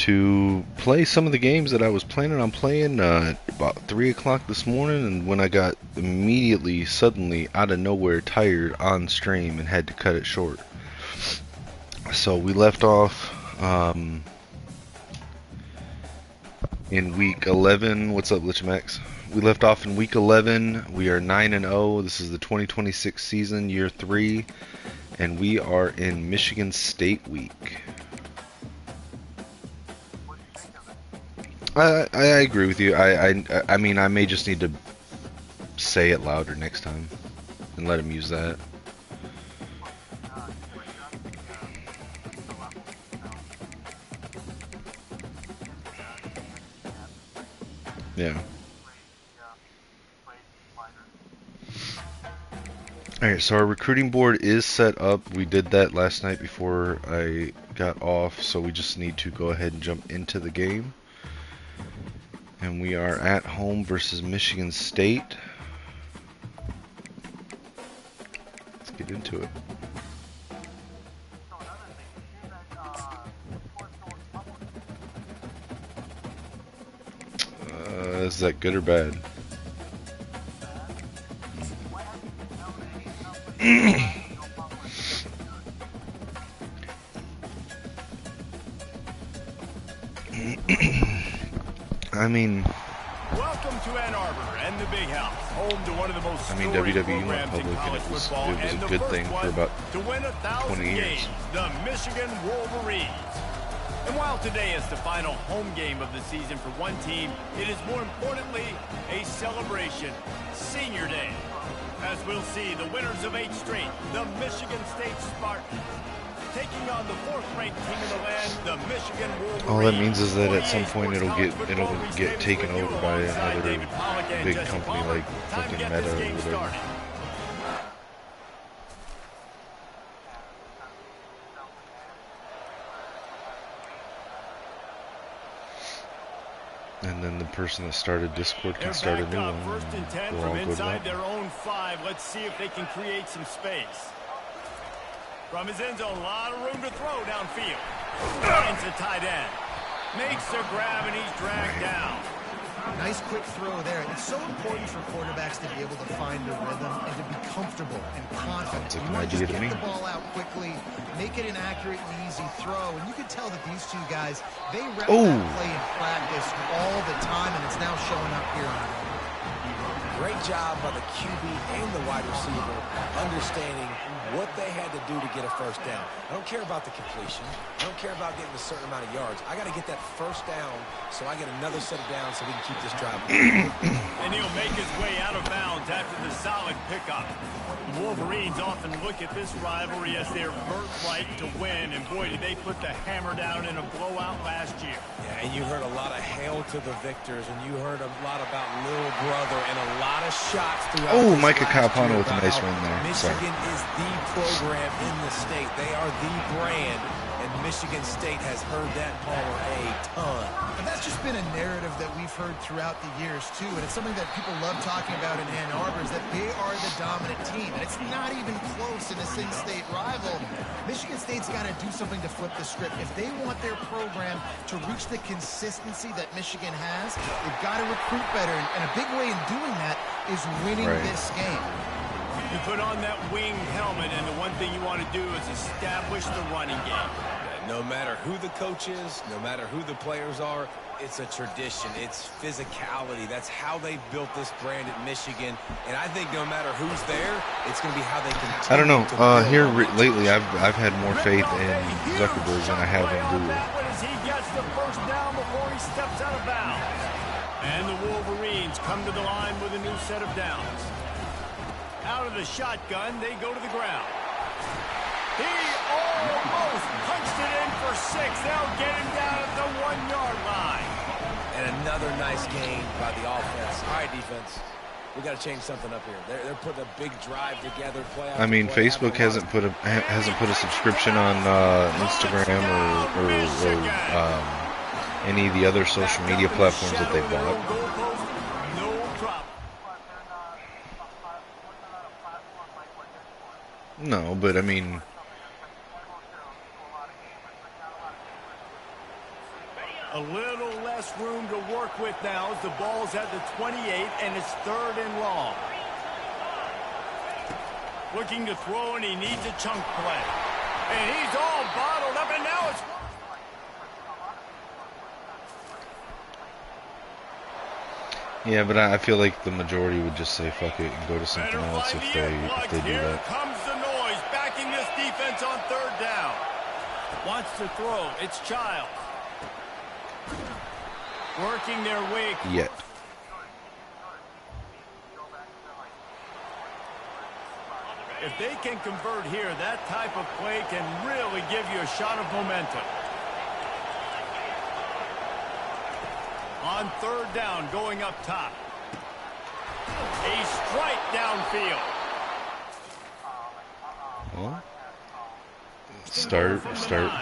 to play some of the games that I was planning on playing about 3 o'clock this morning, and when I got immediately, suddenly, out of nowhere tired on stream and had to cut it short. So we left off in week 11. What's up, Lichmax? We left off in week 11. We are 9-0. This is the 2026 season, year 3, and we are in Michigan State week. I agree with you. I mean, I may just need to say it louder next time and let him use that. Yeah. Alright, so our recruiting board is set up. We did that last night before I got off, so we just need to go ahead and jump into the game. And we are at home versus Michigan State. Let's get into it. Is that good or bad? I mean, welcome to Ann Arbor and the Big House, home to one of the most WWE went public, and it was a good thing for about 20 years. The Michigan Wolverines. And while today is the final home game of the season for one team, it is more importantly a celebration, Senior Day. As we'll see, the winners of 8 straight, the Michigan State Spartans, taking on the 4th-ranked team in the land, the Michigan Wolverines. All that means is that at some point it'll get taken over by another big company like fucking Meta or whatever. And then the person that started Discord can start a new one. First and 10 from inside their own 5. Let's see if they can create some space. From his end zone, a lot of room to throw downfield. Finds a tight end. Makes the grab, and he's dragged down. Nice quick throw there. It's so important for quarterbacks to be able to find a rhythm and to be comfortable and confident. You want to just get the ball out quickly, make it an accurate and easy throw. And you can tell that these two guys, they rep that play in practice all the time, and it's now showing up here on the Great job by the QB and the wide receiver understanding what they had to do to get a first down. I don't care about the completion. I don't care about getting a certain amount of yards. I got to get that first down so I get another set of downs so we can keep this drive moving. And he'll make his way out of bounds after the solid pickup. The Wolverines often look at this rivalry as their birthright to win, and boy, did they put the hammer down in a blowout last year. Yeah, and you heard a lot of hail to the victors, and you heard a lot about little brother and a lot of shots throughout. Oh, Micah Capano with a nice run there. Michigan is the program in the state. They are the brand, and Michigan State has heard that Palmer a ton. And that's just been a narrative that we've heard throughout the years, too. And it's something that people love talking about in Ann Arbor, is that they are the dominant team. And it's not even close in a in-state rival. Michigan State's got to do something to flip the script. If they want their program to reach the consistency that Michigan has, they've got to recruit better. And a big way in doing that is winning this game. You put on that winged helmet, and the one thing you want to do is establish the running game. No matter who the coach is, no matter who the players are, it's a tradition. It's physicality. That's how they built this brand at Michigan. And I think no matter who's there, it's going to be how they continue. I don't know. Here lately, I've had more faith in Zuckerberg than I have in Google. He gets the first down before he steps out of bounds. And the Wolverines come to the line with a new set of downs. Out of the shotgun, they go to the ground. He almost punched it in for 6. They'll get him down at the 1-yard line. And another nice gain by the offense. All right, defense. We got to change something up here. They're putting a big drive together. I mean, Facebook hasn't put a subscription on Instagram or any of the other social media platforms that they bought. No, but I mean, A little less room to work with now as the ball's at the 28 and it's 3rd and long. Looking to throw, and he needs a chunk play. And he's all bottled up, and now it's... Yeah, but I feel like the majority would just say fuck it and go to something else if they do Here that. comes the noise, backing this defense on 3rd down. Wants to throw. It's Childs. Working their way. Yet. If they can convert here, that type of play can really give you a shot of momentum. On 3rd down, going up top. A strike downfield. Well, start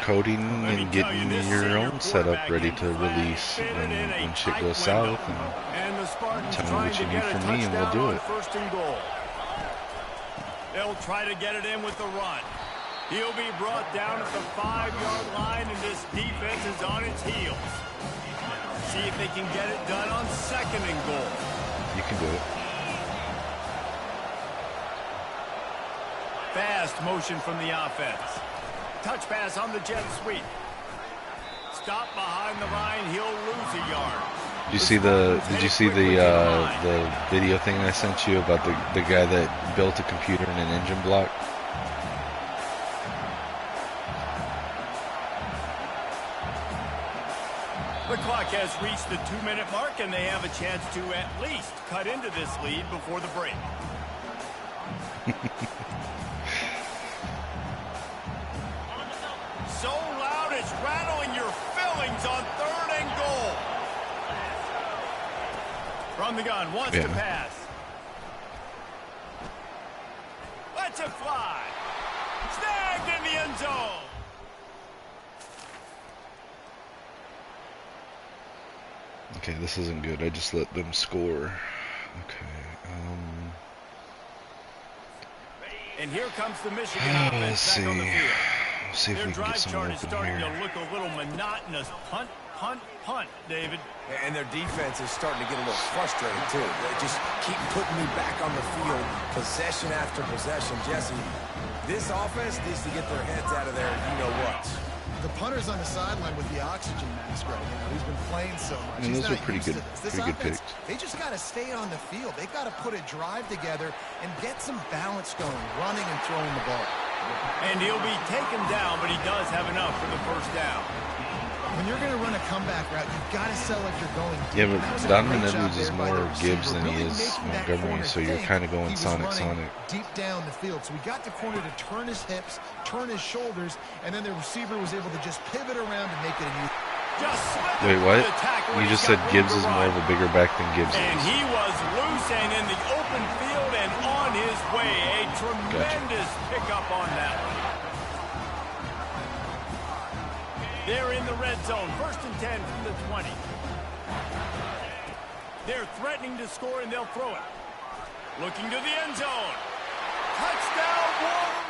coding and getting your own setup ready to release when shit goes south, and tell me what you need from me and we'll do it. 1st and goal. They'll try to get it in with the run. He'll be brought down at the 5-yard line, and this defense is on its heels. See if they can get it done on 2nd and goal. You can do it. Fast motion from the offense. Touch pass on the jet sweep. Stop behind the line. He'll lose a yard. Did you see the video thing I sent you about the guy that built a computer in an engine block? The clock has reached the 2-minute mark, and they have a chance to at least cut into this lead before the break. So loud it's rattling your fillings on 3rd and goal. From the gun, wants to pass. Lets it fly. Snagged in the end zone. Okay, this isn't good. I just let them score. Okay, And here comes the Michigan offense back on the field. Let's see if Their we can get drive some chart is open starting here. to look a little monotonous. Punt, punt, punt, David. And their defense is starting to get a little frustrated, too. They just keep putting me back on the field, possession after possession. Jesse, this offense needs to get their heads out of there, you-know-what. The punter's on the sideline with the oxygen mask right now. He's been playing so much. I mean, those are pretty good, This pretty good offense, picks. they just got to stay on the field. They got to put a drive together and get some balance going, running and throwing the ball. And he'll be taken down, but he does have enough for the 1st down. When you're going to run a comeback route, you've got to sell like you're going deep. Yeah, but That was a Donovan great job Edwards is there by the more receiver, Gibbs than he really is making that Montgomery, corner so you're think kind of going he was Sonic. running deep down the field. So we got the corner to turn his hips, turn his shoulders, and then the receiver was able to just pivot around and make it a new. Wait, what? You just said Gibbs is more of a bigger back than Gibbs And is. he was loose and in the open field and on his way. A tremendous pickup on that one. They're in the red zone. 1st and 10 from the 20. They're threatening to score, and they'll throw it. Looking to the end zone. Touchdown, Wolverines!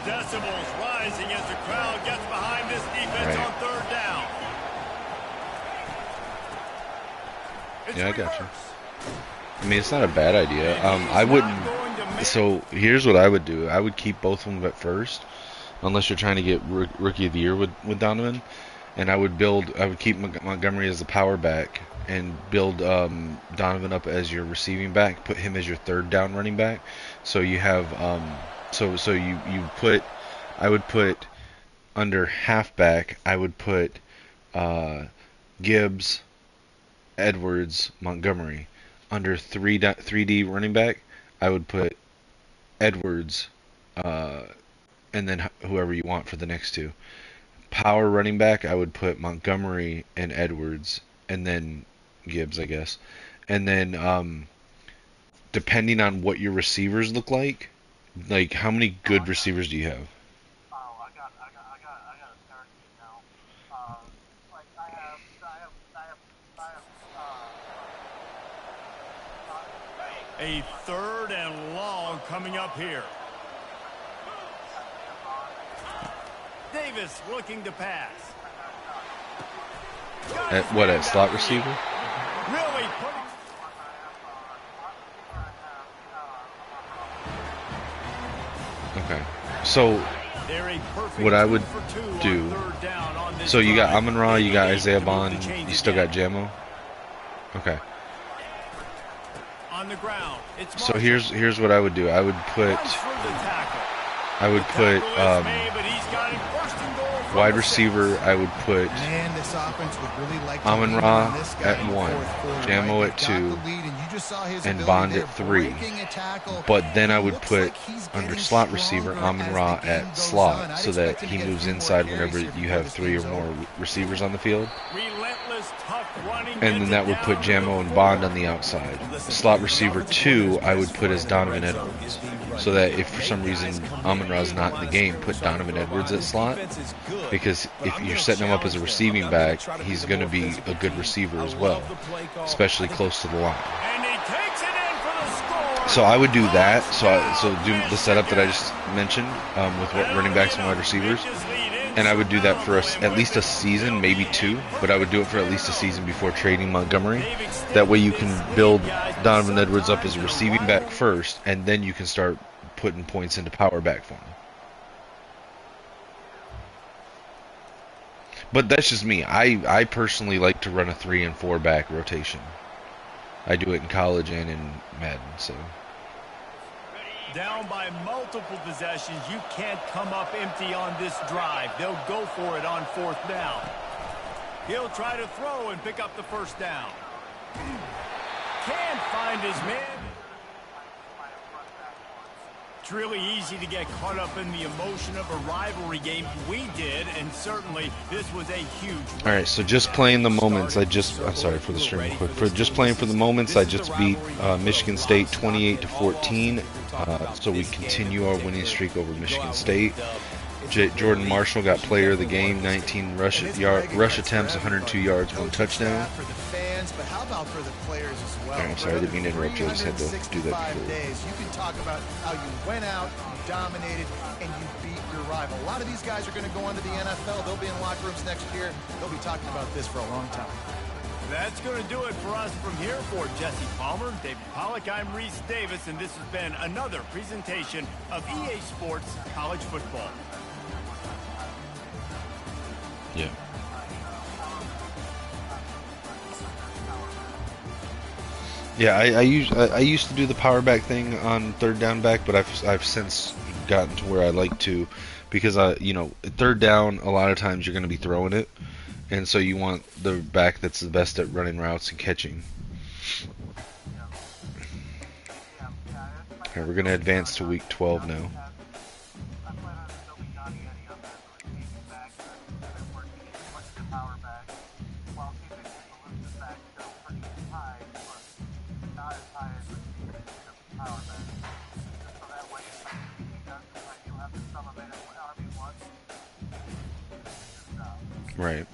Decibels rising as the crowd gets behind this defense on 3rd down. Yeah, I got you. I mean, it's not a bad idea. I wouldn't. So here's what I would do. I would keep both of them at first, unless you're trying to get rookie of the year with Donovan. And I would keep Montgomery as the power back and build Donovan up as your receiving back. Put him as your 3rd down running back. So you have I would put under halfback. I would put Gibbs, Edwards, Montgomery. Under 3D running back, I would put Edwards, and then whoever you want for the next two. Power running back, I would put Montgomery and Edwards, and then Gibbs, I guess. And then, depending on what your receivers look like how many good receivers do you have? I got a start sheet now. I have A 3rd and long coming up here. Davis looking to pass. At slot receiver? Really putting... Okay. So what I would do, so you got Amon-Ra, you got Isaiah Bond, you still got Jamo? Okay. On the ground. So here's what I would do. I would put wide receiver, I would put Amon-Ra at 1, Jamo at 2, and Bond at 3. But then I would put under slot receiver Amon-Ra at slot so that he moves inside whenever you have 3 or more receivers on the field. And then that would put Jamo and Bond on the outside. Slot receiver 2 I would put as Donovan Edwards. So that if for some reason Amon-Ra's not in the game, put Donovan Edwards at slot. Because if you're setting him up as a receiving back, he's going to be a good receiver as well, especially close to the line. So I would do that. So do the setup that I just mentioned with running backs and wide receivers. And I would do that for at least a season, maybe 2, but I would do it for at least a season before trading Montgomery. That way you can build Donovan Edwards up as a receiving back first, and then you can start putting points into power back for him. But that's just me. I personally like to run a 3 and 4 back rotation. I do it in college and in Madden, so... Down by multiple possessions, you can't come up empty on this drive. They'll go for it on 4th down. He'll try to throw and pick up the 1st down. Can't find his man. It's really easy to get caught up in the emotion of a rivalry game. We did, and certainly this was a huge... All right, so just playing the moments, I'm sorry for the stream real quick. For just playing for the moments, I just beat Michigan State 28-14. So we continue our winning streak over Michigan State. Jordan Marshall got player of the game, 19 rush attempts, 102 yards, 1 touchdown. But how about for the players as well? I'm sorry, I didn't mean to interrupt you. I just had to do that before. Days, you can talk about how you went out, you dominated, and you beat your rival. A lot of these guys are going to go on to the NFL. They'll be in locker rooms next year. They'll be talking about this for a long time. That's going to do it for us from here. For Jesse Palmer, David Pollack, I'm Reese Davis, and this has been another presentation of EA Sports College Football. Yeah. Yeah, I used to do the power back thing on 3rd down back, but I've since gotten to where I like to, because 3rd down a lot of times you're going to be throwing it, and so you want the back that's the best at running routes and catching. Okay, we're going to advance to week 12 now. Right.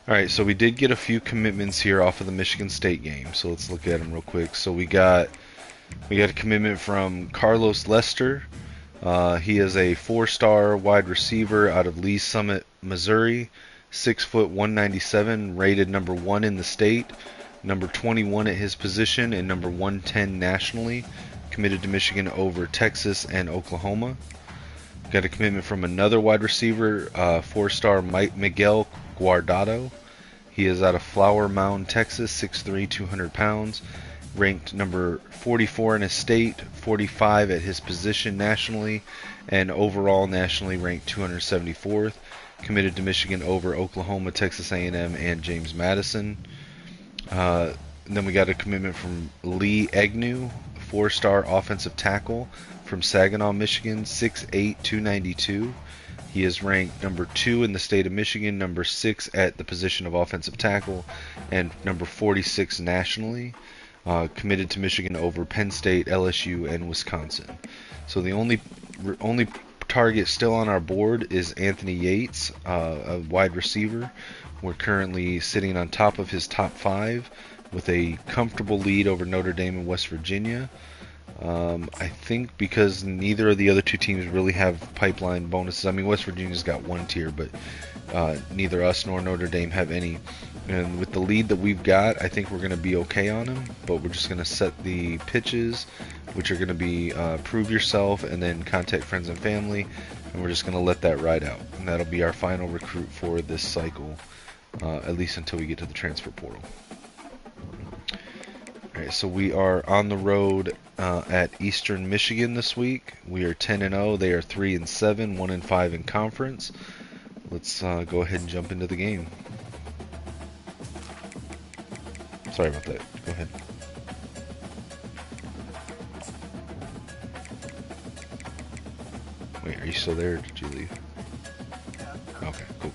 All right, so we did get a few commitments here off of the Michigan State game, so let's look at them real quick. So we got a commitment from Carlos Lester. He is a 4-star wide receiver out of Lee Summit, Missouri, 6 foot 197, rated number 1 in the state, number 21 at his position, and number 110 nationally. Committed to Michigan over Texas and Oklahoma. Got a commitment from another wide receiver, 4-star Miguel Guardado. He is out of Flower Mound, Texas, 6'3", 200 pounds. Ranked number 44 in his state, 45 at his position nationally, and overall nationally ranked 274th. Committed to Michigan over Oklahoma, Texas A&M, and James Madison. Then we got a commitment from Lee Agnew, 4-star offensive tackle from Saginaw, Michigan, 6'8", 292. He is ranked number 2 in the state of Michigan, number 6 at the position of offensive tackle, and number 46 nationally. Committed to Michigan over Penn State, LSU, and Wisconsin. So the only target still on our board is Anthony Yates, a wide receiver. We're currently sitting on top of his top 5. with a comfortable lead over Notre Dame and West Virginia. I think because neither of the other two teams really have pipeline bonuses. I mean, West Virginia's got one tier, but neither us nor Notre Dame have any. And with the lead that we've got, I think we're going to be okay on them, but we're just going to set the pitches, which are going to be prove yourself and then contact friends and family, and we're just going to let that ride out. And that'll be our final recruit for this cycle, at least until we get to the transfer portal. Alright, so we are on the road at Eastern Michigan this week. We are 10-0. They are 3-7, 1-5 in conference. Let's go ahead and jump into the game. Sorry about that. Go ahead. Wait, are you still there or did you leave? Okay, cool.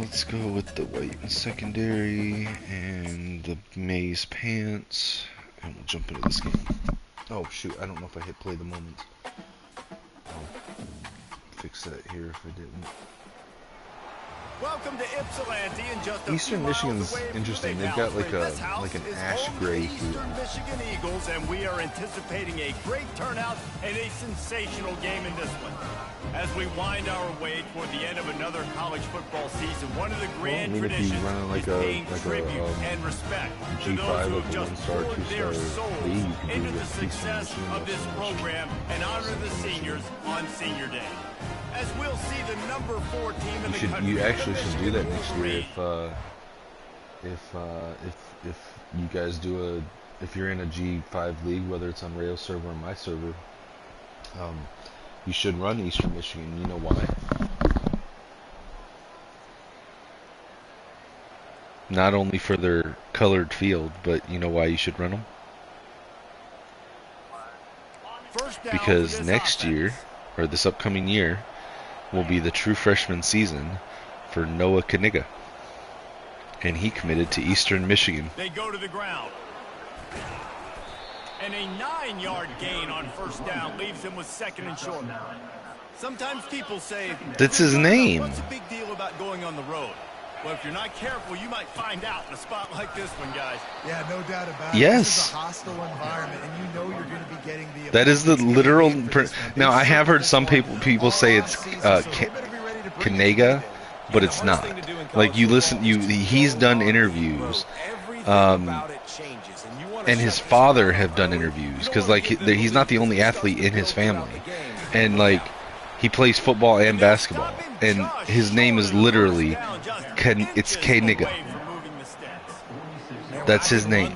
Let's go with the white and secondary and the maize pants, and we'll jump into this game. Oh shoot, I don't know if I hit play the moment. I'll fix that here if I didn't. Welcome to Ypsilanti in just a Eastern few miles Michigan's away from interesting. the They've got Big like House. like an This ash house is gray home to hue. Eastern Michigan Eagles, and we are anticipating a great turnout and a sensational game in this one. As we wind our way toward the end of another college football season, one of the grand Well, I mean, if you traditions run like is a- paying like a, tribute and respect to G5 those who of have a just one-star, poured their two-star souls league, you can do into the with Eastern success Michigan, of this Western program and honor the seniors on Senior Day. As we'll see the number 4 team in the country. You actually should do that next year Wolverines. if you guys do if you're in a G5 league, whether it's on Rail server or my server, you should run Eastern Michigan. You know why? Not only for their colored field, but you know why you should run them? First down Because for this next offense. year, or this upcoming year, will be the true freshman season for Noah Kaniga. And he committed to Eastern Michigan. They go to the ground. And a 9-yard gain on first down leaves him with second and short. Sometimes people say, That's his name. what's the big deal about going on the road? Well, if you're not careful, you might find out in a spot like this one, guys. Yeah, no doubt about it. Yes. This is a hostile environment, and you know you're going to be getting the. That is the literal. For this one. Now I have heard some people say it's All season, so they better be ready to bring it Kanega, today. but it's not. Like you listen, he's done interviews, and his father have done interviews because like he's not the only athlete in his family, and like he plays football and basketball, and his name is literally it's Kaniga. That's his name.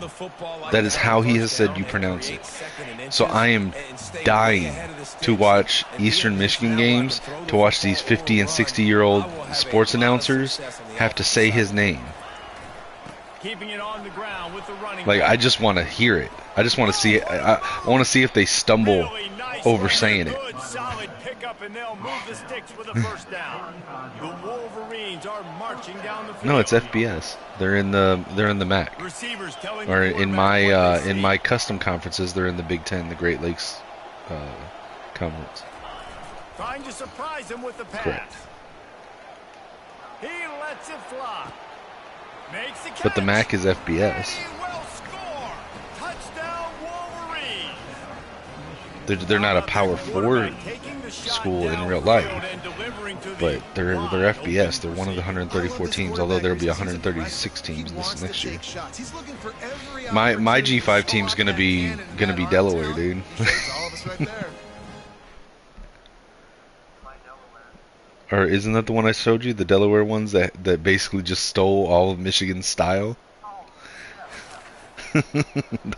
That is how he has said you pronounce it. So I am dying to watch Eastern Michigan games, to watch these 50 and 60-year-old sports announcers have to say his name. Keeping it on the ground with the running Like, back. I just want to hear it. I just want to see it. I want to see if they stumble Really nice over run, saying it. good, solid pickup, and they'll move the sticks with a first down. The Wolverines are marching down the field. No, it's FBS. They're in the MAC. Receivers telling Or the in quarterback what they see. my custom conferences, they're in the Big Ten, the Great Lakes Conference. Trying to surprise him with the pass. Correct. He lets it fly. Makes the catch. But the MAC is FBS. He will score. Touchdown Wolverines. They're not a Power 4 school in real life, but they're FBS. They're one of the 134 teams, although there'll be 136 teams this next year. My G5 team's gonna be Delaware, dude. Or isn't that the one I showed you? The Delaware ones that basically just stole all of Michigan's style.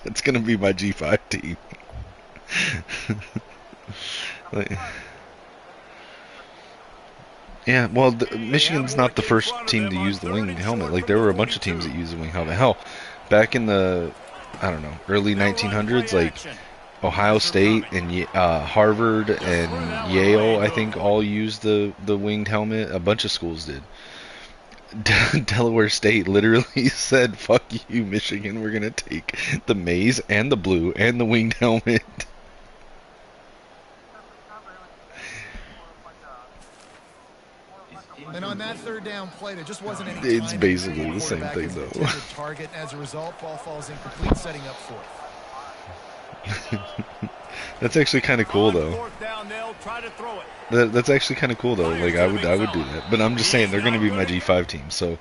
That's gonna be my G5 team. Like, yeah, well, Michigan's not the first team to use the wing helmet. Like, there were a bunch of teams that used the wing helmet. Hell, back in the, I don't know, early 1900s, like, Ohio State and Harvard and Yale, I think, all used the winged helmet. A bunch of schools did. Delaware State literally said, fuck you, Michigan, we're going to take the maize and the blue and the winged helmet. And on that third down play, there just wasn't any It's time basically the same quarterback thing, is the though. intended target. As a result, ball falls incomplete, setting up fourth. That's actually kind of cool, though. Fourth down, they'll try to throw it. That's actually kind of cool, though. Like, I would do that. But I'm just saying, they're going to be my G5 team, so,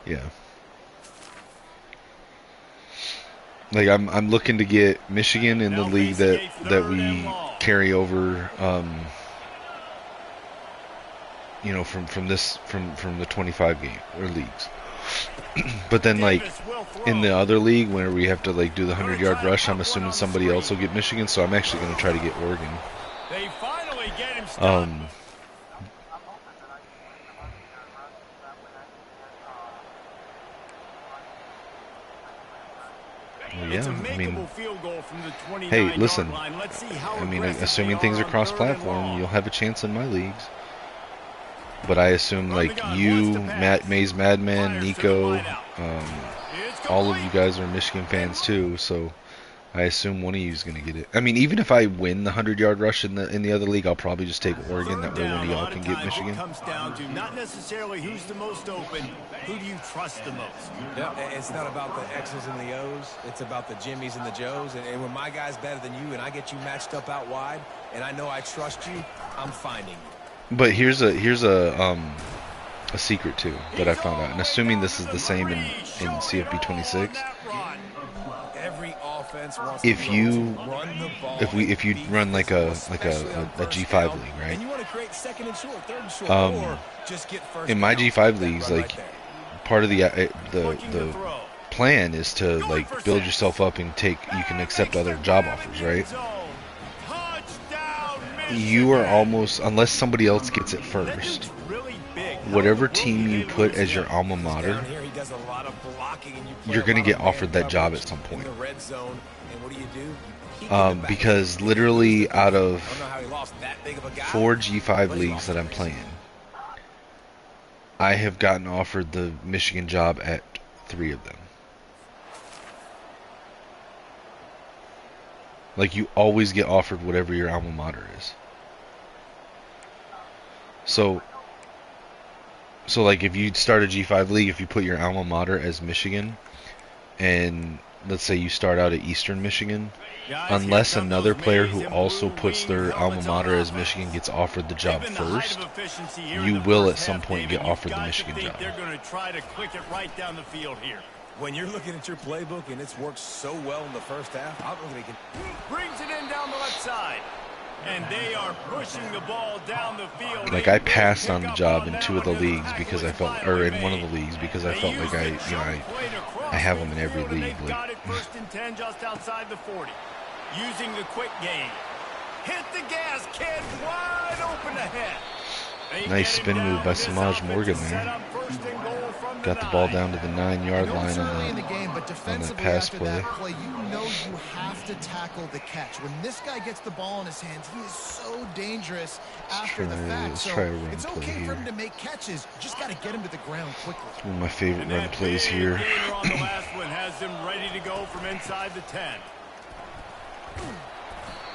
yeah. Like, I'm looking to get Michigan in the league that we carry over, you know, from the 25 game or leagues. But then, like, in the other league where we have to, like, do the 100-yard rush, I'm assuming somebody else will get Michigan, so I'm actually going to try to get Oregon. They finally get him stopped. Yeah, I mean, hey, listen, I mean, assuming things are cross-platform, you'll have a chance in my leagues. But I assume, like, you, Maze Madman, Nico, all of you guys are Michigan fans too, so I assume one of you is going to get it. I mean, even if I win the 100-yard rush in the other league, I'll probably just take Oregon. That way one of y'all can get Michigan. It comes down to not necessarily who's the most open, who do you trust the most? Yeah, it's not about the X's and the O's. It's about the Jimmys and the Joes. And when my guy's better than you and I get you matched up out wide, and I know I trust you, I'm finding you. But here's a secret too that I found out, and assuming this is the same in CFB26. If you run like a G5 league, right? In my G5 leagues, like, part of the plan is to, like, build yourself up and you can accept other job offers, right? You are almost, unless somebody else gets it first, whatever team you put as your alma mater, you're going to get offered that job at some point. Because literally out of 4 G5 leagues that I'm playing, I have gotten offered the Michigan job at 3 of them. Like, you always get offered whatever your alma mater is. So like, if you start a G5 league, if you put your alma mater as Michigan, and let's say you start out at Eastern Michigan, unless another player who also puts their alma mater as Michigan gets offered the job first, you will at some point get offered the Michigan job. They're going to try to click it right down the field here. When you're looking at your playbook and it's worked so well in the first half, I don't think it brings it in down the left side. And they are pushing the ball down the field. Like, I passed on the job in 2 of the leagues because I felt, or in one of the leagues because I felt like I have them in every league. Like, got it first and 10 just outside the 40. Using the quick game. Hit the gas, kid. Wide open ahead. nice spin move by Samaj Morgan there. Got the ball down to the 9-yard line on that pass play. You know you have to tackle the catch. When this guy gets the ball in his hands, he is so dangerous after the fact. Let's so try a run it's play okay here. for him to make catches. You just got to get him to the ground quickly. One of my favorite run plays here. On the last one has him ready to go from inside the 10.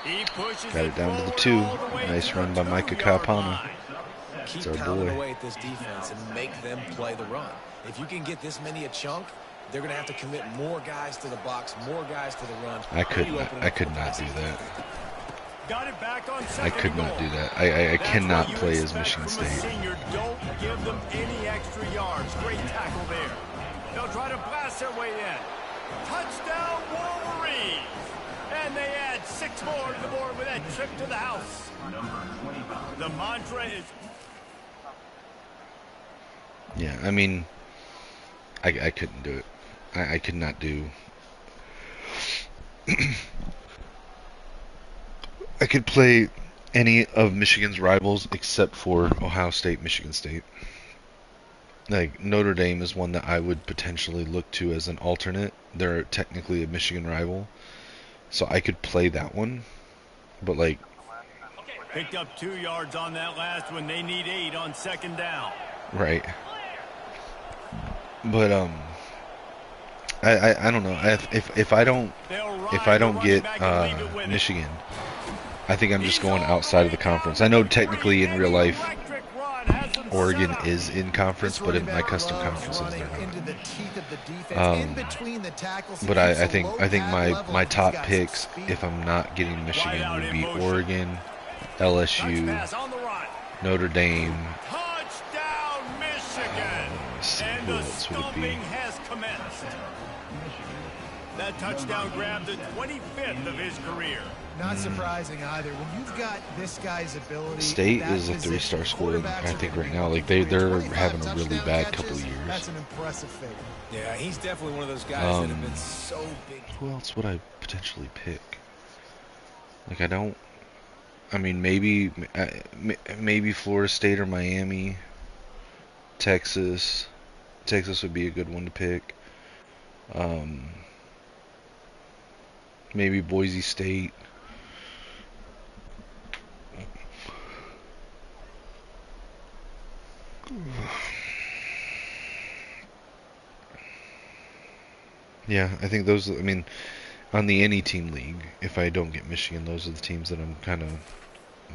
He pushes Got it down to the 2. Nice run by Micah Kapana. Keep pounding away at this defense and make them play the run. If you can get this many a chunk, they're going to have to commit more guys to the box, more guys to the run. I could not do that. Got it back on I could not do that. I cannot play as Michigan State. Senior, don't give them any extra yards. Great tackle there. They'll try to blast their way in. Touchdown, Wolverines! And they add 6 more to the board with that trip to the house. The mantra is... Yeah, I mean, I couldn't do it. I could not do... I could play any of Michigan's rivals except for Ohio State, Michigan State. Like, Notre Dame is one that I would potentially look to as an alternate. They're technically a Michigan rival. So I could play that one. But, like... Picked up 2 yards on that last one. They need 8 on 2nd down. Right. But, I don't know. If I don't get Michigan, I think I'm just going outside of the conference. I know technically in real life Oregon is in conference, but in my custom conferences they're not. But I think my top picks, if I'm not getting Michigan, would be Oregon, LSU, Notre Dame. Touchdown, Michigan! And the stomping has commenced. That touchdown grabbed the 25th of his career. Not surprising either. When you've got this guy's ability, State is a 3-star school, I think right now. Like they're having a really bad couple of years. That's an impressive figure. Yeah, he's definitely one of those guys that have been so big. Who else would I potentially pick? Like I mean, maybe Florida State or Miami, Texas. Texas would be a good one to pick. Maybe Boise State. Yeah, I think those, I mean, on the any team league, if I don't get Michigan, those are the teams that I'm kind of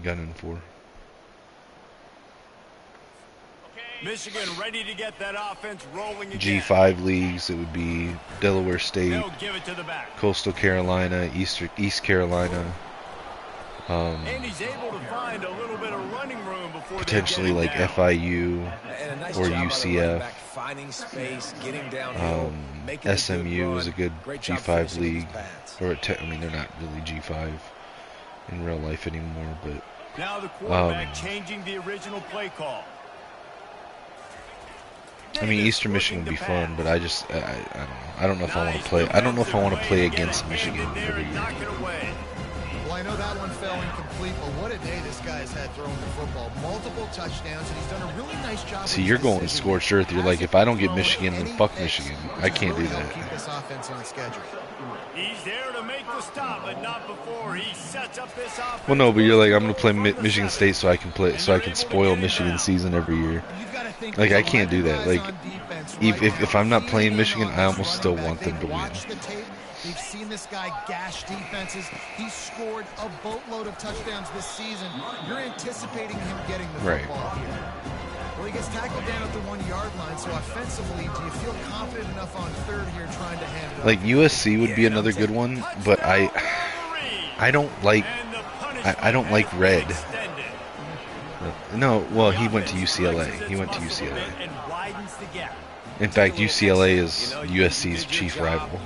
gunning for. Michigan ready to get that offense rolling again. G5 leagues, it would be Delaware State, They'll give it to the back. Coastal Carolina, East Carolina. And he's able to find a little bit of running room before potentially they like get it down. FIU Nice or job UCF. back, finding space, getting downhill, making a SMU good is a run. good Great job G5 finishing his league. pass. Or I mean, they're not really G5 in real life anymore, but Now the quarterback changing the original play call. I mean, Eastern Michigan would be fun, but I don't know. I don't know if I want to play. I don't know if I want to play against Michigan every year. Well, I know that one fell incomplete, but what a day this guy has had throwing the football. Multiple touchdowns, and he's done a really nice job. See, you're going scorched earth. You're like, if I don't get Michigan, then fuck Michigan. I can't do that. Keep this offense on schedule. He's there to make the stop, but not before he sets up this offense. Well, no, but you're like, I'm gonna play Michigan State so I can spoil Michigan season every year. Like, I can't do that. Like, if I'm not playing Michigan, I almost still want them to win. We've seen this guy gash defenses. He's scored a boatload of touchdowns this season. You're anticipating him getting the football here. Well, he gets tackled down at the 1-yard line, so offensively, do you feel confident enough on third here trying to handle it? Like, USC would be another good one, but I don't like Red. No, well, he went to UCLA. In fact, UCLA is USC's chief rival.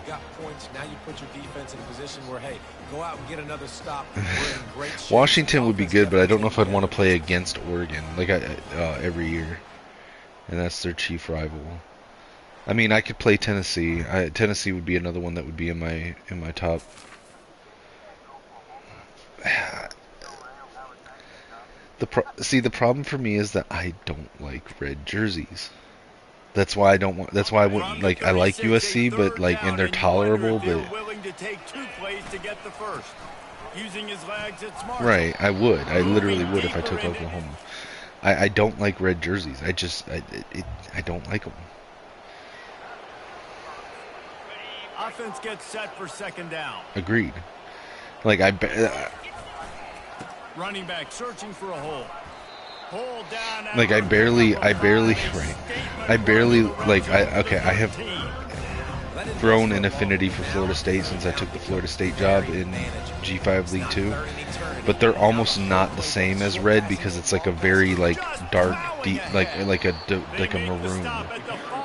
Washington would be good, but I don't know if I'd want to play against Oregon like every year, and that's their chief rival. I mean, I could play Tennessee. Tennessee would be another one that would be in my top. The problem for me is that I don't like red jerseys. That's why I don't want. That's why I wouldn't like. I like USC, but like, and they're tolerable. But willing to take 2 plays to get the first. Using his legs, it's smart. Right, I would. I literally would if I took Oklahoma. I don't like red jerseys. I don't like them. Offense gets set for second down. Agreed. Like Running back searching for a hole. Hole down. Like I barely I have grown an affinity for Florida State since I took the Florida State job in G5 League 2. But they're almost not the same as red because it's like a very like dark deep like a maroon.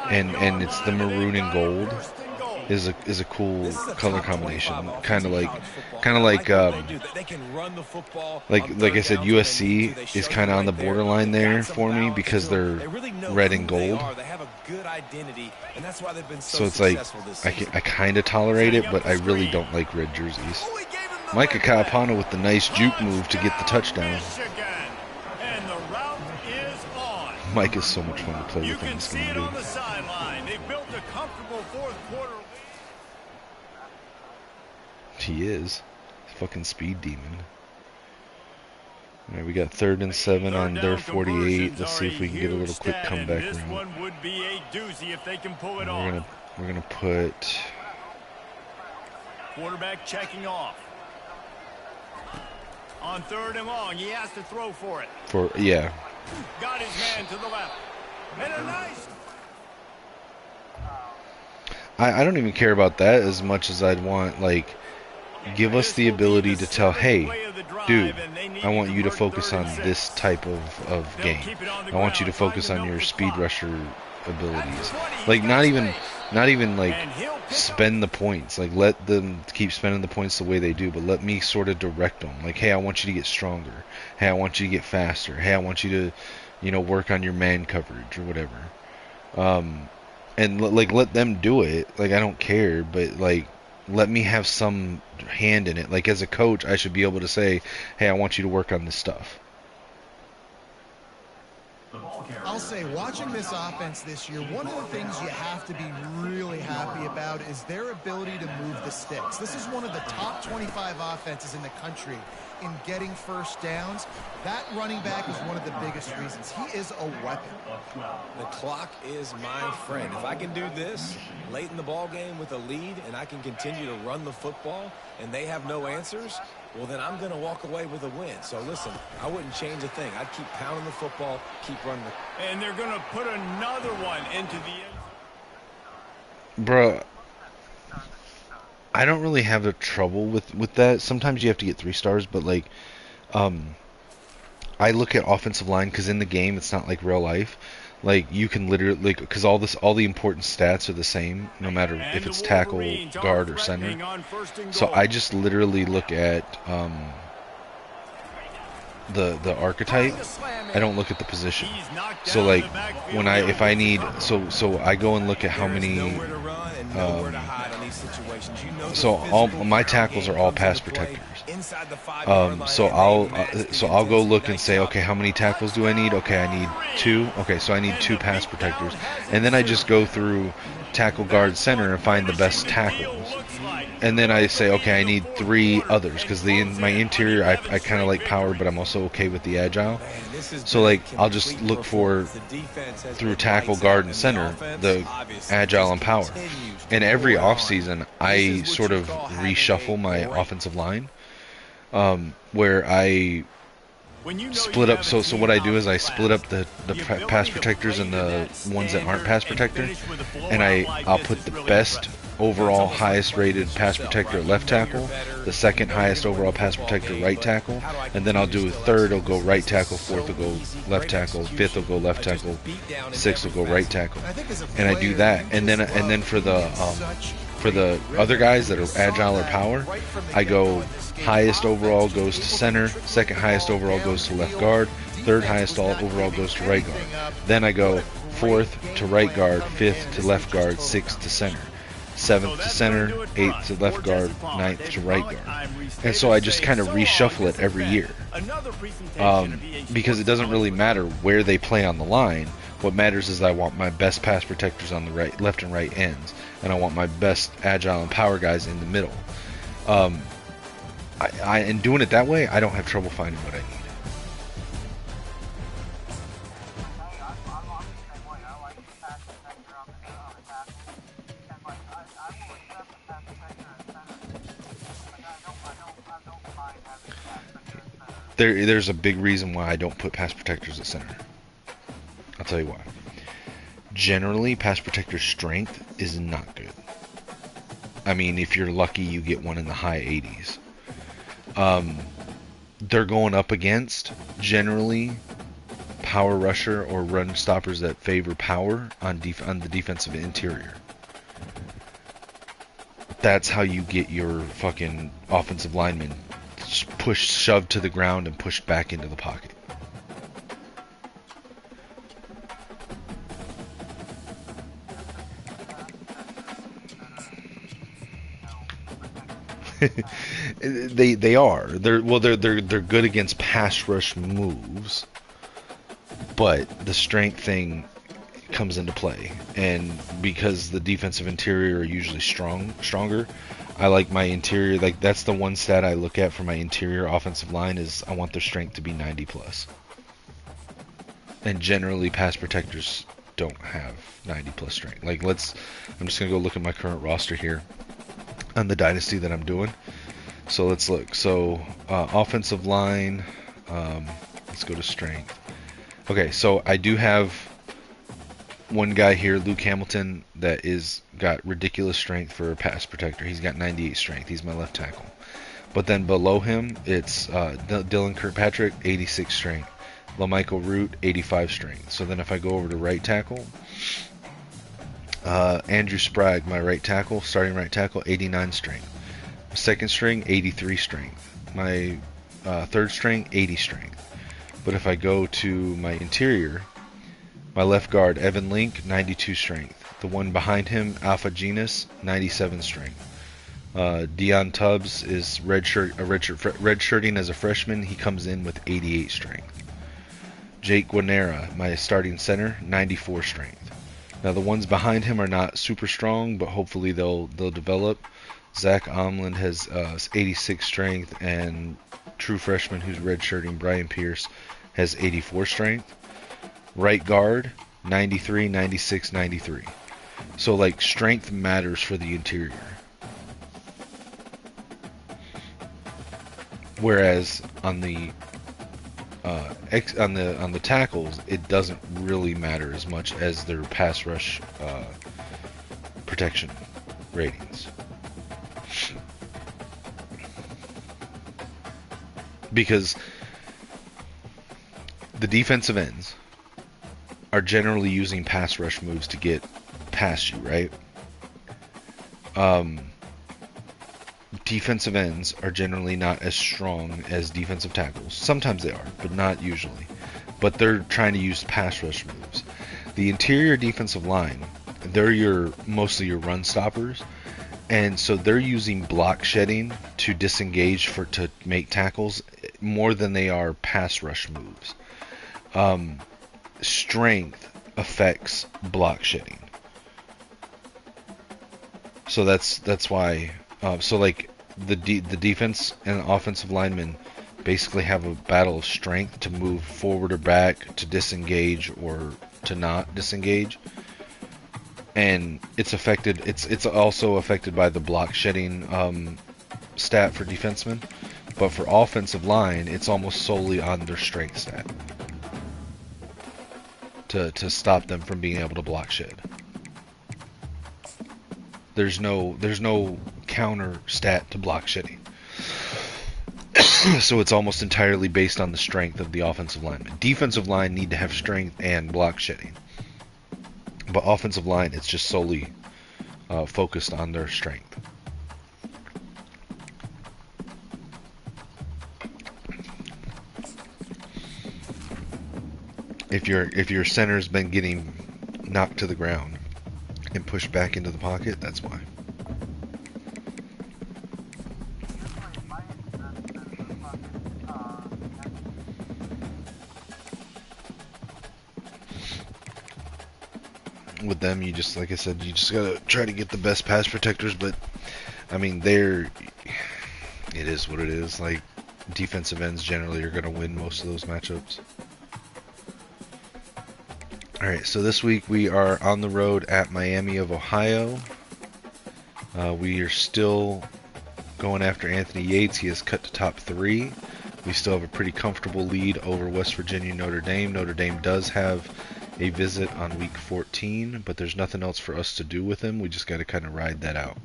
And it's the maroon and gold is a cool color combination. Kind of like I said, USC is kind of on the borderline there for me because they're red and gold. So it's like I kind of tolerate it, but I really don't like red jerseys. Micah Kaapana with the nice juke move to get the touchdown. Mike is so much fun to play with in this game, dude. He is. Fucking speed demon. Alright, we got 3rd and 7 on their 48. Let's see if we can get a little quick comeback This room. one would be a doozy if they can pull it We're off. gonna put Quarterback checking off. On 3rd and long, he has to throw for it. Got his man to the left. And a nice... I don't even care about that as much as I'd want, like, give us the ability to tell, hey, dude, I want you to focus on this type of game. I want you to focus on your speed rusher abilities. Like, not even like spend the points. Like, let them keep spending the points the way they do, but let me sort of direct them. Like, hey, I want you to get stronger. Hey, I want you to get faster. Hey, I want you to, you know, work on your man coverage or whatever. And like let them do it. Like, I don't care, but like let me have some hand in it. Like, as a coach, I should be able to say, hey, I want you to work on this stuff. I'll say, watching this offense this year, one of the things you have to be really happy about is their ability to move the sticks. This is one of the top 25 offenses in the country in getting first downs. That running back is one of the biggest reasons. He is a weapon. The clock is my friend. If I can do this late in the ball game with a lead and I can continue to run the football and they have no answers, well, then I'm going to walk away with a win. So, listen, I wouldn't change a thing. I'd keep pounding the football, keep running the... And they're going to put another one into the end. Bruh, I don't really have a trouble with that. Sometimes you have to get 3 stars, but like, I look at offensive line because in the game it's not like real life. Like, you can literally, like, because all the important stats are the same, no matter if it's tackle, guard, or center. So I just literally look at the archetype. I don't look at the position. So like, when if I need, so I go and look at how many. So all my tackles are all pass protectors. So I'll go look and say, okay, how many tackles do I need? Okay, I need 2. Okay, so I need 2 pass protectors, and then I just go through tackle, guard, center, and find the best tackles. And then I say, okay, I need 3 others, because my interior, I kind of like power, but I'm also okay with the agile. So like, I'll just look for, through tackle, guard, and center, the agile and power. And every offseason, I sort of reshuffle my offensive line, where I split up. So what I do is I split up the pass protectors and the ones that aren't pass protector, and I'll put the best overall highest rated pass protector at left tackle, the second highest overall pass protector right tackle, and then I'll do a third, will go right tackle, fourth will go left tackle, fifth will go left tackle, sixth will go right tackle. And I do that, and then for the other guys that are agile or power, I go highest overall goes to center, second highest overall goes to left guard, third highest overall goes to right guard. Then I go fourth to right guard, fifth to left guard, sixth to center, 7th to center, 8th to left guard, 9th to right guard. And so I just kind of reshuffle it every year. Because it doesn't really matter where they play on the line. What matters is I want my best pass protectors on the right, left and right ends, and I want my best agile and power guys in the middle. And doing it that way, I don't have trouble finding what I need. There's a big reason why I don't put pass protectors at center. I'll tell you why. Generally, pass protector strength is not good. I mean, if you're lucky, you get one in the high 80s. They're going up against, generally, power rusher or run stoppers that favor power on the defensive interior. That's how you get your fucking offensive linemen pushed, shoved to the ground, and pushed back into the pocket. They are. They're good against pass rush moves, but the strength thing comes into play, and because the defensive interior are usually stronger, I like my interior, like that's the one stat I look at for my interior offensive line is I want their strength to be 90 plus. And generally pass protectors don't have 90 plus strength. Like I'm just gonna go look at my current roster here on the Dynasty that I'm doing. So let's look. So offensive line, let's go to strength. Okay, so I do have one guy here, Luke Hamilton, that is got ridiculous strength for a pass protector. He's got 98 strength. He's my left tackle. But then below him, it's Dylan Kirkpatrick, 86 strength. LaMichael Root, 85 strength. So then if I go over to right tackle, Andrew Sprague, my right tackle, starting right tackle, 89 strength. Second string, 83 strength. My third string, 80 strength. But if I go to my interior, my left guard, Evan Link, 92 strength. The one behind him, Alpha Genus, 97 strength. Dion Tubbs is redshirting as a freshman. He comes in with 88 strength. Jake Guanera, my starting center, 94 strength. Now the ones behind him are not super strong, but hopefully they'll develop. Zach Omland has 86 strength, and true freshman who's redshirting, Brian Pierce, has 84 strength. Right guard, 93, 96, 93. So like strength matters for the interior. Whereas on the on the tackles, it doesn't really matter as much as their pass rush protection ratings, because the defensive ends are generally using pass rush moves to get past you, right? Defensive ends are generally not as strong as defensive tackles. Sometimes they are, but not usually. But they're trying to use pass rush moves. The interior defensive line, they're mostly your run stoppers, and so they're using block shedding to disengage to make tackles more than they are pass rush moves. Strength affects block shedding. So that's why. So like the defense and offensive linemen basically have a battle of strength to move forward or back, to disengage or to not disengage, and it's affected. It's also affected by the block shedding stat for defensemen, but for offensive line, it's almost solely on their strength stat to stop them from being able to block shed. There's no counter stat to block shedding. So it's almost entirely based on the strength of the offensive lineman. Defensive line need to have strength and block shedding. But offensive line, it's just solely focused on their strength. If your center's been getting knocked to the ground and pushed back into the pocket, that's why. With them, you just, like I said, you just gotta try to get the best pass protectors, but I mean, it is what it is. Like, defensive ends generally are gonna win most of those matchups. Alright, so this week we are on the road at Miami of Ohio. We are still going after Anthony Yates. He has cut to top 3. We still have a pretty comfortable lead over West Virginia Notre Dame. Notre Dame does have a visit on week 14, but there's nothing else for us to do with him. We just got to kind of ride that out.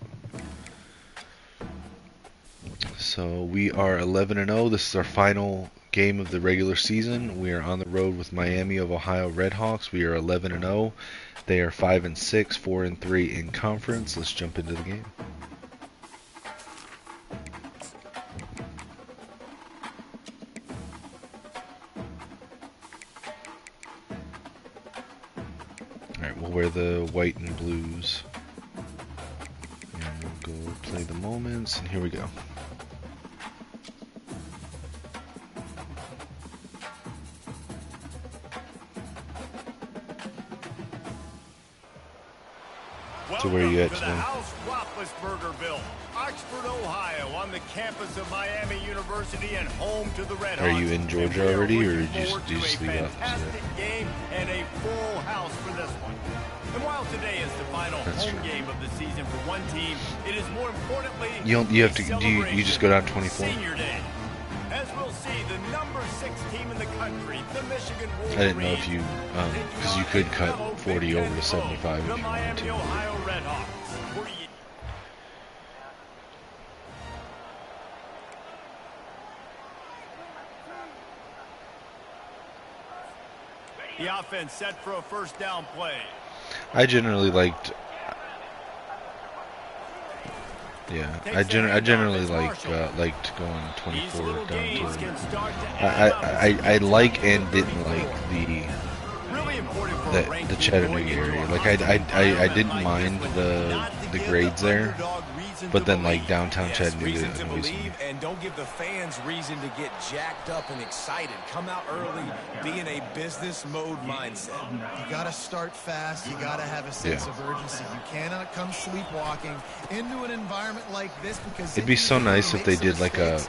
So we are 11-0. This is our final game of the regular season. We are on the road with Miami of Ohio Redhawks. We are 11-0. They are 5-6, 4-3 in conference. Let's jump into the game. Alright, we'll wear the white and blues. And we'll go play the moments, and here we go. So where are you at today? House Roethlisbergerville, Oxford, Ohio, on the campus of Miami University and home to the Red Hawks. Are you in Georgia already, or do you just leave up? Fantastic game and a full house for this one. And while today is the final home game of the season for one team, it is more importantly you have to. You just go down 24? Senior day. As As we'll see, the number 6 team in the country, the Michigan Wolverines. I didn't know if you, because you could cut 40 over to 75 if the you wanted Miami, to. Ohio Redhawks. The offense set for a first down play. I generally liked. Yeah, I generally liked going 24 down to. I like and didn't like the Chattanooga area. Like I didn't mind the grades there, but then like downtown Chattanooga annoys me. And don't give the fans reason to get jacked up and excited. Come out early, be in a business mode mindset. You got to start fast. You got to have a sense of urgency. You cannot come sleepwalking into an environment like this because it'd be so nice if they did like an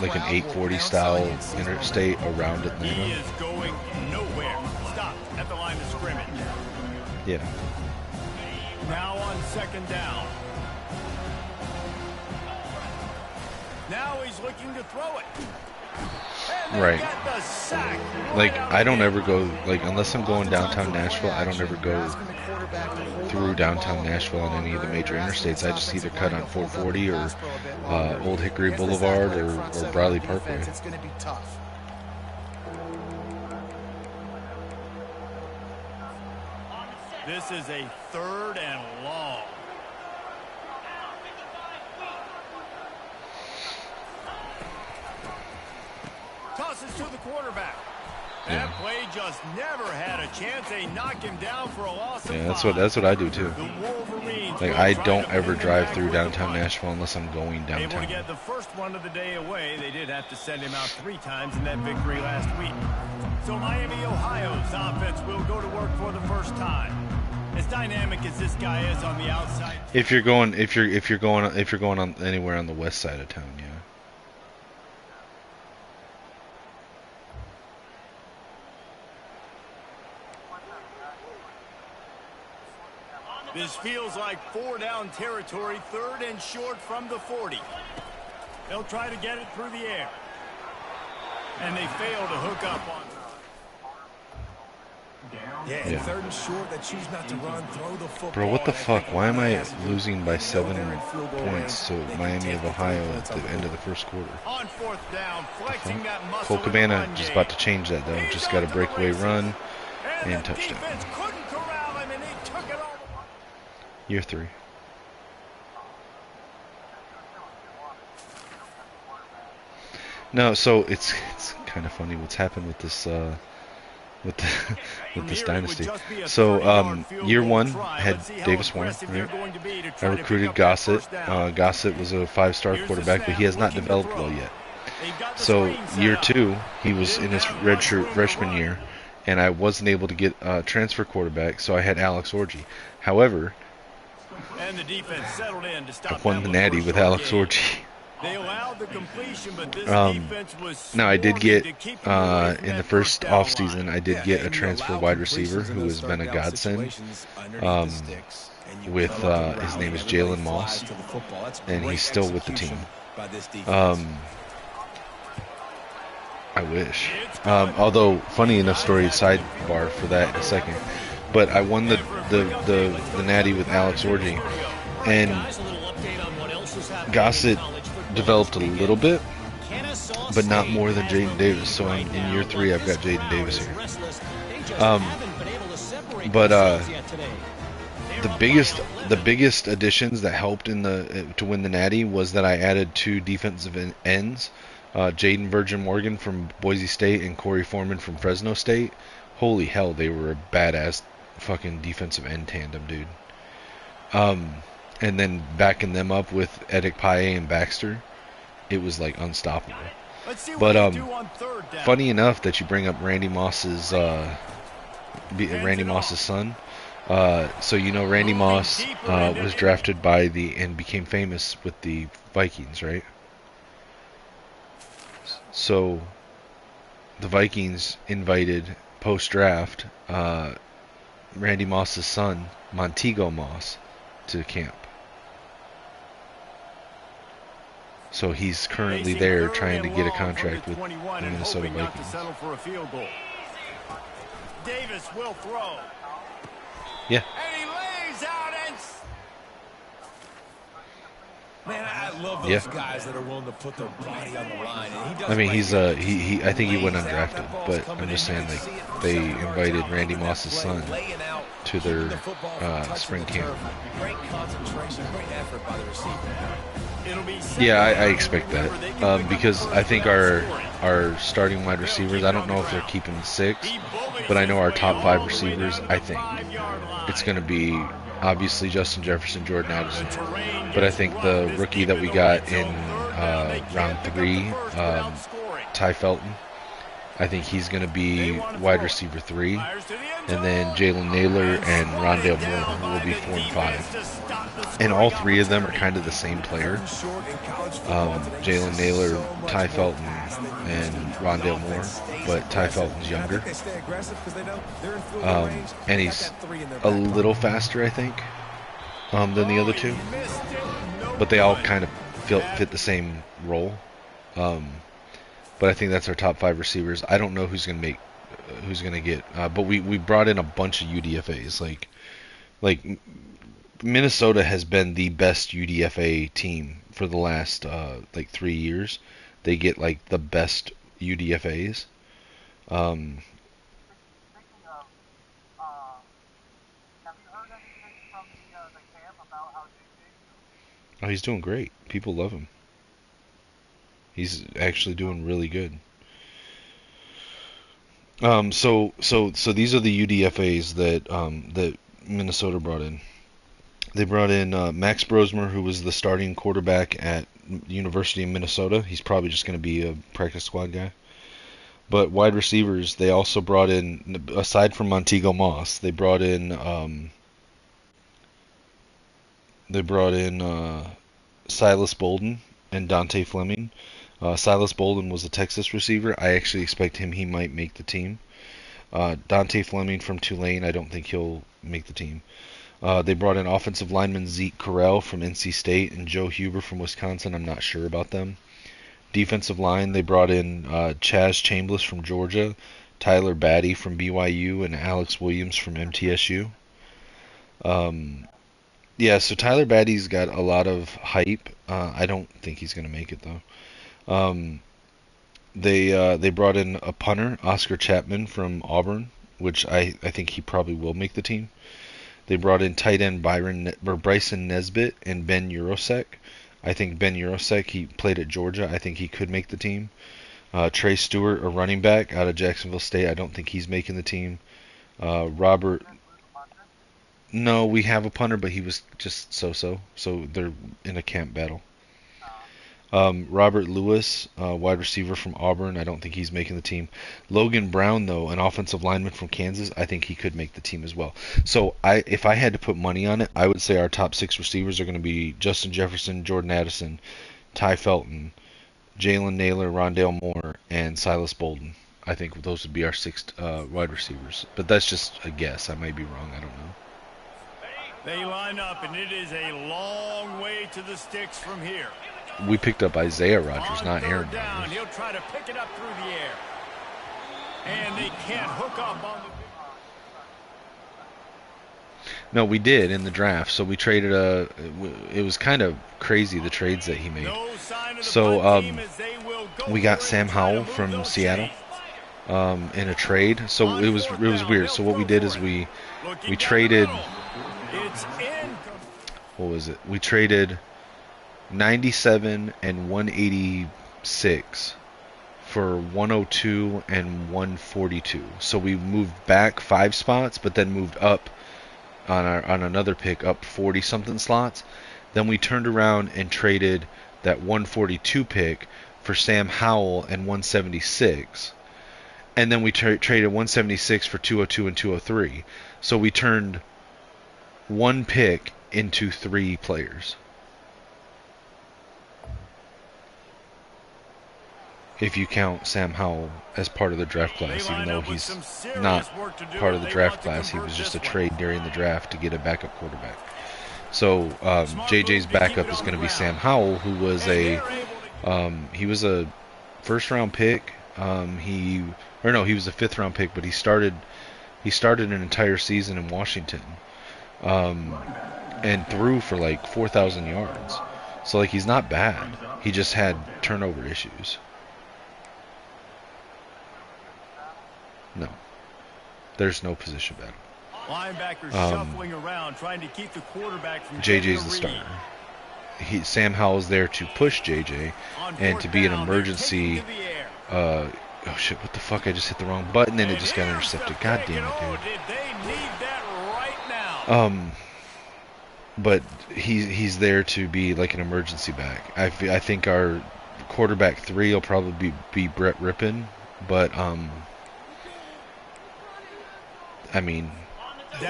840 style interstate around Atlanta. He is going nowhere. Stop at the line of scrimmage. Yeah. Now on second down. Now he's looking to throw it. Right. Like, I don't ever go, like, unless I'm going downtown Nashville, I don't ever go through downtown Nashville on any of the major interstates. I just either cut on 440 or Old Hickory Boulevard or Bradley Parkway. It's going to be tough. This is a 3rd and long. Tosses to the quarterback. That play just never had a chance. They knock him down for a loss of 5. That's what I do too. The Wolverines like I don't ever drive through downtown Nashville unless I'm going able to downtown. get the first one of the day away. They did have to send him out 3 times in that victory last week. So Miami, Ohio's offense will go to work for the first time. As dynamic as this guy is on the outside. If you're going on anywhere on the west side of town, yeah. This feels like 4-down territory, 3rd and short from the 40. They'll try to get it through the air. And they fail to hook up on. Yeah, 3rd and short, they choose not to run, throw the football. Bro, what the fuck? Why am I losing by 7 points to Miami of Ohio at the end of the first quarter? On 4th down, flexing that muscle. Cole Cabana just about to change that though. Just got a breakaway run and touchdown. Couldn't corral him, and he took it all. Year 3. No, so it's kind of funny what's happened with this with this dynasty. So year 1 had Davis Warner. Right? I recruited Gossett. Gossett was a 5-star quarterback, but he has not developed well yet. So year 2, he was in his redshirt freshman year, and I wasn't able to get a transfer quarterback, so I had Alex Orji. However, and the defense settled in to stop I won the Natty with Alex Orji. They allowed the completion, but this defense was now I did get in the first offseason I did get a transfer wide receiver who has been a godsend. With his name is Jalen Moss, and he's still with the team. I wish. Although, funny enough story, sidebar for that in a second. But I won the Natty with Alex Orji, and Gossett developed a little bit, but not more than Jaden Davis. So in year 3, I've got Jaden Davis here. The biggest additions that helped to win the Natty was that I added 2 defensive ends, Jaden Virgin Morgan from Boise State and Corey Foreman from Fresno State. Holy hell, they were a badass fucking defensive end tandem, dude. And then backing them up with Edic Paye and Baxter, it was like unstoppable. But funny enough that you bring up Randy Moss's son. So you know Randy Moss was drafted by and became famous with the Vikings, right? So the Vikings invited post-draft Randy Moss's son, Montego Moss, to camp. So he's currently there trying to get a contract with the Minnesota Vikings. Settle for a field goal. Davis will throw. Yeah. And he lays out and... Man, I love those guys that are willing to put their body on the line. And he does. I mean, he's I think he went undrafted, but I'm just saying, like, they invited Randy Moss's son to their spring camp. Great concentration, great effort by the receiver. Yeah, I expect that because I think our starting wide receivers, I don't know if they're keeping 6, but I know our top 5 receivers, I think it's going to be obviously Justin Jefferson, Jordan Addison, but I think the rookie that we got in round 3, Ty Felton, I think he's going to be wide receiver 3, and then Jalen Naylor and Rondale Moore will be 4 and 5. And all 3 of them are kind of the same player. Jalen Naylor, Ty Felton, and Rondale Moore, but Ty Felton's younger. And he's a little faster, I think, than the other 2. But they all kind of fit the same role. But I think that's our top 5 receivers. I don't know who's going to get. But we brought in a bunch of UDFAs. Like Minnesota has been the best UDFA team for the last 3 years. They get like the best UDFAs. Speaking of, have you heard anything from the camp about how JJ? Oh, he's doing great. People love him. He's actually doing really good. So these are the UDFAs that Minnesota brought in. They brought in Max Brosmer, who was the starting quarterback at University of Minnesota. He's probably just going to be a practice squad guy. But wide receivers, they also brought in, aside from Montego Moss, they brought in Silas Bolden and Dante Fleming. Silas Bolden was a Texas receiver. I actually expect he might make the team. Dante Fleming from Tulane, I don't think he'll make the team. They brought in offensive lineman Zeke Correll from NC State and Joe Huber from Wisconsin. I'm not sure about them. Defensive line, they brought in Chaz Chambliss from Georgia, Tyler Batty from BYU, and Alex Williams from MTSU. Yeah, so Tyler Batty's got a lot of hype. I don't think he's going to make it, though. They brought in a punter, Oscar Chapman from Auburn, which I think he probably will make the team. They brought in tight end Bryson Nesbitt and Ben Urosek. I think Ben Urosek, he played at Georgia. I think he could make the team. Trey Stewart, a running back out of Jacksonville State. I don't think he's making the team. No, we have a punter, but he was just so-so. So they're in a camp battle. Robert Lewis, wide receiver from Auburn. I don't think he's making the team. Logan Brown, though, an offensive lineman from Kansas, I think he could make the team as well. So if I had to put money on it, I would say our top 6 receivers are going to be Justin Jefferson, Jordan Addison, Ty Felton, Jalen Naylor, Rondale Moore, and Silas Bolden. I think those would be our 6 wide receivers. But that's just a guess. I might be wrong. I don't know. They line up, and it is a long way to the sticks from here. We picked up Isaiah Rodgers, not Aaron Rodgers. He'll try to pick it up through the air. And they can't hook up on the... No, we did in the draft. So we traded it was kind of crazy, the trades that he made. So we got Sam Howell from Seattle in a trade. So it was weird. So what we did is we traded... What was it? We traded 97 and 186 for 102 and 142. So we moved back 5 spots, but then moved up on another pick up 40 something slots. Then we turned around and traded that 142 pick for Sam Howell and 176. And then we traded 176 for 202 and 203. So we turned 1 pick into 3 players. If you count Sam Howell as part of the draft class, even though he's not part of the draft class, he was just a trade during the draft to get a backup quarterback. So JJ's backup is going to be Sam Howell, who was a He was a first round pick. He was a fifth round pick, but he started an entire season in Washington, and threw for like 4,000 yards. So like he's not bad. He just had turnover issues. No, there's no position battle. Linebackers shuffling around, trying to keep the quarterback from JJ's the starter. Sam Howell's there to push JJ and to be an emergency. Oh shit! What the fuck? I just hit the wrong button and it just got intercepted. God damn it, dude. Did they need that right now? But he's there to be like an emergency back. I think our quarterback 3 will probably be Brett Rippon, but I mean,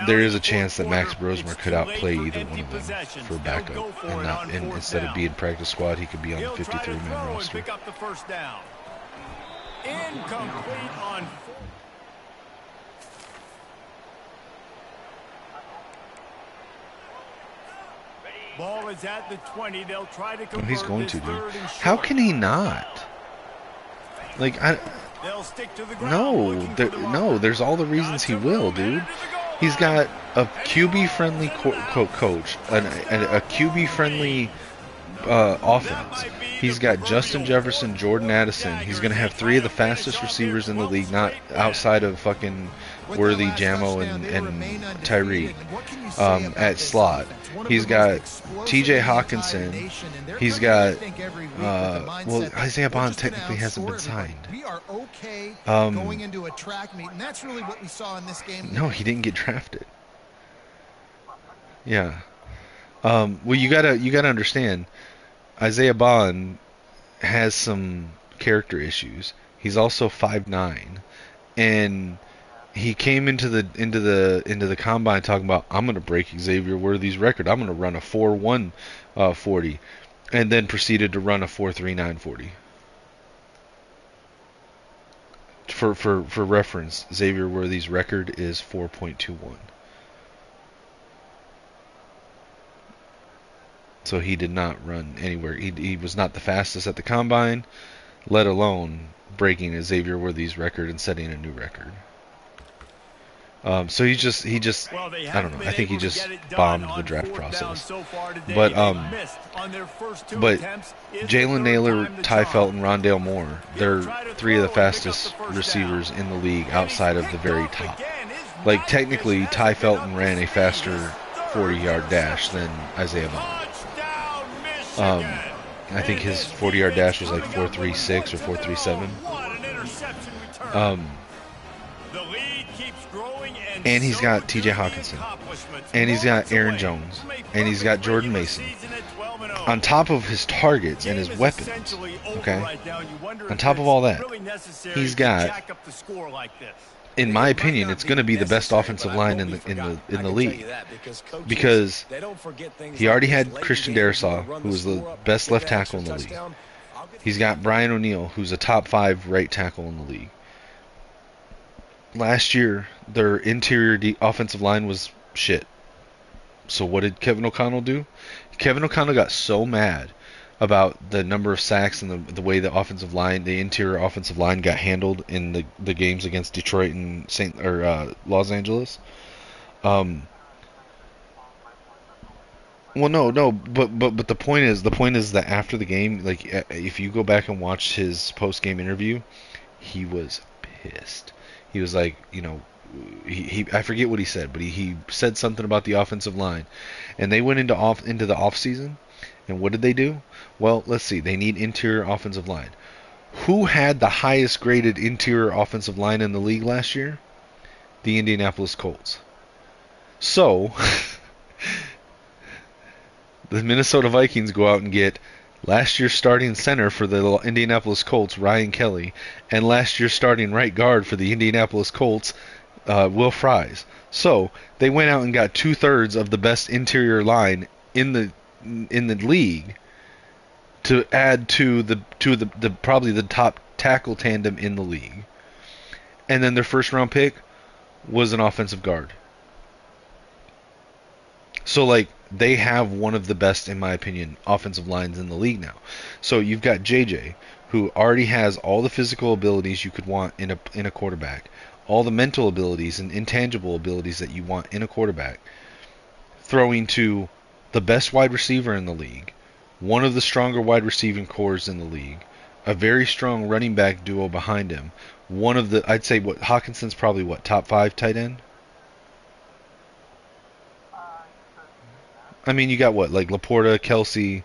there is a chance that Max Brosmer could outplay either one of them for backup, and instead of being practice squad, he could be on the 53-man roster. Pick up the first down. Incomplete on. Ball is at the 20. They'll try to convert. He's going to, dude. How can he not? Like They'll stick to the ground. no, there's all the reasons he will, dude. He's got a QB-friendly coach, a QB-friendly offense. He's got Justin Jefferson, Jordan Addison. He's going to have 3 of the fastest receivers in the league, not outside of fucking Worthy, Jamo, and Tyreek at slot. He's got TJ Hawkinson. He's got, Isaiah Bond technically hasn't been signed. We are okay going into a track meet, and that's really what we saw in this game. No, he didn't get drafted. Yeah. Well, you gotta understand, Isaiah Bond has some character issues. He's also 5'9", and he came into the combine talking about, I'm gonna break Xavier Worthy's record. I'm gonna run a 4.1 40, and then proceeded to run a 4.39 40. For reference, Xavier Worthy's record is 4.21. So he did not run anywhere. He was not the fastest at the combine, let alone breaking Xavier Worthy's record and setting a new record. So he just I don't know. I think he just bombed the draft process. But Jalen Naylor, Ty Felton, Rondale Moore, they're 3 of the fastest receivers in the league outside of the very top. Like technically, Ty Felton ran a faster 40-yard dash than Isaiah Bond. I think his 40-yard dash was like 4.36 or 4.37. And he's got TJ Hawkinson, and he's got Aaron Jones, and he's got Jordan Mason. On top of his targets and his weapons, okay? On top of all that, he's got, in my opinion, it's going to be the best offensive line in the league, because he already had Christian Darrisaw, who was the best left tackle in the league. He's got Brian O'Neill, who's a top 5 right tackle in the league. Last year, their interior offensive line was shit. So what did Kevin O'Connell do? Kevin O'Connell got so mad about the number of sacks and the way the interior offensive line got handled in the games against Detroit and Los Angeles. Well, no, but the point is that after the game, like if you go back and watch his post-game interview, he was pissed. He was like, I forget what he said, but he said something about the offensive line, and they went into the off season, and what did they do? Well, let's see. They need interior offensive line. Who had the highest graded interior offensive line in the league last year? The Indianapolis Colts. So the Minnesota Vikings go out and get last year's starting center for the Indianapolis Colts, Ryan Kelly, and last year's starting right guard for the Indianapolis Colts, Will Fries. So they went out and got 2/3 of the best interior line in the league to add to the probably the top tackle tandem in the league. And then their first round pick was an offensive guard. So like they have one of the best, in my opinion, offensive lines in the league now. So you've got JJ, who already has all the physical abilities you could want in a quarterback, all the mental abilities and intangible abilities that you want in a quarterback, throwing to the best wide receiver in the league, one of the stronger wide receiving cores in the league, a very strong running back duo behind him. One of the, I'd say, what Hawkinson's probably what, top 5 tight end. I mean, you got what, like Laporta, Kelsey,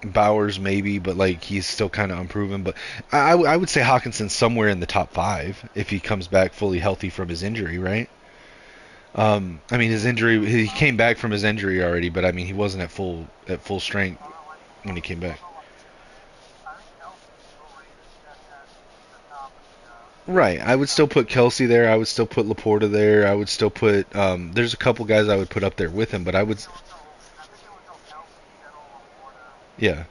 Bowers maybe, but like he's still kind of unproven. But I would say Hawkinson's somewhere in the top 5 if he comes back fully healthy from his injury, right? I mean, his injury, he came back from his injury already, but I mean, he wasn't at full strength when he came back. Right. I would still put Kelsey there. I would still put Laporta there. I would still put. There's a couple guys I would put up there with him, but I would. Yeah.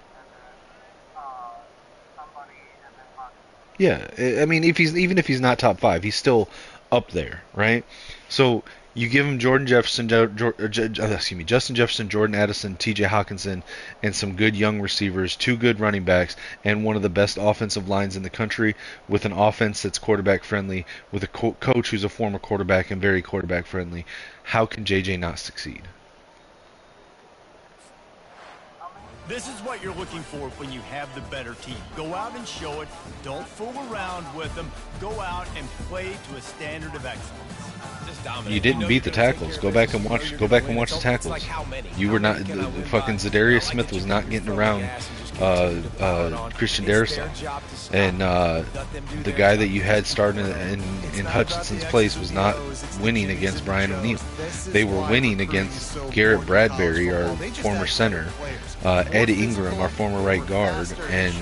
Yeah. I mean, even if he's not top 5, he's still up there, right? So you give him Jordan Jefferson, Justin Jefferson, Jordan Addison, T.J. Hawkinson, and some good young receivers, 2 good running backs, and one of the best offensive lines in the country, with an offense that's quarterback friendly, with a coach who's a former quarterback and very quarterback friendly. How can JJ not succeed? This is what you're looking for when you have the better team. Go out and show it. Don't fool around with them. Go out and play to a standard of excellence. You didn't beat the tackles. Go back and watch. Go back and watch the tackles. You were not. Fucking Zadarius Smith was not getting around Christian Darrisaw, and the guy that you had starting in Hutchinson's place was not winning against Brian O'Neill. They were winning against Garrett Bradbury, our former center, Ed Ingram, our former right guard, and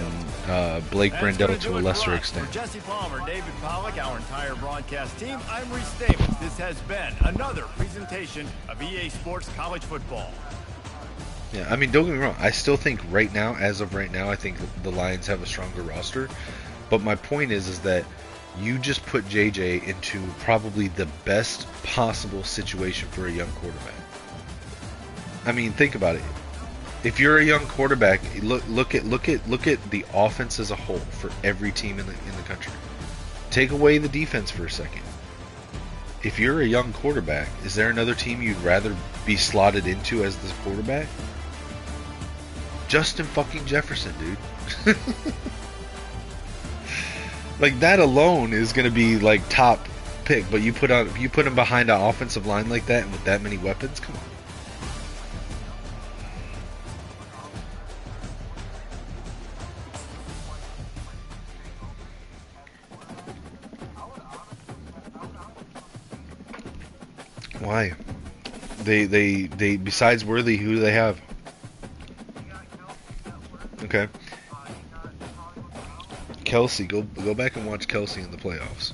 Blake Brandell to a lesser extent. Jesse Palmer, David Pollack, our entire broadcast team, I'm Reese Davis. This has been another presentation of EA Sports College Football. Yeah, I mean, don't get me wrong. I still think right now, as of right now, I think the Lions have a stronger roster. But my point is that you just put JJ into probably the best possible situation for a young quarterback. I mean, think about it. If you're a young quarterback, look at the offense as a whole for every team in the country. Take away the defense for a second. If you're a young quarterback, is there another team you'd rather be slotted into as the quarterback? Justin fucking Jefferson, dude. Like, that alone is going to be like top pick, but you put him behind an offensive line like that and with that many weapons, come on. Why? They besides Worthy, who do they have? Okay. Kelsey, go back and watch Kelsey in the playoffs.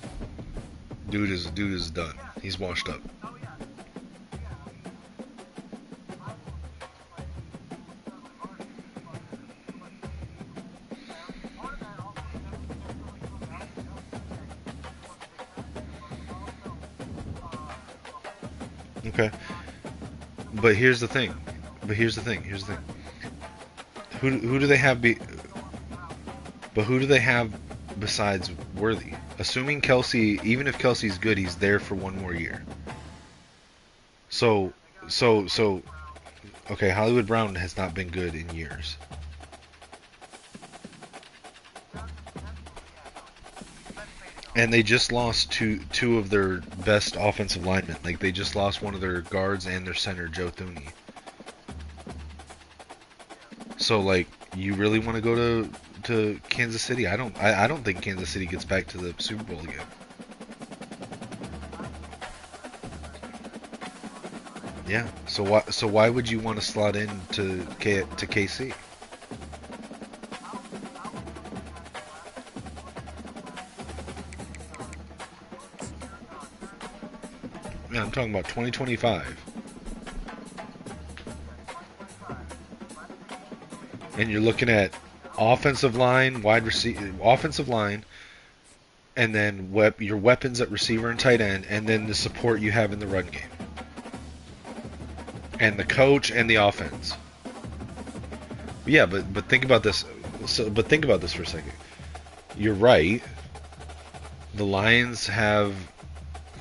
Dude is done. He's washed up. Okay. But here's the thing. Who do they have But who do they have besides Worthy? Assuming Kelsey, even if Kelsey's good, he's there for one more year. So okay, Hollywood Brown has not been good in years. And they just lost two of their best offensive linemen. Like, they just lost one of their guards and their center, Joe Thuney. So, like, you really want to go to Kansas City? I don't think Kansas City gets back to the Super Bowl again. Yeah. So why would you want to slot in to KC? Yeah, I'm talking about 2025. And you're looking at offensive line, offensive line, and then your weapons at receiver and tight end, and then the support you have in the run game. and the coach and the offense. Yeah, but think about this. But think about this for a second. You're right. The Lions have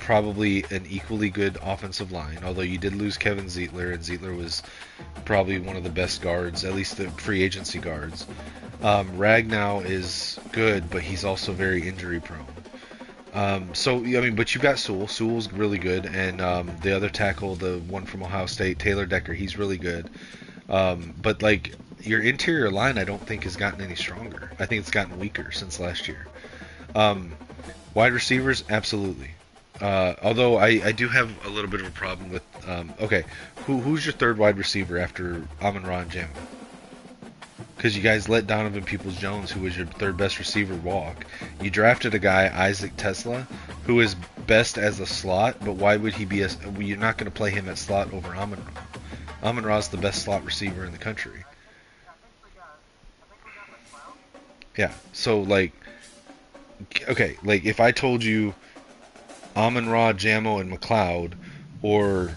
probably an equally good offensive line, although you did lose Kevin Zeitler, and Zeitler was probably one of the best guards, at least the free agency guards. Ragnow is good, but he's also very injury prone. But you've got Sewell. Sewell's really good, and the other tackle, the one from Ohio State, Taylor Decker, he's really good. But like your interior line, I don't think has gotten any stronger. I think it's gotten weaker since last year. Wide receivers, absolutely. Although I do have a little bit of a problem with. Okay, who's your third wide receiver after Amon-Ra and Jamo? Because you guys let Donovan Peoples-Jones, who was your third best receiver, walk. You drafted a guy, Isaac Tesla, who is best as a slot, but why would he be you're not going to play him at slot over Amon-Ra. Amon-Ra is the best slot receiver in the country. Yeah, so like, okay, like if I told you Amon-Ra, Jamo, and McLeod, or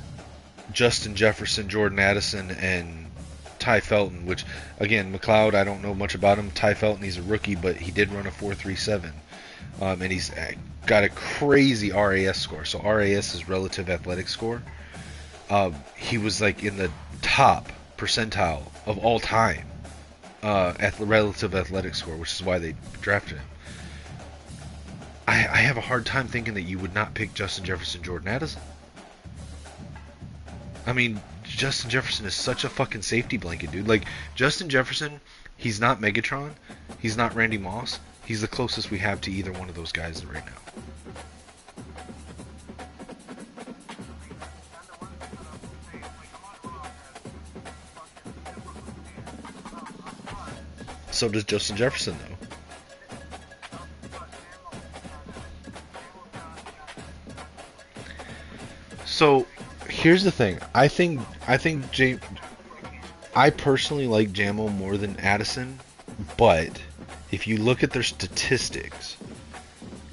Justin Jefferson, Jordan Addison, and Ty Felton, which, again, McLeod, I don't know much about him. Ty Felton, he's a rookie, but he did run a 4.37. And he's got a crazy RAS score. So RAS is relative athletic score. He was like in the top percentile of all time at relative athletic score, which is why they drafted him. I have a hard time thinking that you would not pick Justin Jefferson, Jordan Addison. I mean, Justin Jefferson is such a fucking safety blanket, dude. Like, Justin Jefferson, he's not Megatron. He's not Randy Moss. He's the closest we have to either one of those guys right now. So does Justin Jefferson, though. So here's the thing. I personally like Jamo more than Addison, but if you look at their statistics,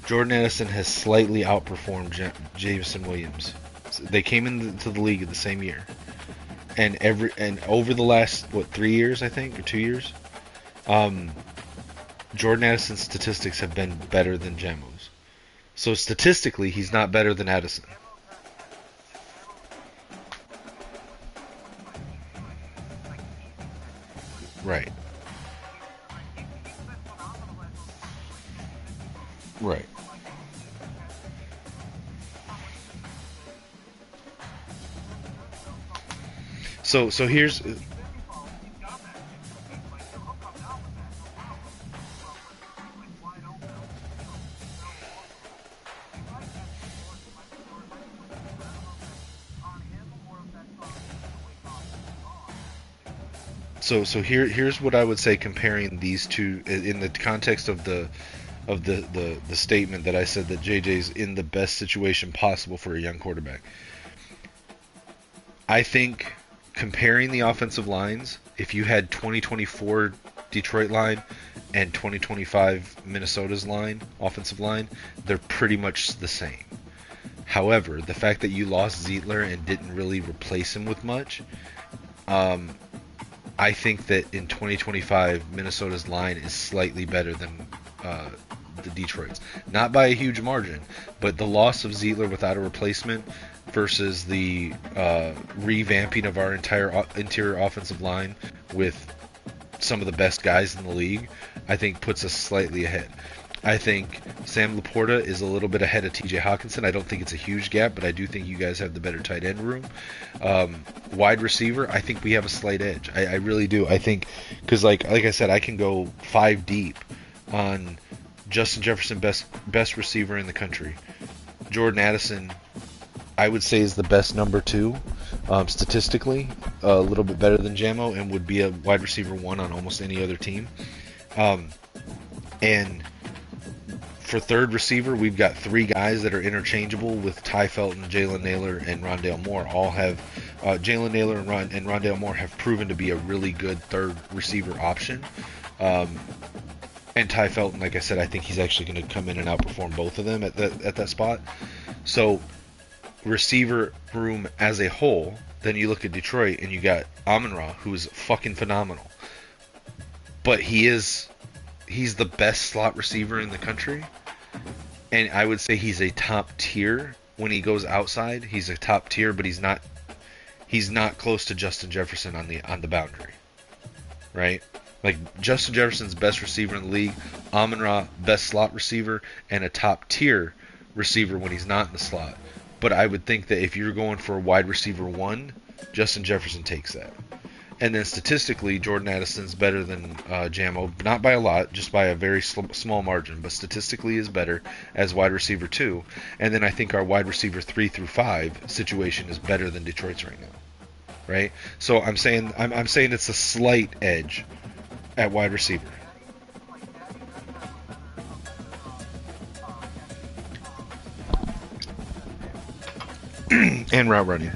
Jordan Addison has slightly outperformed Jameson Williams. They came into the league the same year, and over the last 3 years, I think, or 2 years, Jordan Addison's statistics have been better than Jamo's. So statistically, he's not better than Addison. Right. Right. So here's here's what I would say comparing these two in the context of the statement that I said that JJ's in the best situation possible for a young quarterback. I think comparing the offensive lines, if you had 2024 Detroit line and 2025 Minnesota's line, offensive line, they're pretty much the same. However, the fact that you lost Zeitler and didn't really replace him with much, I think that in 2025 Minnesota's line is slightly better than the Detroit's. Not by a huge margin, but the loss of Zeitler without a replacement versus the revamping of our entire interior offensive line with some of the best guys in the league, I think puts us slightly ahead. I think Sam Laporta is a little bit ahead of TJ Hawkinson. I don't think it's a huge gap, but I do think you guys have the better tight end room. Wide receiver, I think we have a slight edge. I really do. I think, because like I said, I can go 5 deep on Justin Jefferson, best receiver in the country. Jordan Addison, I would say, is the best number 2 statistically, a little bit better than Jamo, and would be a wide receiver 1 on almost any other team. And for third receiver, we've got 3 guys that are interchangeable with Ty Felton, Jalen Nailor, and Rondale Moore. All have Jalen Nailor and Rondale Moore have proven to be a really good third receiver option. And Ty Felton, like I said, I think he's actually going to come in and outperform both of them at that spot. So receiver room as a whole, then you look at Detroit and you got Amon-Ra, who's fucking phenomenal. But he's the best slot receiver in the country. And I would say he's a top tier when he goes outside. He's a top tier, but he's not close to Justin Jefferson on the boundary. Right? Like Justin Jefferson's best receiver in the league, Amon-Ra best slot receiver, and a top tier receiver when he's not in the slot. But I would think that if you're going for a wide receiver 1, Justin Jefferson takes that. And then statistically, Jordan Addison's better than Jamo, not by a lot, just by a very small margin, but statistically is better as wide receiver 2. And then I think our wide receiver 3 through 5 situation is better than Detroit's right now. Right? So I'm saying it's a slight edge at wide receiver. And route running.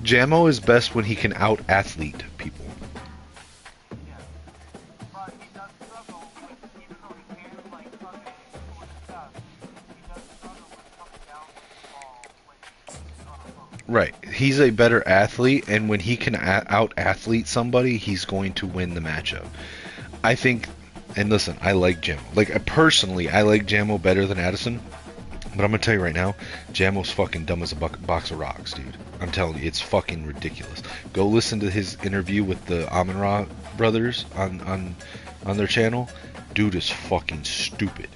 Jamo is best when he can out-athlete people. Right. He's a better athlete, and when he can out-athlete somebody, he's going to win the matchup. I think, and listen, I like Jamo. Like, personally, I like Jamo better than Addison. But I'm going to tell you right now, Jamo's fucking dumb as a box of rocks, dude. I'm telling you, it's fucking ridiculous. Go listen to his interview with the Amon-Ra brothers on their channel. Dude is fucking stupid.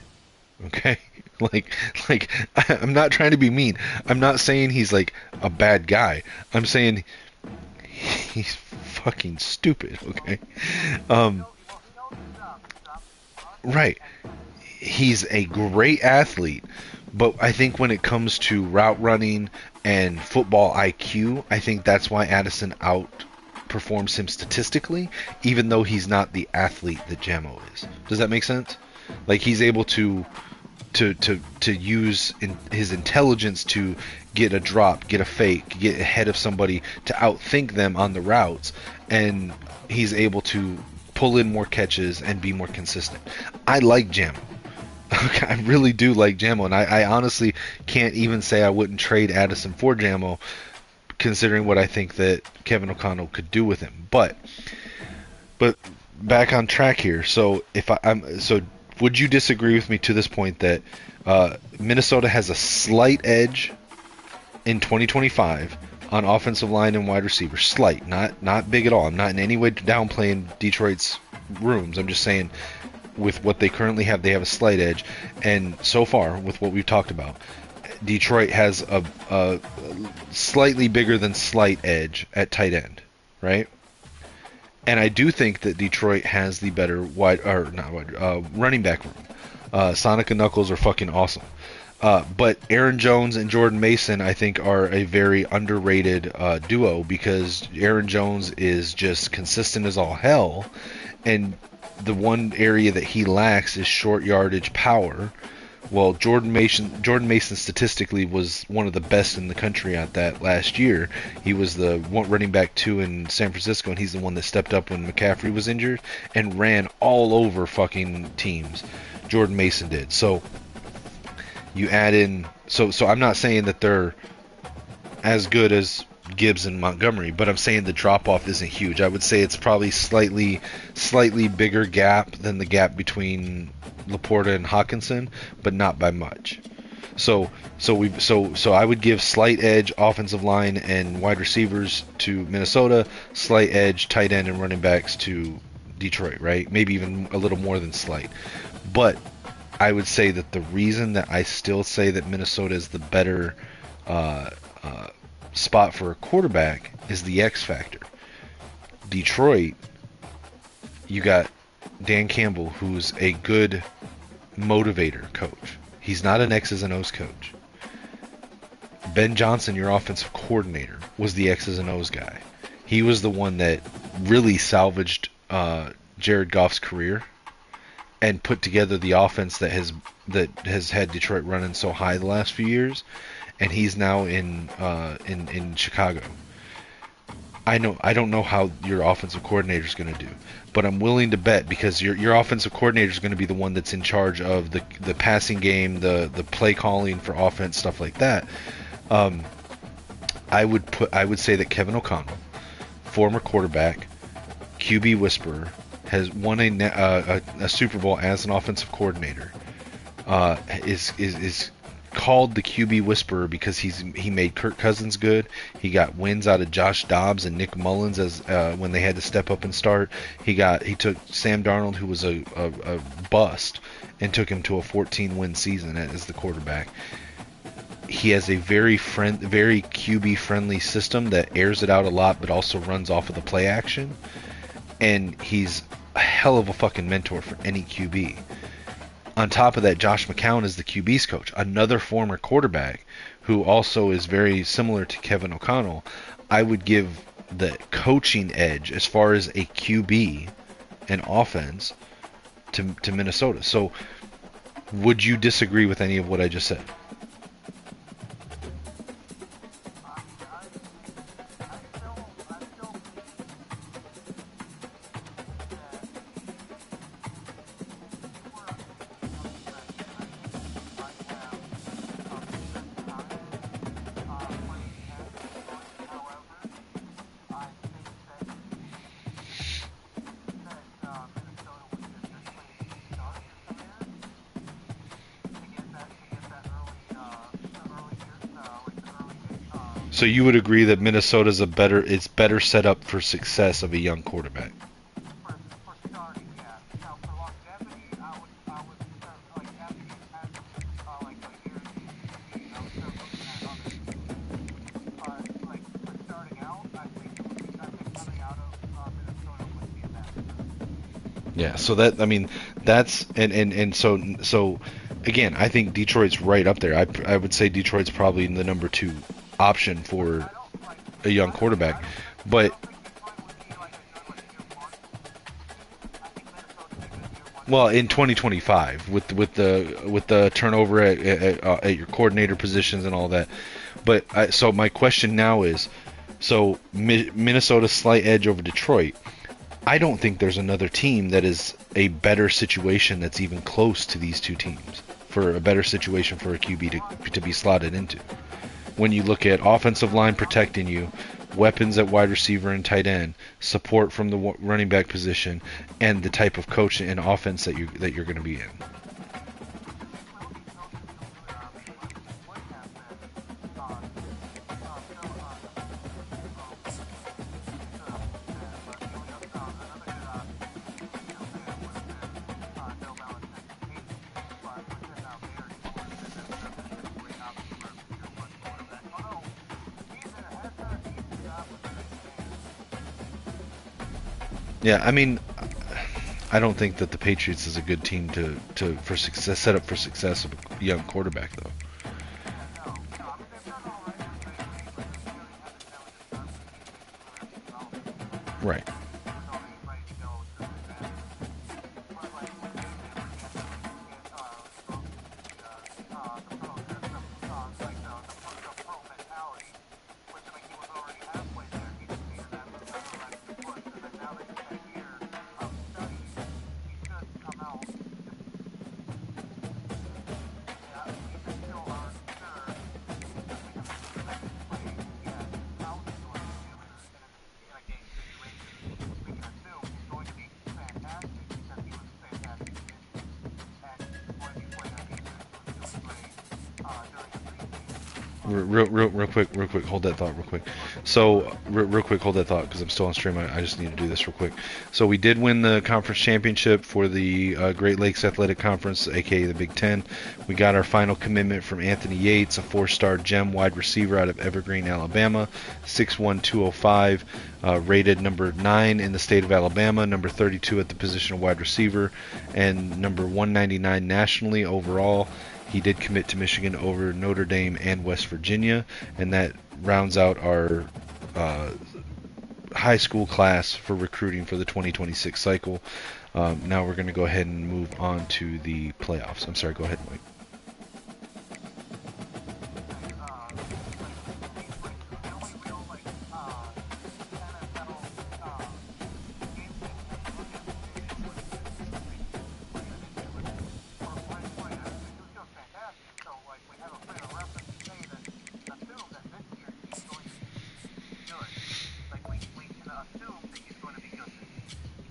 Okay? Like, I'm not trying to be mean. I'm not saying he's like a bad guy. I'm saying he's fucking stupid, okay? Right. He's a great athlete, but I think when it comes to route running and football IQ, I think that's why Addison outperforms him statistically, even though he's not the athlete that Jamo is. Does that make sense? Like, he's able to use his intelligence to get a drop, get a fake, get ahead of somebody, to outthink them on the routes, and he's able to pull in more catches and be more consistent. I like Jamo. Okay, I really do like Jamo, and I honestly can't even say I wouldn't trade Addison for Jamo, considering what I think that Kevin O'Connell could do with him. But back on track here. So would you disagree with me to this point that Minnesota has a slight edge in 2025 on offensive line and wide receiver? Slight, not big at all. I'm not in any way downplaying Detroit's rooms. I'm just saying, with what they currently have, they have a slight edge. And so far, with what we've talked about, Detroit has a slightly bigger than slight edge at tight end, right? And I do think that Detroit has the better running back room. Sonic and Knuckles are fucking awesome. But Aaron Jones and Jordan Mason, I think, are a very underrated duo, because Aaron Jones is just consistent as all hell, and the one area that he lacks is short yardage power. Well, Jordan Mason statistically was one of the best in the country at that last year. He was the running back 2 in San Francisco, and he's the one that stepped up when McCaffrey was injured and ran all over fucking teams. Jordan Mason did. So you add in, so I'm not saying that they're as good as Gibbs and Montgomery, but I'm saying the drop-off isn't huge. I would say it's probably slightly bigger gap than the gap between Laporta and Hawkinson, but not by much. So I would give slight edge offensive line and wide receivers to Minnesota, slight edge tight end and running backs to Detroit, right? Maybe even a little more than slight. But I would say that the reason that I still say that Minnesota is the better spot for a quarterback is the X factor. Detroit, you got Dan Campbell, who's a good motivator coach. He's not an X's and O's coach. Ben Johnson, your offensive coordinator, was the X's and O's guy. He was the one that really salvaged Jared Goff's career and put together the offense that has had Detroit running so high the last few years. And he's now in Chicago. I don't know how your offensive coordinator is going to do, but I'm willing to bet because your offensive coordinator is going to be the one that's in charge of the passing game, the play calling for offense, stuff like that. Um, I would say that Kevin O'Connell, former quarterback, QB whisperer, has won a Super Bowl as an offensive coordinator. Is called the QB whisperer because he made Kirk Cousins good. He got wins out of Josh Dobbs and Nick Mullins as when they had to step up and start. He took Sam Darnold, who was a bust, and took him to a 14-win season as the quarterback. He has a very QB friendly system that airs it out a lot, but also runs off of the play action. And he's a hell of a fucking mentor for any QB. On top of that, Josh McCown is the QB's coach, another former quarterback who also is very similar to Kevin O'Connell. I would give the coaching edge as far as a QB and offense to Minnesota. So, would you disagree with any of what I just said? So you would agree that Minnesota's it's better set up for success of a young quarterback. For starting, yeah. Now for longevity, I would start like after you've had like a year, I would start looking at other teams. Like for starting out, I think coming out of Minnesota would be a bad. Yeah, so that's and so again, I think Detroit's right up there. I would say Detroit's probably the number 2 option for a young quarterback, but well, in 2025 with the turnover at your coordinator positions and all that. But so my question now is, so Minnesota's slight edge over Detroit. I don't think there's another team that is a better situation that's even close to these two teams for a better situation for a QB to be slotted into. When you look at offensive line protecting you, weapons at wide receiver and tight end, support from the running back position, and the type of coach and offense that you're going to be in. Yeah, I mean, I don't think that the Patriots is a good team for success, set up for success of a young quarterback, though. Right. Real quick, hold that thought real quick. So, real quick, hold that thought because I'm still on stream. I just need to do this real quick. So, we did win the conference championship for the Great Lakes Athletic Conference, aka the Big Ten. We got our final commitment from Anthony Yates, a 4-star gem wide receiver out of Evergreen, Alabama, 6'1", 205, rated number 9 in the state of Alabama, number 32 at the position of wide receiver, and number 199 nationally overall. He did commit to Michigan over Notre Dame and West Virginia, and that rounds out our high school class for recruiting for the 2026 cycle. Now we're going to go ahead and move on to the playoffs. I'm sorry, go ahead, Mike.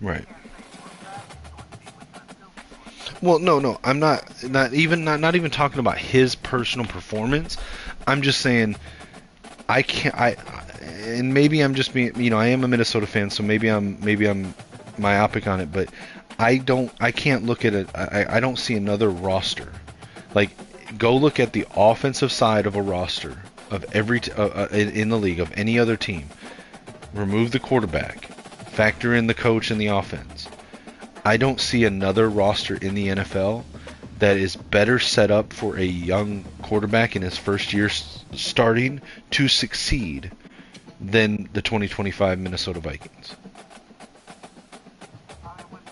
Right. can't say quarterback is going to be, which would still be quarterback. Well, no, I'm not even talking about his personal performance. I'm just saying I can't. And maybe I'm just being, I am a Minnesota fan, so maybe I'm myopic on it, but I can't look at it. I don't see another roster. Like, go look at the offensive side of a roster of in the league of any other team. Remove the quarterback, factor in the coach and the offense. I don't see another roster in the NFL that is better set up for a young quarterback in his first year starting to succeed than the 2025 Minnesota Vikings. I mean, with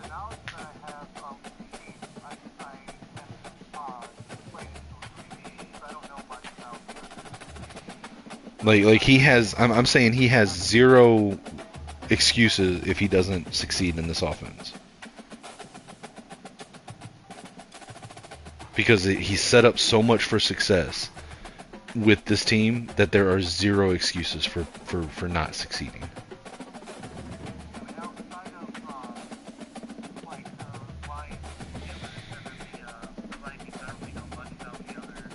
the knowledge that I have of the team, I can play into 3 games. I don't know much about Like he has, I'm saying he has zero excuses if he doesn't succeed in this offense. Because he's set up so much for success with this team that there are zero excuses for not succeeding. I mean, outside of like the Lions and the Vikings, I don't really know much about the other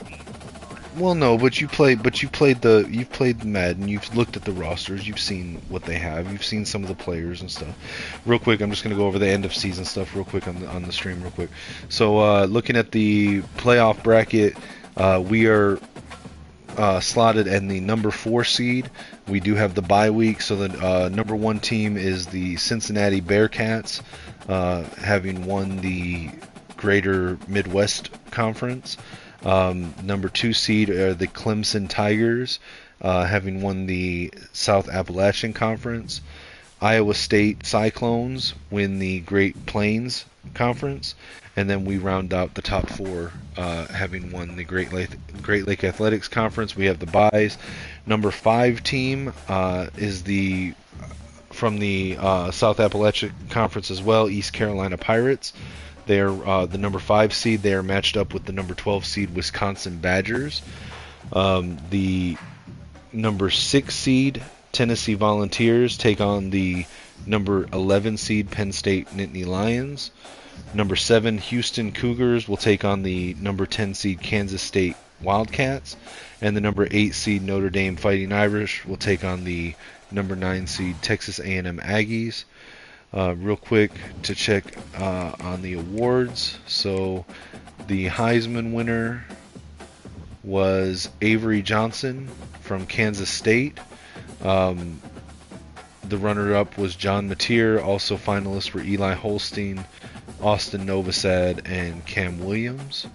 teams. Well, no, but you've played Madden, you've looked at the rosters, you've seen what they have, you've seen some of the players and stuff. Real quick, I'm just gonna go over the end of season stuff real quick on the stream real quick. So looking at the playoff bracket, we are slotted in the number 4 seed. We do have the bye week, so the number 1 team is the Cincinnati Bearcats, having won the Greater Midwest Conference. Number 2 seed are the Clemson Tigers, having won the South Appalachian Conference. Iowa State Cyclones win the Great Plains Conference, and then we round out the top 4, having won the Great Lake Athletics Conference. We have the byes. Number 5 team is from the South Appalachian Conference as well, East Carolina Pirates. They're the number 5 seed. They are matched up with the number 12 seed Wisconsin Badgers. The number 6 seed Tennessee Volunteers take on the number 11 seed Penn State Nittany Lions. Number 7 Houston Cougars will take on the number 10 seed Kansas State Wildcats. And the number 8 seed Notre Dame Fighting Irish will take on the number 9 seed Texas A&M Aggies. Real quick to check on the awards. So the Heisman winner was Avery Johnson from Kansas State. The runner-up was John Mateer. Also finalists were Eli Holstein, Austin Novosad, and Cam Williams.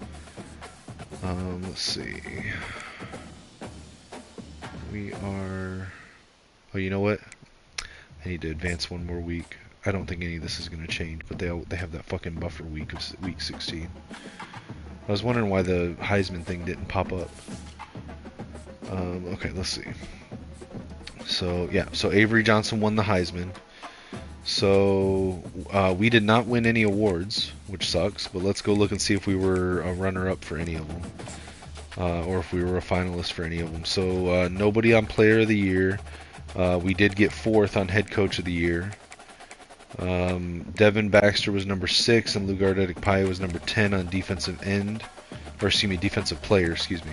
Let's see. We are... Oh, you know what? I need to advance one more week. I don't think any of this is going to change, but they have that fucking buffer week of week 16. I was wondering why the Heisman thing didn't pop up. Okay, let's see. So yeah, so Avery Johnson won the Heisman. So we did not win any awards, which sucks. But let's go look and see if we were a runner-up for any of them, or if we were a finalist for any of them. So nobody on Player of the Year. We did get 4th on Head Coach of the Year. Devin Baxter was number 6, and Lugard Edekpaya was number 10 on defensive end, or excuse me, defensive player, excuse me.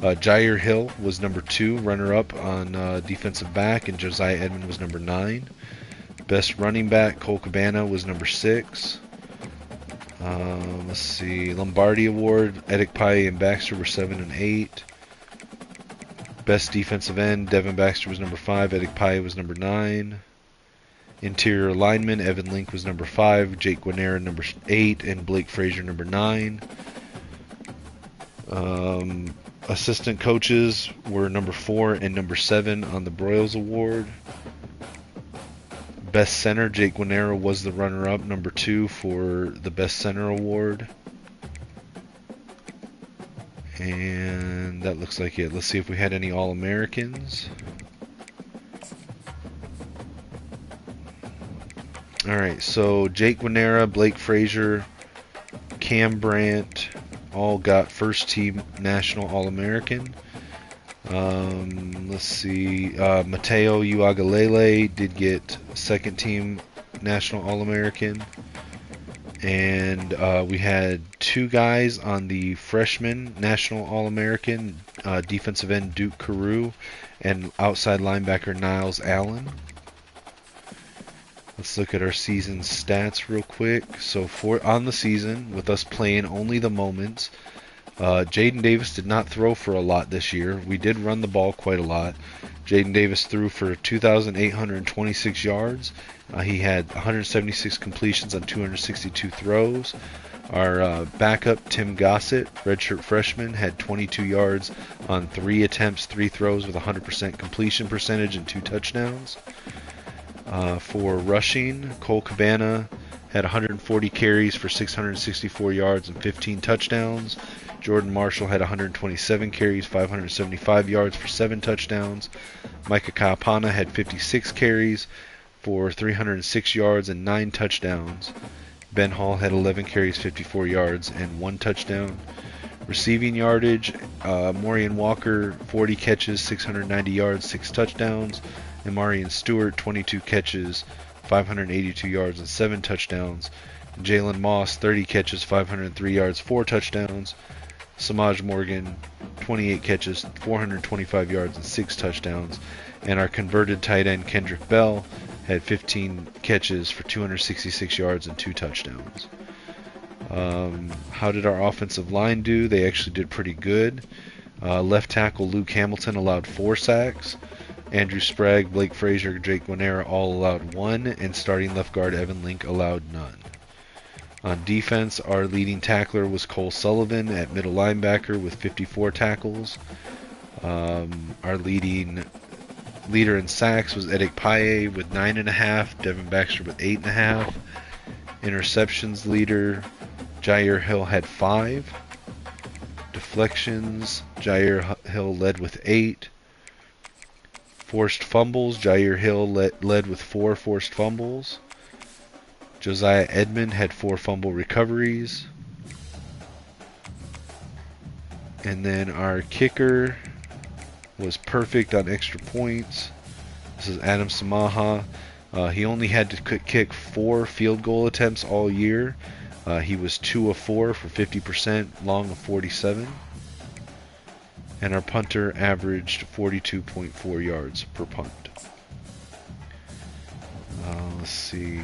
Jair Hill was number 2, runner-up on defensive back, and Josiah Edmond was number 9. Best running back, Cole Cabana, was number 6. Let's see, Lombardi Award, Edekpaya and Baxter were 7 and 8. Best defensive end, Devin Baxter was number 5, Edekpaya was number 9. Interior lineman, Evan Link was number 5, Jake Guanera number 8, and Blake Frazier number 9. Assistant coaches were number 4 and number 7 on the Broyles Award. Best center, Jake Guanera was the runner-up, number 2 for the Best Center Award. And that looks like it. Let's see if we had any All-Americans. Alright, so Jake Guanera, Blake Frazier, Cam Brandt all got first team National All-American. Let's see. Mateo Uagalele did get second team National All-American. And we had two guys on the freshman National All-American, defensive end Duke Carew and outside linebacker Niles Allen. Let's look at our season stats real quick. So on the season, with us playing only the moments, Jaden Davis did not throw for a lot this year. We did run the ball quite a lot. Jaden Davis threw for 2,826 yards. He had 176 completions on 262 throws. Our backup, Tim Gossett, redshirt freshman, had 22 yards on 3 attempts, 3 throws with 100% completion percentage and 2 touchdowns. For rushing, Cole Cabana had 140 carries for 664 yards and 15 touchdowns. Jordan Marshall had 127 carries, 575 yards for 7 touchdowns. Micah Kaapana had 56 carries for 306 yards and 9 touchdowns. Ben Hall had 11 carries, 54 yards, and 1 touchdown. Receiving yardage, Morian Walker, 40 catches, 690 yards, 6 touchdowns. And Marion Stewart, 22 catches, 582 yards, and 7 touchdowns. Jalen Moss, 30 catches, 503 yards, 4 touchdowns. Samaj Morgan, 28 catches, 425 yards, and 6 touchdowns. And our converted tight end, Kendrick Bell, had 15 catches for 266 yards and 2 touchdowns. How did our offensive line do? They actually did pretty good. Left tackle Luke Hamilton allowed 4 sacks. Andrew Sprague, Blake Frazier, Jake Guanera all allowed 1, and starting left guard Evan Link allowed none. On defense, our leading tackler was Cole Sullivan at middle linebacker with 54 tackles. Our leader in sacks was Edic Paye with 9.5, Devin Baxter with 8.5. Interceptions leader, Jair Hill had 5. Deflections, Jair Hill led with 8. Forced fumbles, Jair Hill led with 4 forced fumbles. Josiah Edmond had 4 fumble recoveries. And then our kicker was perfect on extra points. This is Adam Samaha. He only had to kick 4 field goal attempts all year. He was 2 of 4 for 50%, long of 47. And our punter averaged 42.4 yards per punt. Let's see.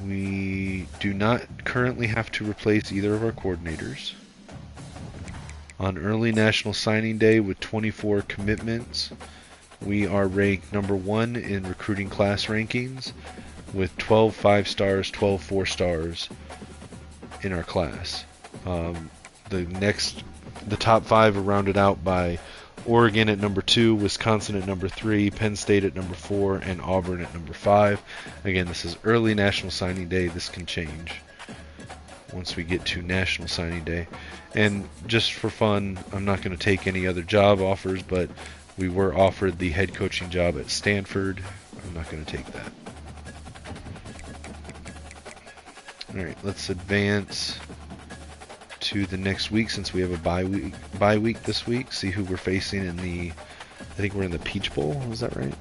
We do not currently have to replace either of our coordinators. On early National Signing Day with 24 commitments, we are ranked number 1 in recruiting class rankings with 12 5-stars, 12 4-stars in our class. The top 5 are rounded out by Oregon at number 2, Wisconsin at number 3, Penn State at number 4, and Auburn at number 5. Again, this is early National Signing Day. This can change once we get to National Signing Day. And just for fun, I'm not going to take any other job offers, but we were offered the head coaching job at Stanford. I'm not going to take that. Alright, let's advance to the next week since we have a bye week this week. See who we're facing in I think we're in the Peach Bowl. Is that right?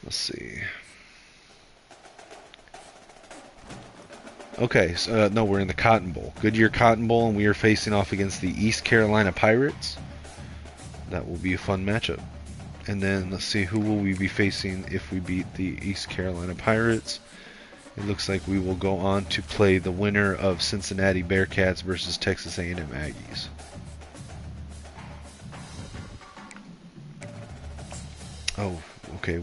Let's see. Okay, so, no, we're in the Cotton Bowl. Goodyear Cotton Bowl, and we are facing off against the East Carolina Pirates. That will be a fun matchup. And then let's see, who will we be facing if we beat the East Carolina Pirates? It looks like we will go on to play the winner of Cincinnati Bearcats versus Texas A&M Aggies. Oh, okay.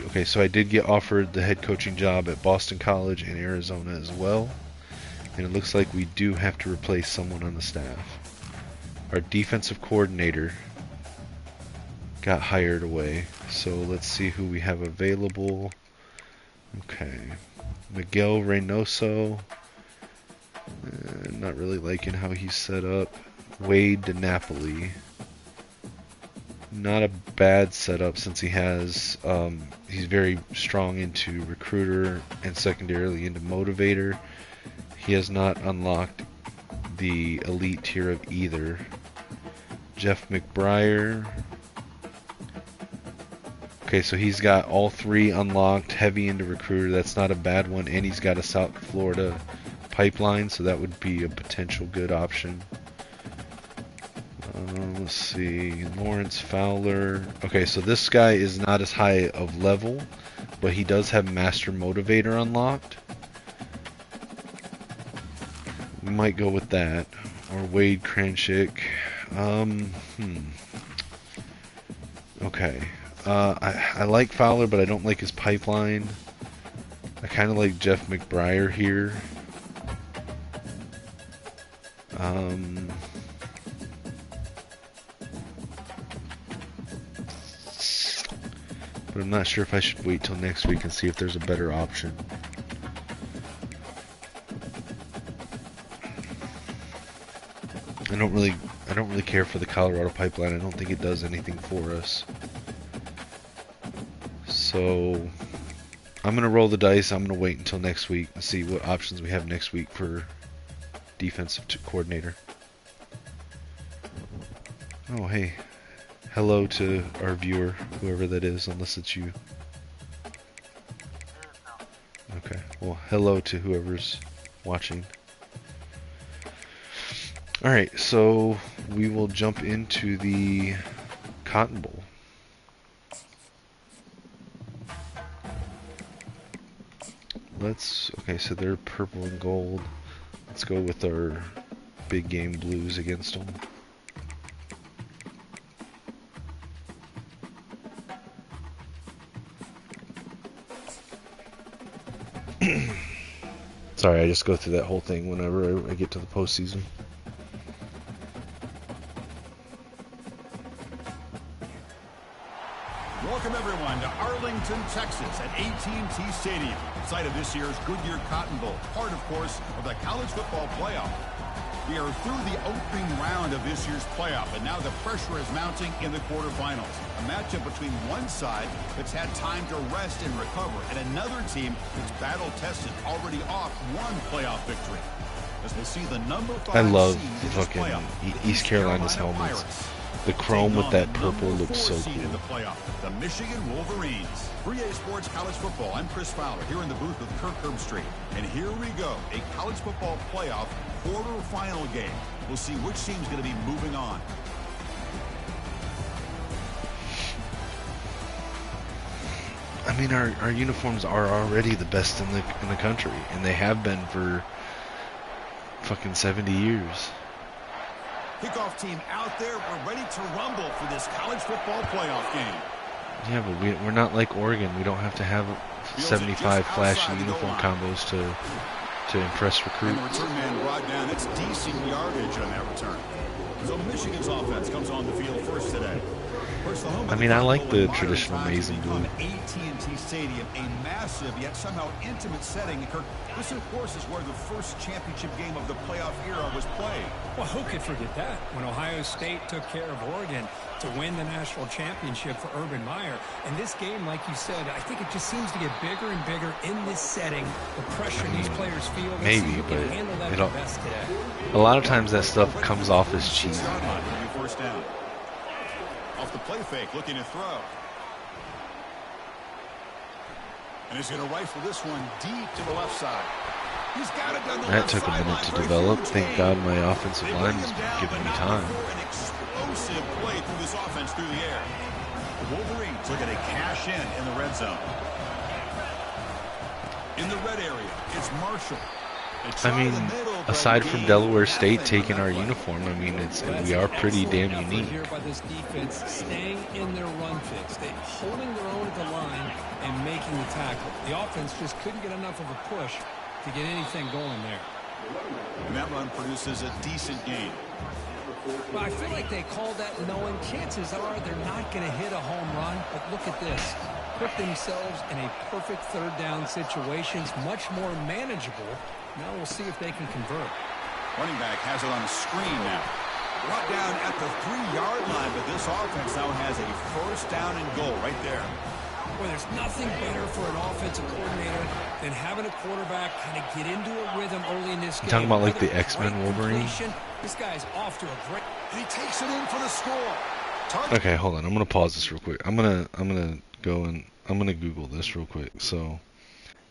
Okay, so I did get offered the head coaching job at Boston College in Arizona as well, and it looks like we do have to replace someone on the staff. Our defensive coordinator got hired away, so let's see who we have available. Okay, Miguel Reynoso. Not really liking how he's set up. Wade DiNapoli. Not a bad setup since he has, he's very strong into recruiter and secondarily into motivator. He has not unlocked the elite tier of either. Jeff McBriar. Okay, so he's got all 3 unlocked, heavy into recruiter. That's not a bad one, and he's got a South Florida pipeline, so that would be a potential good option. Let's see, Lawrence Fowler. Okay, so this guy is not as high of level, but he does have Master Motivator unlocked. We might go with that, or Wade Kranchik. Okay. I like Fowler, but I don't like his pipeline. I kind of like Jeff McBriar here. But I'm not sure if I should wait till next week and see if there's a better option. I don't really care for the Colorado pipeline. I don't think it does anything for us. So I'm gonna roll the dice. I'm gonna wait until next week and see what options we have next week for defensive coordinator. Oh, hey. Hello to our viewer, whoever that is, unless it's you. Okay, well, hello to whoever's watching. Alright, so we will jump into the Cotton Bowl. Okay, so they're purple and gold. Let's go with our big game blues against them. Sorry, I just go through that whole thing whenever I get to the postseason. Welcome everyone to Arlington, Texas at AT&T Stadium, site of this year's Goodyear Cotton Bowl, part, of course, of the college football playoff. We are through the opening round of this year's playoff, and now the pressure is mounting in the quarterfinals. A matchup between one side that's had time to rest and recover, and another team that's battle-tested, already off one playoff victory. As we'll see the number 5 I love seed in this fucking playoff, East Carolina's helmets. The chrome with that purple looks so seed in the cool. playoff, the Michigan Wolverines. 3A Sports College Football. I'm Chris Fowler here in the booth with Kirk Herbstreit. And here we go, a college football playoff quarterfinal game. We'll see which team's going to be moving on. I mean, our uniforms are already the best in the country, and they have been for fucking 70 years. Kickoff team out there. We're ready to rumble for this college football playoff game. Yeah, but we're not like Oregon. We don't have to have 75 flashy uniform combos to impress And recruits. the return man brought down. That's decent yardage on that return. So Michigan's offense comes on the field first today. I mean, I like the traditional maize and blue. AT&T Stadium, a massive yet somehow intimate setting. And Kirk, this of course is where the first championship game of the playoff era was played. Well, who could forget that? When Ohio State took care of Oregon to win the national championship for Urban Meyer. And this game, like you said, I think it just seems to get bigger and bigger in this setting. The pressure these players feel. Maybe, but handle that it'll, best today. a lot of times that stuff comes off as cheesy. First down. Off the play fake, looking to throw. And he's going to rifle this one deep to the left side. He's got it down the That left took a minute sideline to for a develop. huge Thank gain. God my offensive They line bring has him been down, giving but me now time. for an explosive play through this offense through the air. The Wolverines looking to cash in the red zone. In the red area, it's Marshall. I mean, aside from Delaware State taking our uniform, I mean, we are pretty damn unique. Here by this defense, staying in their run fix, they holding their own at the line and making the tackle. The offense just couldn't get enough of a push to get anything going there. And that run produces a decent gain. Well, I feel like they called that knowing chances are they're not going to hit a home run, but look at this. Put themselves in a perfect third down situations, much more manageable. Now we'll see if they can convert. Running back has it on a screen now. Brought down at the 3-yard line, but this offense now has a first down and goal right there. Well, there's nothing better for an offensive coordinator than having a quarterback kind of get into a rhythm early in this game. Talking about like the Another X-Men great Wolverine. completion. This guy's off to a great. And he takes it in for the score. Okay, hold on. I'm gonna pause this real quick. I'm gonna go and I'm gonna Google this real quick. So,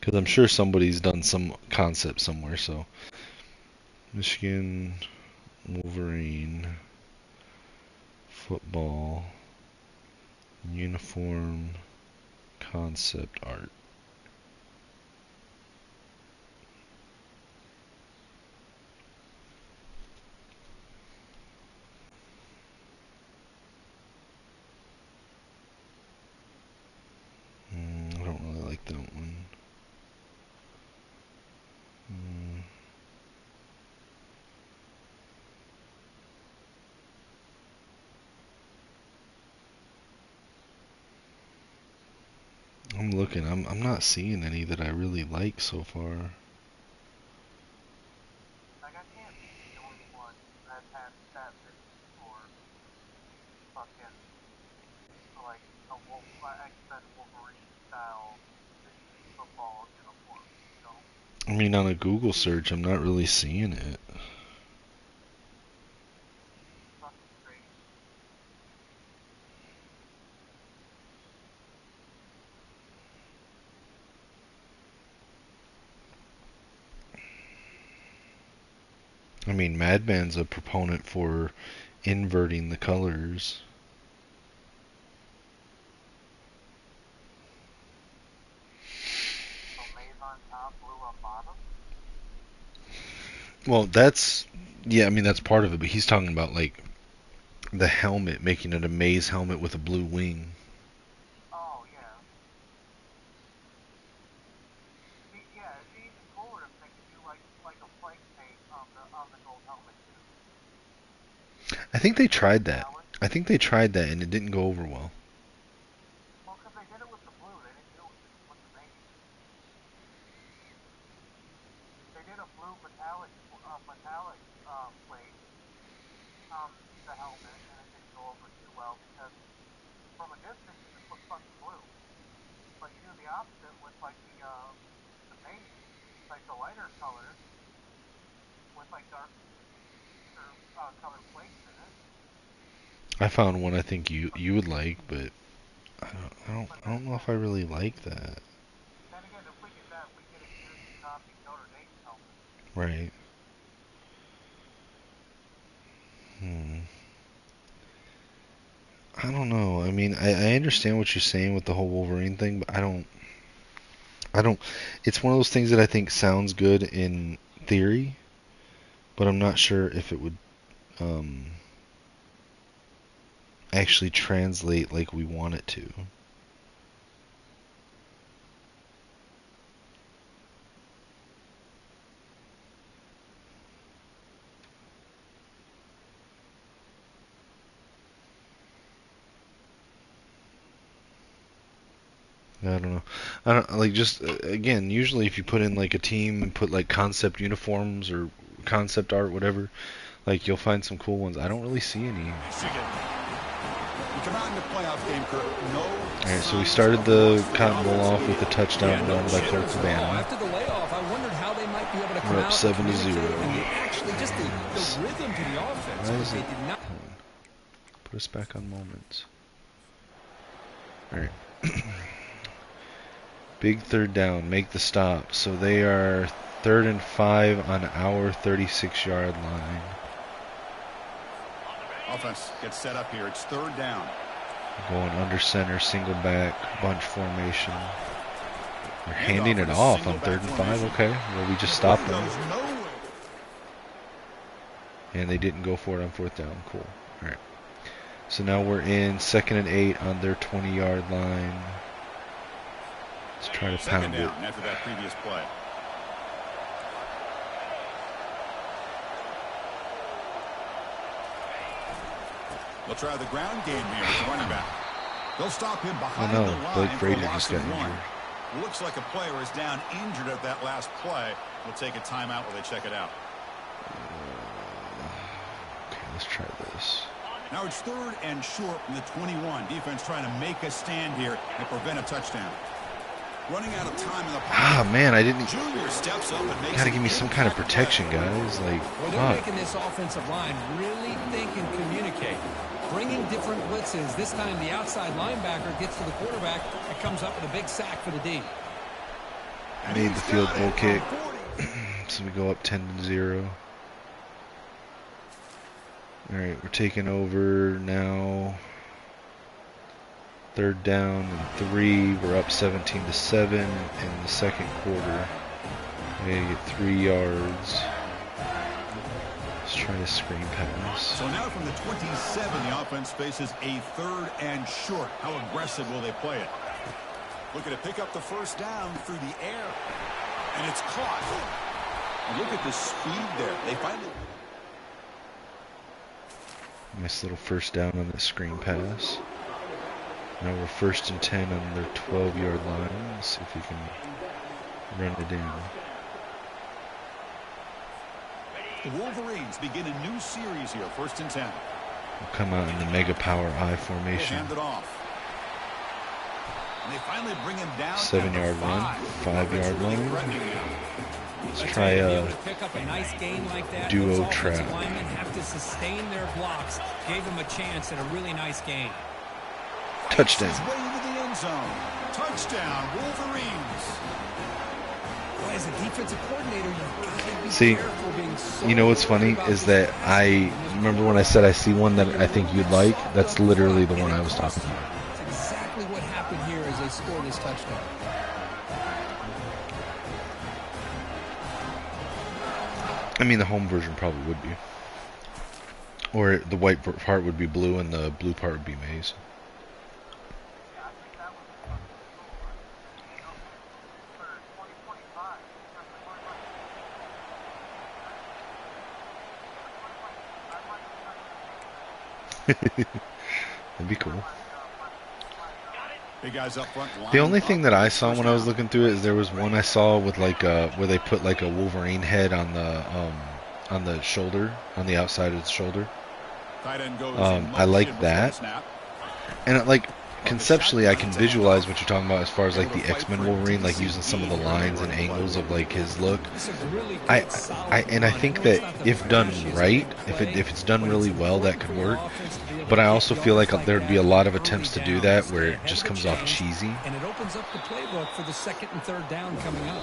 because I'm sure somebody's done some concept somewhere. So, Michigan Wolverine football uniform concept art. I don't really like that one. I'm looking. I'm not seeing any that I really like so far. Like, I can't be the only one that has that vision for fucking, like, X-Men Wolverine style football uniform, you know? I mean, on a Google search, I'm not really seeing it. Fucking crazy. I mean, Madman's a proponent for inverting the colors. So maize on top, blue on bottom? Well, that's, yeah, I mean, that's part of it, but he's talking about, like, the helmet, making it a maze helmet with a blue wing. Oh, yeah. Yeah, it'd be even cooler if they could do, like a flake paint on the gold helmet, too. I think they tried that. Metallic. I think they tried that, and it didn't go over well. Well, because they did it with the blue, they didn't do it with the maize. They did a blue metallic plate on the helmet, and it didn't go over too well because from a distance it just looked fucking blue. But you do the opposite with like the maize, like the lighter color with like darker colored flakes in it. I found one I think you would like, but I don't know if I really like that. Then again, if we get that, we get a jersey copy Notre Dame helmet. Right. I don't know. I mean, I understand what you're saying with the whole Wolverine thing, but I don't. It's one of those things that I think sounds good in theory, but I'm not sure if it would actually translate like we want it to. I don't know. I don't like just again. Usually, if you put in like a team and put like concept uniforms or concept art, whatever, like you'll find some cool ones. I don't really see any. Michigan. We come out in the playoff game, Kirk. No. All right, so we started the Cotton Bowl off with a touchdown run by Clark Cabana. After the layoff, I wondered how they might be able to come We're up out 7-0. and actually just the rhythm to the offense. Why is They it? did not. Hold on. Put us back on moments. All right. Big third down. Make the stop. So they are 3rd and 5 on our 36-yard line. Offense gets set up here. It's 3rd down. Going under center, single back, bunch formation. They're handing it off on 3rd and 5. Okay, well we just stopped them. And they didn't go for it on 4th down. Cool. All right. So now we're in 2nd and 8 on their 20-yard line. Let's try to pound it. After that previous play. They'll try the ground game here with the running back. They'll stop him behind the line. Blake Frazier for a just loss got of 1. injured. Looks like a player is down injured at that last play. We'll take a timeout while they check it out. Okay, let's try this. Now it's 3rd and short from the 21. Defense trying to make a stand here and prevent a touchdown. Running out of time in the pocket. Ah, man, I didn't. Junior steps up and makes Gotta a give me some kind of protection, guys. Like, Well, they're fuck. making this offensive line really think and communicate. Bringing different blitzes. This time the outside linebacker gets to the quarterback and comes up with a big sack for the D. Made the field goal kick. So we go up 10-0. Alright, we're taking over now. 3rd down and 3. We're up 17-7 in the second quarter. We gotta get 3 yards. Let's try to screen pass. So now from the 27, the offense faces a 3rd and short. How aggressive will they play it? Looking to pick up the first down through the air. And it's caught. And look at the speed there. They finally... Nice little first down on the screen pass. Now we're 1st and 10 on their 12-yard line. Let's see if we can run it in. The Wolverines begin a new series here. 1st and 10. We'll come out in the mega power I formation. Hand it off. And they finally bring him down. 7-yard run, 5-yard line. Let's try a duo trap. Linemen have to sustain their blocks. Gave them a chance at a really nice game. Touchdown. His way into the end zone. Touchdown, Wolverines. Well, as a defensive coordinator, you've got to be See, careful being so you know what's funny about is these that passes. I remember when I said I see one that I think you'd like. That's literally the one I was talking about. That's exactly what happened here as they scored this touchdown. I mean, the home version probably would be. Or the white part would be blue and the blue part would be maize. That'd be cool. Big guys up front. The only thing that I saw when I was looking through it is there was one I saw with like where they put like a Wolverine head on the shoulder, on the outside of the shoulder. I like that, and like conceptually I can visualize what you're talking about as far as like the X-Men Wolverine, like using some of the lines and angles of like his look. I think that if done right, if it's done really well, that could work. But I also feel like there'd be a lot of attempts to do that where it just comes off cheesy. And it opens up the playbook for the 2nd and 3rd down coming up.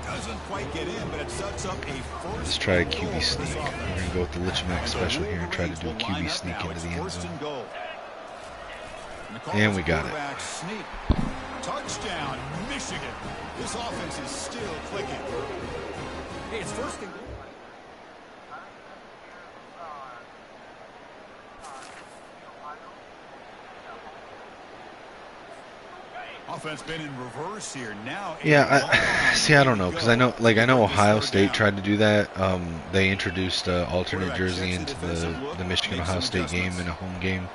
Doesn't quite get in, but it sets up a first. Let's try a QB sneak. We're gonna go with the Lichmack special here and try to do a QB sneak into the end zone. And we got it. Touchdown, Michigan. This offense is still clicking. Hey, it's 1st and goal. Offense been in reverse here now. Yeah, I don't know, because I know Ohio State tried to do that. They introduced alternate jersey into the Michigan Ohio State game in a home game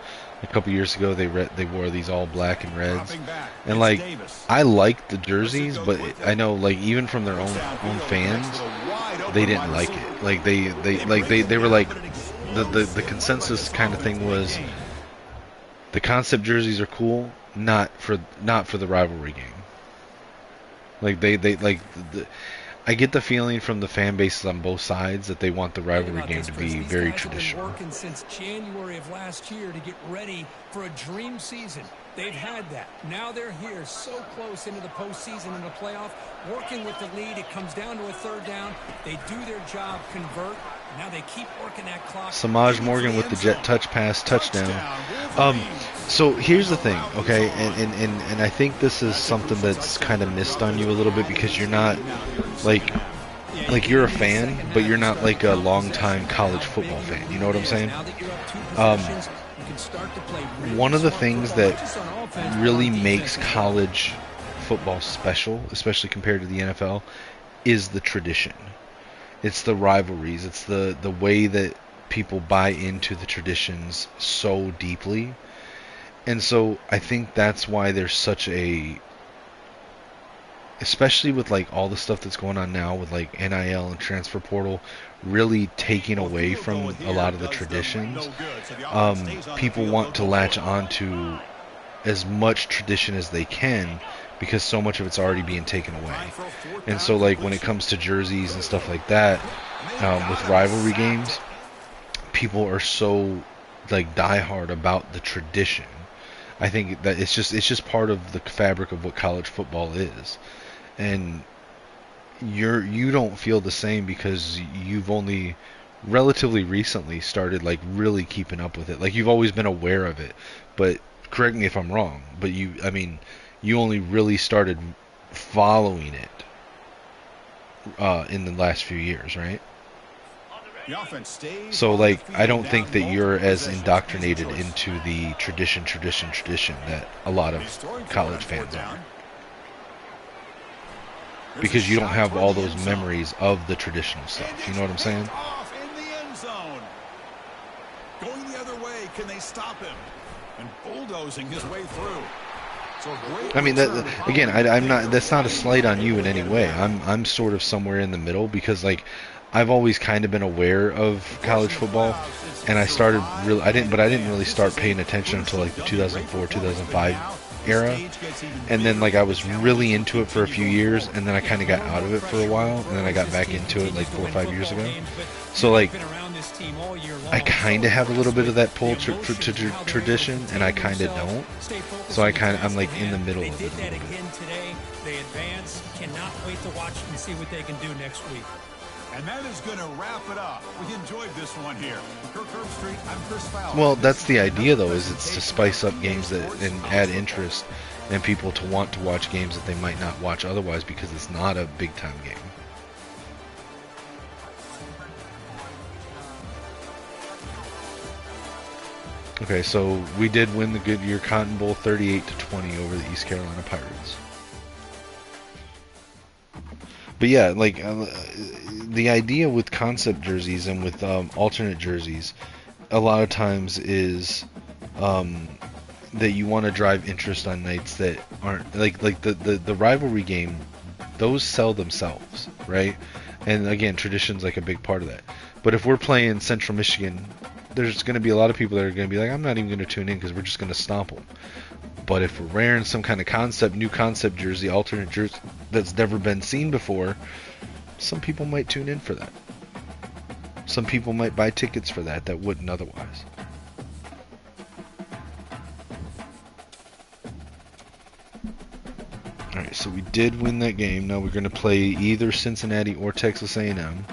a couple years ago. They wore these all black and reds, and like I liked the jerseys, but I know like even from their own fans, they didn't like it. Like they were like the consensus kind of thing was the concept jerseys are cool. Not for the rivalry game. Like I get the feeling from the fan bases on both sides that they want the rivalry game to be very traditional. These guys have been working since January of last year to get ready for a dream season. They've had that. Now they're here, so close into the postseason and the playoff, working with the lead. It comes down to a 3rd down. They do their job, convert. Now they keep working that clock. Samaj Morgan with the jet touch pass touchdown. So here's the thing, okay, and I think this is something that's kind of missed on you a little bit because you're not like you're a fan, but you're not like a long-time college football fan. You know what I'm saying? One of the things that really makes college football special, especially compared to the NFL, is the tradition. It's the rivalries. It's the way that people buy into the traditions so deeply. And so I think that's why there's such a especially with like all the stuff that's going on now with like NIL and transfer portal really taking away from a lot of the traditions. People want to latch onto as much tradition as they can because so much of it's already being taken away. And so like when it comes to jerseys and stuff like that, with rivalry games, people are so like diehard about the tradition. I think that it's just part of the fabric of what college football is. And you don't feel the same because you've only relatively recently started like really keeping up with it. Like you've always been aware of it, but correct me if I'm wrong, but you only really started following it in the last few years, right? So like I don't think that you're as indoctrinated into the tradition that a lot of college fans are. Because you don't have all those memories of the traditional stuff. You know what I'm saying? Going the other way, can they stop him? And bulldozing his way through. So I mean, again, I'm not. That's not a slight on you in any way. I'm sort of somewhere in the middle because like I've always kind of been aware of college football, and I didn't really start paying attention until like the 2004, 2005 era, and then like I was really into it for a few years, and then I kind of got out of it for a while, and then I got back into it like 4 or 5 years ago. So like I kind of have a little bit of that pull to tradition, and I kind of don't. So I'm like in the middle of it a little bit. They advance. Cannot wait to watch and see what they can do next week. And that is going to wrap it up. We enjoyed this one here. Kirk Herbstreit, I'm Chris Fowler. Well, that's the idea, though, is it's to spice up games and add interest and people to want to watch games that they might not watch otherwise because it's not a big-time game. Okay, so we did win the Goodyear Cotton Bowl 38-20 over the East Carolina Pirates. But yeah, like the idea with concept jerseys and with alternate jerseys, a lot of times is that you want to drive interest on nights that aren't like the rivalry game. Those sell themselves, right? And again, tradition's like a big part of that. But if we're playing Central Michigan, there's going to be a lot of people that are going to be like, I'm not even going to tune in because we're just going to stomp them. But if we're wearing some kind of new concept jersey, alternate jersey that's never been seen before, some people might tune in for that. Some people might buy tickets for that wouldn't otherwise. Alright, so we did win that game. Now we're going to play either Cincinnati or Texas A&M.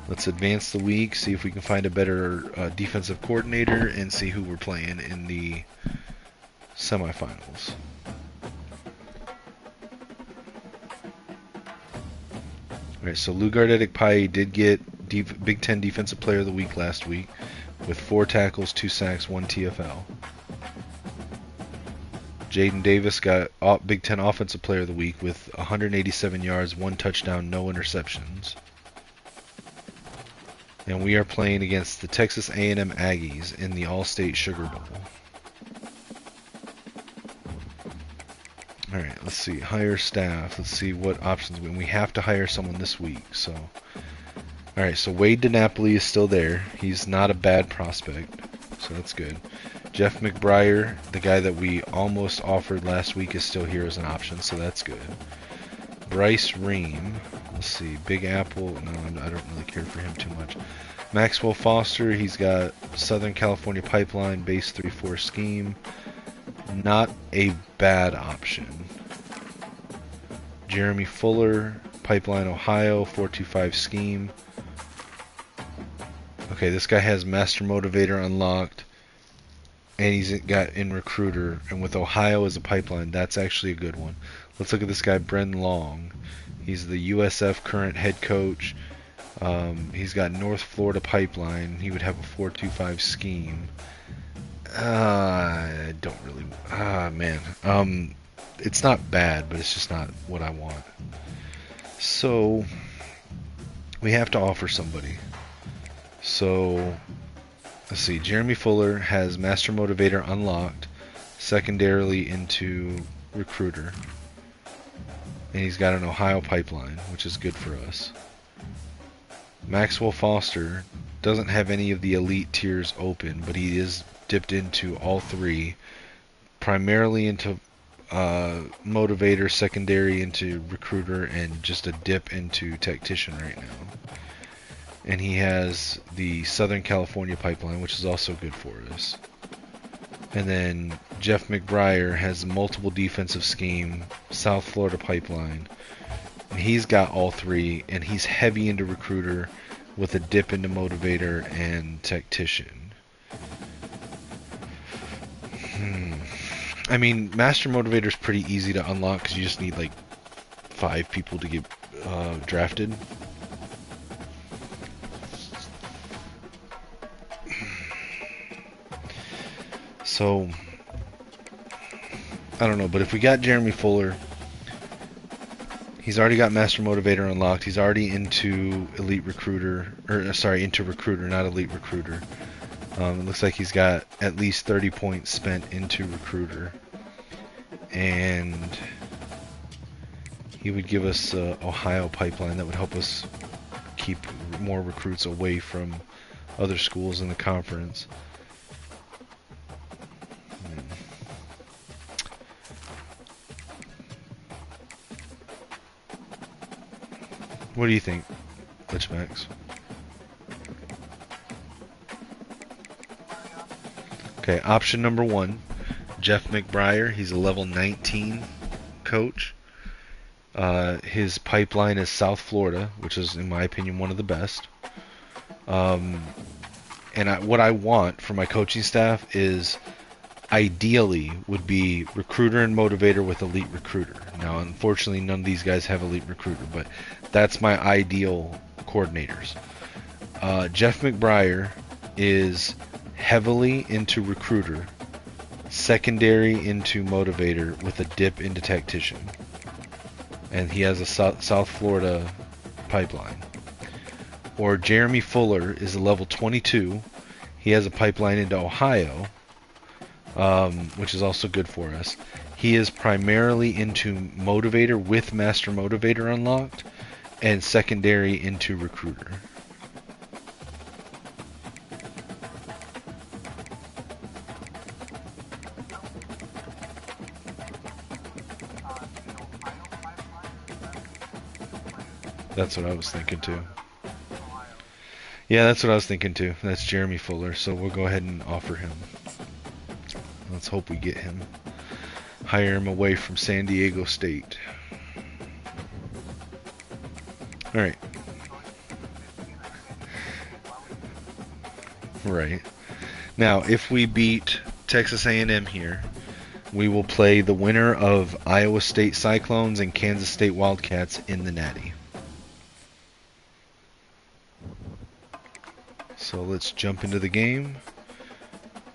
Let's advance the week, see if we can find a better defensive coordinator, and see who we're playing in the semifinals. Alright, so Lugard Edikpayi did get Big Ten Defensive Player of the Week last week with 4 tackles, 2 sacks, 1 TFL. Jaden Davis got Big Ten Offensive Player of the Week with 187 yards, 1 touchdown, no interceptions. And we are playing against the Texas A&M Aggies in the All-State Sugar Bowl. Alright, let's see. Hire staff. Let's see what options we have to hire someone this week. So, alright, so Wade DiNapoli is still there. He's not a bad prospect, so that's good. Jeff McBriar, the guy that we almost offered last week, is still here as an option, so that's good. Bryce Ream. Let's see. Big Apple. No, I don't really care for him too much. Maxwell Foster. He's got Southern California Pipeline, base 3-4 scheme. Not a bad option. Jeremy Fuller, Pipeline, Ohio, 425 scheme. Okay, this guy has Master Motivator unlocked, and he's got in Recruiter, and with Ohio as a pipeline, that's actually a good one. Let's look at this guy, Bren Long. He's the USF current head coach. He's got North Florida Pipeline. He would have a 425 scheme. I don't really... man. It's not bad, but it's just not what I want. So, we have to offer somebody. So, let's see. Jeremy Fuller has Master Motivator unlocked, secondarily into Recruiter. and he's got an Ohio pipeline, which is good for us. Maxwell Foster doesn't have any of the elite tiers open, but he is dipped into all three, primarily into motivator, secondary into recruiter, and just a dip into tactician right now. And he has the Southern California pipeline, which is also good for us. And then Jeff McBriar has multiple defensive scheme, South Florida pipeline. And he's got all three, and he's heavy into recruiter with a dip into motivator and tactician. I mean, Master Motivator is pretty easy to unlock because you just need like 5 people to get drafted. So, I don't know, but if we got Jeremy Fuller, he's already got Master Motivator unlocked. He's already into Elite Recruiter, or sorry, into Recruiter, not Elite Recruiter. It looks like he's got at least 30 points spent into Recruiter. And he would give us a Ohio pipeline that would help us keep more recruits away from other schools in the conference. What do you think, Glitchmax? Okay, option number 1, Jeff McBriar. He's a level 19 coach. His pipeline is South Florida, which is, in my opinion, one of the best. And what I want for my coaching staff is, ideally, would be recruiter and motivator with elite recruiter. Now, unfortunately, none of these guys have elite recruiter, but that's my ideal coordinators. Jeff McBriar is heavily into recruiter, secondary into motivator with a dip into tactician. And he has a South Florida pipeline. Or Jeremy Fuller is a level 22. He has a pipeline into Ohio, which is also good for us. He is primarily into motivator with Master Motivator unlocked, and secondary into recruiter. That's what I was thinking too. Yeah, that's what I was thinking too. That's Jeremy Fuller, so we'll go ahead and offer him. Let's hope we get him. Hire him away from San Diego State. Alright. Right. Now, if we beat Texas A&M here, we will play the winner of Iowa State Cyclones and Kansas State Wildcats in the Natty. So let's jump into the game.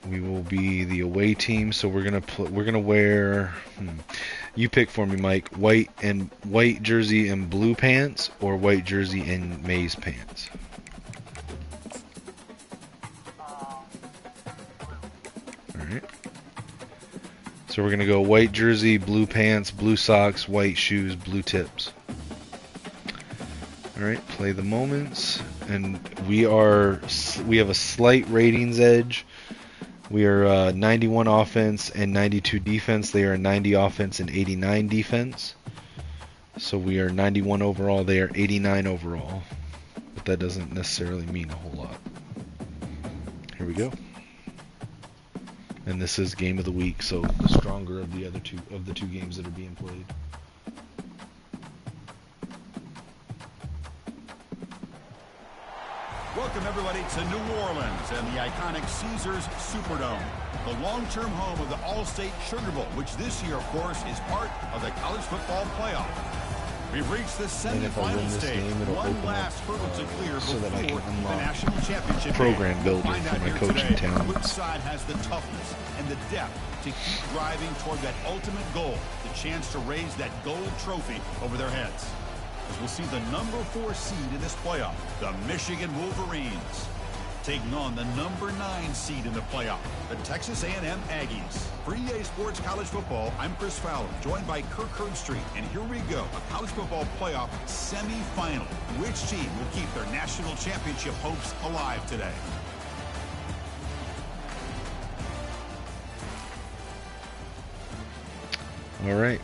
We will be the away team, so we're gonna wear. You pick for me, Mike. White jersey and blue pants, or white jersey and maize pants. All right. So we're gonna go white jersey, blue pants, blue socks, white shoes, blue tips. All right. Play the moments, and we have a slight ratings edge. We are 91 offense and 92 defense. They are 90 offense and 89 defense. So we are 91 overall. They are 89 overall. But that doesn't necessarily mean a whole lot. Here we go. And this is game of the week, so the stronger of the two games that are being played. Welcome, everybody, to New Orleans and the iconic Caesars Superdome, the long-term home of the All-State Sugar Bowl, which this year, of course, is part of the college football playoff. We've reached the semifinal stage. One last hurdle to clear so that I before can the unlock national championship program builder Find for out my here coaching today talents. which side has the toughness and the depth to keep driving toward that ultimate goal, the chance to raise that gold trophy over their heads. As we'll see the number 4 seed in this playoff, the Michigan Wolverines, taking on the number 9 seed in the playoff, the Texas A&M Aggies. For EA Sports College Football, I'm Chris Fowler, joined by Kirk Herbstreit. And here we go, a college football playoff semifinal. Which team will keep their national championship hopes alive today? All right,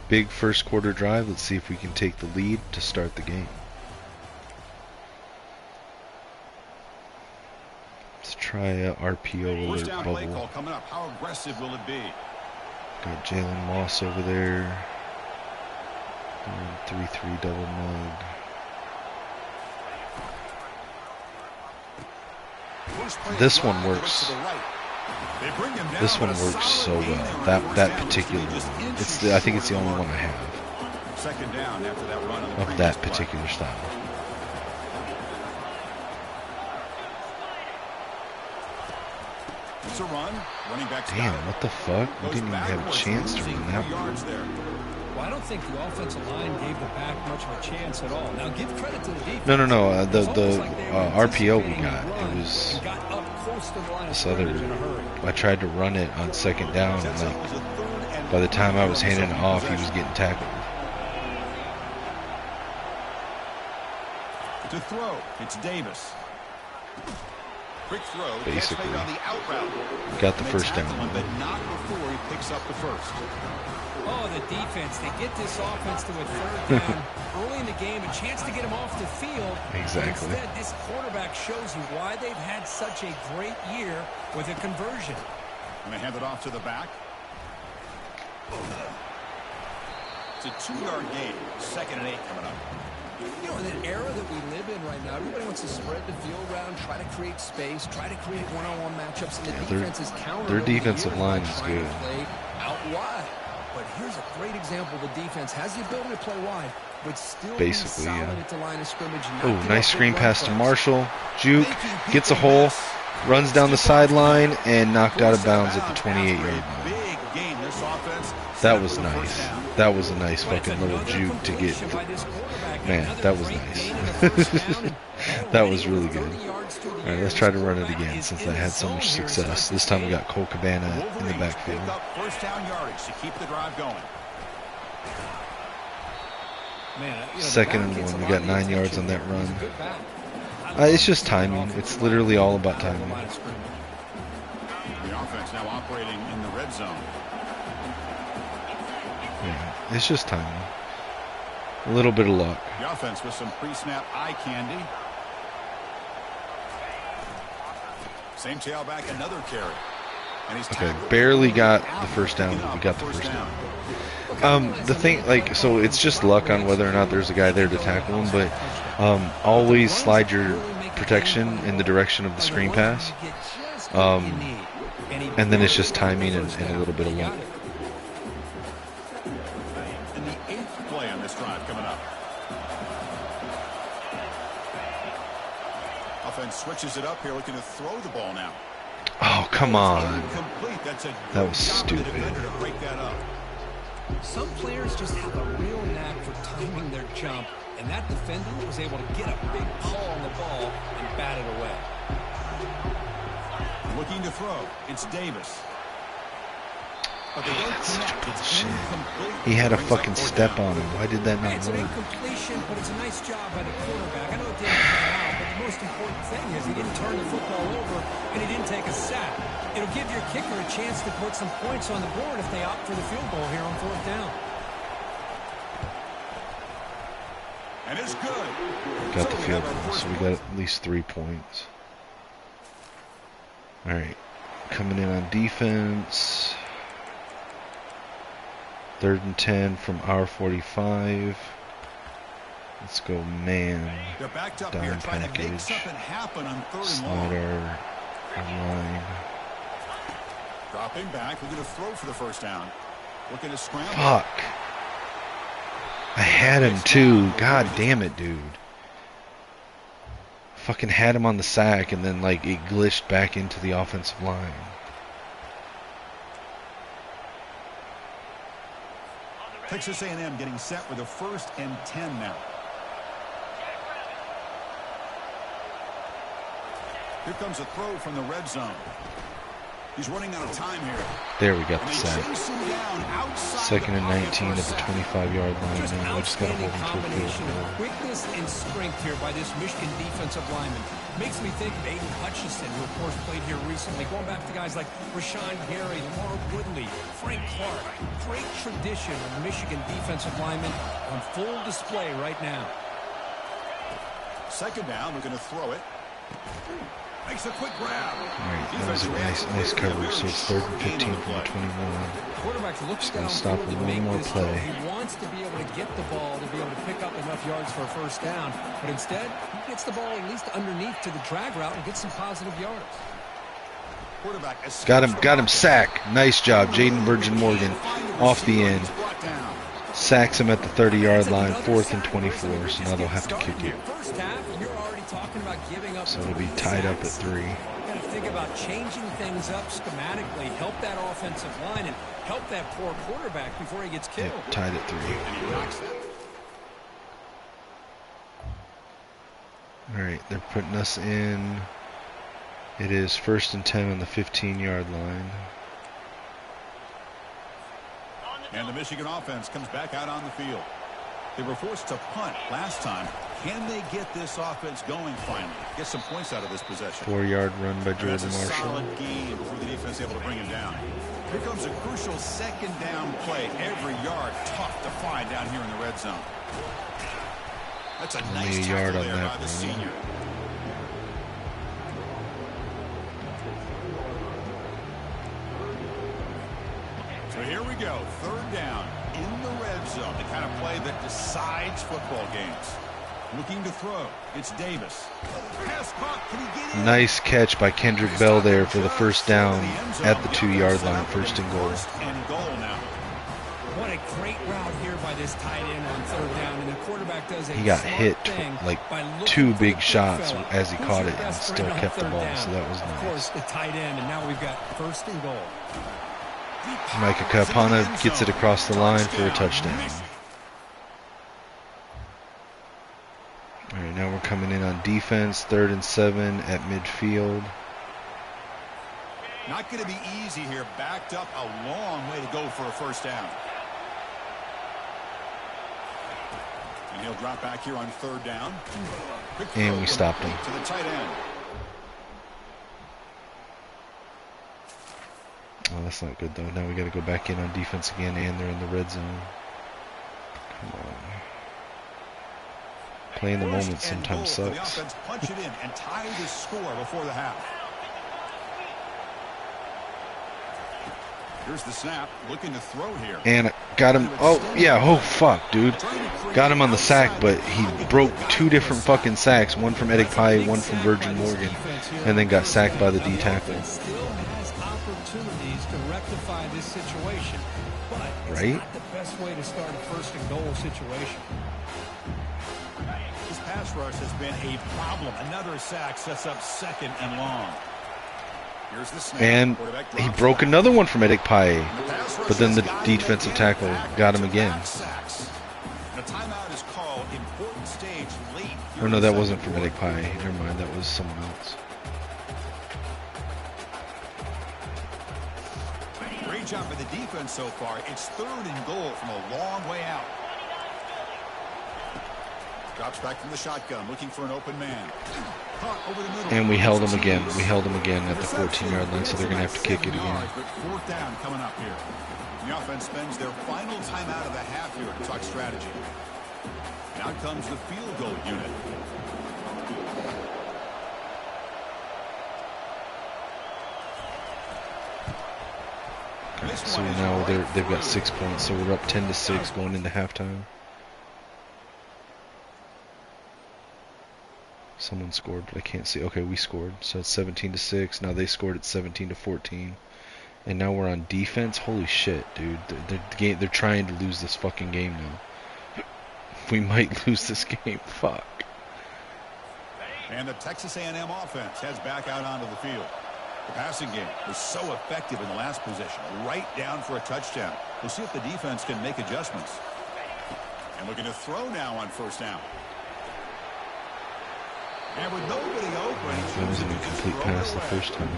big first quarter drive. Let's see if we can take the lead to start the game. Let's try a RPO alert Down play bubble. call coming up. How aggressive will it be? Got Jalen Moss over there. 3-3 double mug. This one works. This one works so well. That particular one. I think it's the only one I have. Second down after that run of that particular style. It's a run. Running back. Damn, what the fuck? We didn't even have a chance to run that one. Well, I don't think the offensive line gave the back much of a chance at all. Now, give credit to the defense. No. The RPO we got, it was this other. I tried to run it on second down, and like by the time I was handing it off, he was getting tackled. To throw, it's Davis. Quick throw. Basically, on the out route. Got the first down. But not before he picks up the first. Oh, the defense. They get this offense to a third down early in the game, a chance to get him off the field. Exactly. Instead, this quarterback shows you why they've had such a great year with a conversion. And they hand it off to the back. It's a 2-yard gain. 2nd and 8 coming up. You know, in an era that we live in right now, everybody wants to spread the field around, try to create space, try to create one-on-one matchups, and the defense is counter. Their defensive line is good. Play out wide. But here's a great example. The defense has the ability to play wide, but still basically, solid yeah. at the line of scrimmage. Oh, nice screen pass to Marshall. Juke gets a hole, runs down the sideline, and knocked out of bounds at the 28-yard line. That was nice. That was a nice fucking little juke to get. Man, that was nice. That was really good. All right, let's try to run it again since I had so much success. This time we got Cole Cabana in the backfield. First down yardage to keep the drive going. Second and 1. We got 9 yards on that run. It's just timing. It's literally all about timing. The offense now operating in the red zone. Yeah, it's just timing. A little bit of luck. The offense with some pre-snap eye candy. Same tailback, another carry. And he's okay, barely got the first down, but we got the first down. The thing, like, so it's just luck on whether or not there's a guy there to tackle him, but always slide your protection in the direction of the screen pass. And then it's just timing and a little bit of luck. And the 8th play on this drive coming up. Offense switches it up here, looking to throw the ball now. Oh, come on. That was stupid. Some players just have a real knack for timing their jump, and that defender was able to get a big pull on the ball and bat it away. Looking to throw. It's Davis. But that's such bullshit. He had a fucking step on him. Why did that not It's work? an incompletion, but it's a nice job by the quarterback. I know it didn't pan out, but the most important thing is he didn't turn the football over and he didn't take a sack. It'll give your kicker a chance to put some points on the board if they opt for the field goal here on 4th down. And it's good. Got the field goal, so we got at least 3 points. All right, coming in on defense. 3rd and 10 from our 45. Let's go man. Down package. Slide our line. Dropping back, looking to throw for the first down. Looking to scramble. Fuck. I had him too. God damn it, dude. Fucking had him on the sack and then like it glitched back into the offensive line. Texas A&M getting set with a 1st and 10 now. Here comes a throw from the red zone. He's running out of time here. There we got the sack. 2nd and 19 at the 25-yard line. Just Now we just got to hold outstanding him to a field combination of goal. quickness and strength here by this Michigan defensive lineman. Makes me think of Aiden Hutchinson, who of course played here recently. Going back to guys like Rashawn Gary, Lamar Woodley, Frank Clark. Great tradition of Michigan defensive linemen on full display right now. 2nd down, we're going to throw it. Makes a quick grab. All right, that was a nice coverage. So it's 3rd and 15 from the 21. Quarterback looks gonna stop downfield to him. make One more this play. throw. He wants to be able to get the ball to be able to pick up enough yards for a first down, but instead he gets the ball at least underneath to the drag route and gets some positive yards. Got him sacked. Nice job, Jaden Virgin Morgan off the end. Sacks him at the 30-yard line, 4th and 24. So now they'll have to kick it. First half, you're already talking about giving up. So it'll be tied up at 3. Got to think about changing things up schematically, help that offensive line, and help that poor quarterback before he gets killed. Yep, tied at 3. All right, they're putting us in. It is 1st and 10 on the 15-yard line. And the Michigan offense comes back out on the field. They were forced to punt last time. Can they get this offense going finally? Get some points out of this possession. 4-yard run by Jordan That's a Marshall. solid gain before the defense able to bring him down. Here comes a crucial 2nd down play. Every yard tough to find down here in the red zone. That's a Only nice a yard tackle on there that by the one. senior. So here we go, 3rd down in the red zone, the kind of play that decides football games. Looking to throw, it's Davis. Pass caught, can he get in? Nice catch by Kendrick Bell there for the first down at the 2-yard line, 1st and goal. 1st and goal now. What a great route here by this tight end on 3rd down, and the quarterback does a He got smart hit thing like by looking 2 for big the shots fella. as he Who's caught your it and best still friend on kept the 3rd ball, down? so that was Of nice. course, the tight end, and now we've got 1st and goal. Micah Kapana gets it across the line for a touchdown. All right, now we're coming in on defense, 3rd and 7 at midfield. Not going to be easy here. Backed up a long way to go for a first down. And he'll drop back here on 3rd down. And we stopped him. To the tight end. Oh, that's not good, though. Now we got to go back in on defense again, and they're in the red zone. Come on. Playing the moment sometimes sucks. The offense punch it in and tie the score before the half. Here's the snap, looking to throw here. And got him. Oh, yeah. Oh, fuck, dude. Got him on the sack, but he broke 2 different fucking sacks. One from Edic Pye, one from Virgin Morgan. And then got sacked by the D tackle. Still has opportunities to rectify this situation, but it's Right? not the best way to start a 1st and goal situation. This pass rush has been a problem. Another sack sets up 2nd and long. Here's the snap. And he broke another one from Edic Pye. But then the defensive tackle got him again. The timeout is called. Important stage late. Or no, that wasn't from Edic Pye. Never mind, that was someone else. Great job by the defense so far. It's 3rd and goal from a long way out. Drops back from the shotgun, looking for an open man. Caught over the middle. And we held him again. We held him again at the 14-yard line, so they're going to have to kick it again. But 4th down coming up here. The offense spends their final timeout of the half here to talk strategy. Now comes the field goal unit. Okay, so now they've got 6 points, so we're up 10-6 going into halftime. Someone scored, but I can't see. Okay, we scored, so it's 17-6. Now they scored at 17-14, and now we're on defense. Holy shit, dude! They're trying to lose this fucking game now. We might lose this game. Fuck. And the Texas A&M offense heads back out onto the field. The passing game was so effective in the last possession, right down for a touchdown. We'll see if the defense can make adjustments. And looking to throw now on 1st down. And with nobody open, That was an incomplete pass the first time.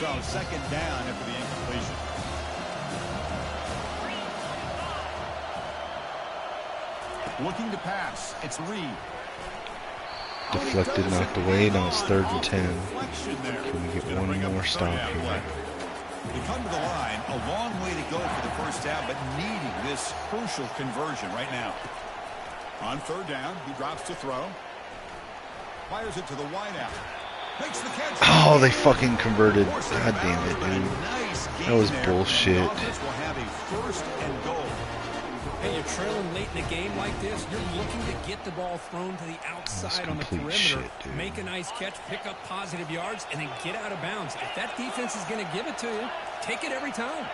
So second down after the incompletion. Looking to pass. It's Reed. Deflected, knocked away. Now it's 3rd and 10. Can we get one more stop here? They come to the line, a long way to go for the first down, but needing this crucial conversion right now. On 3rd down, he drops to throw. Fires it to the wideout. Makes the catch. Oh, they fucking converted. God damn it, dude. That was bullshit. Will have a 1st and goal. Hey, you're trailing late in a game like this, you're looking to get the ball thrown to the outside on the perimeter, shit, make a nice catch, pick up positive yards, and then get out of bounds. If that defense is going to give it to you, take it every time.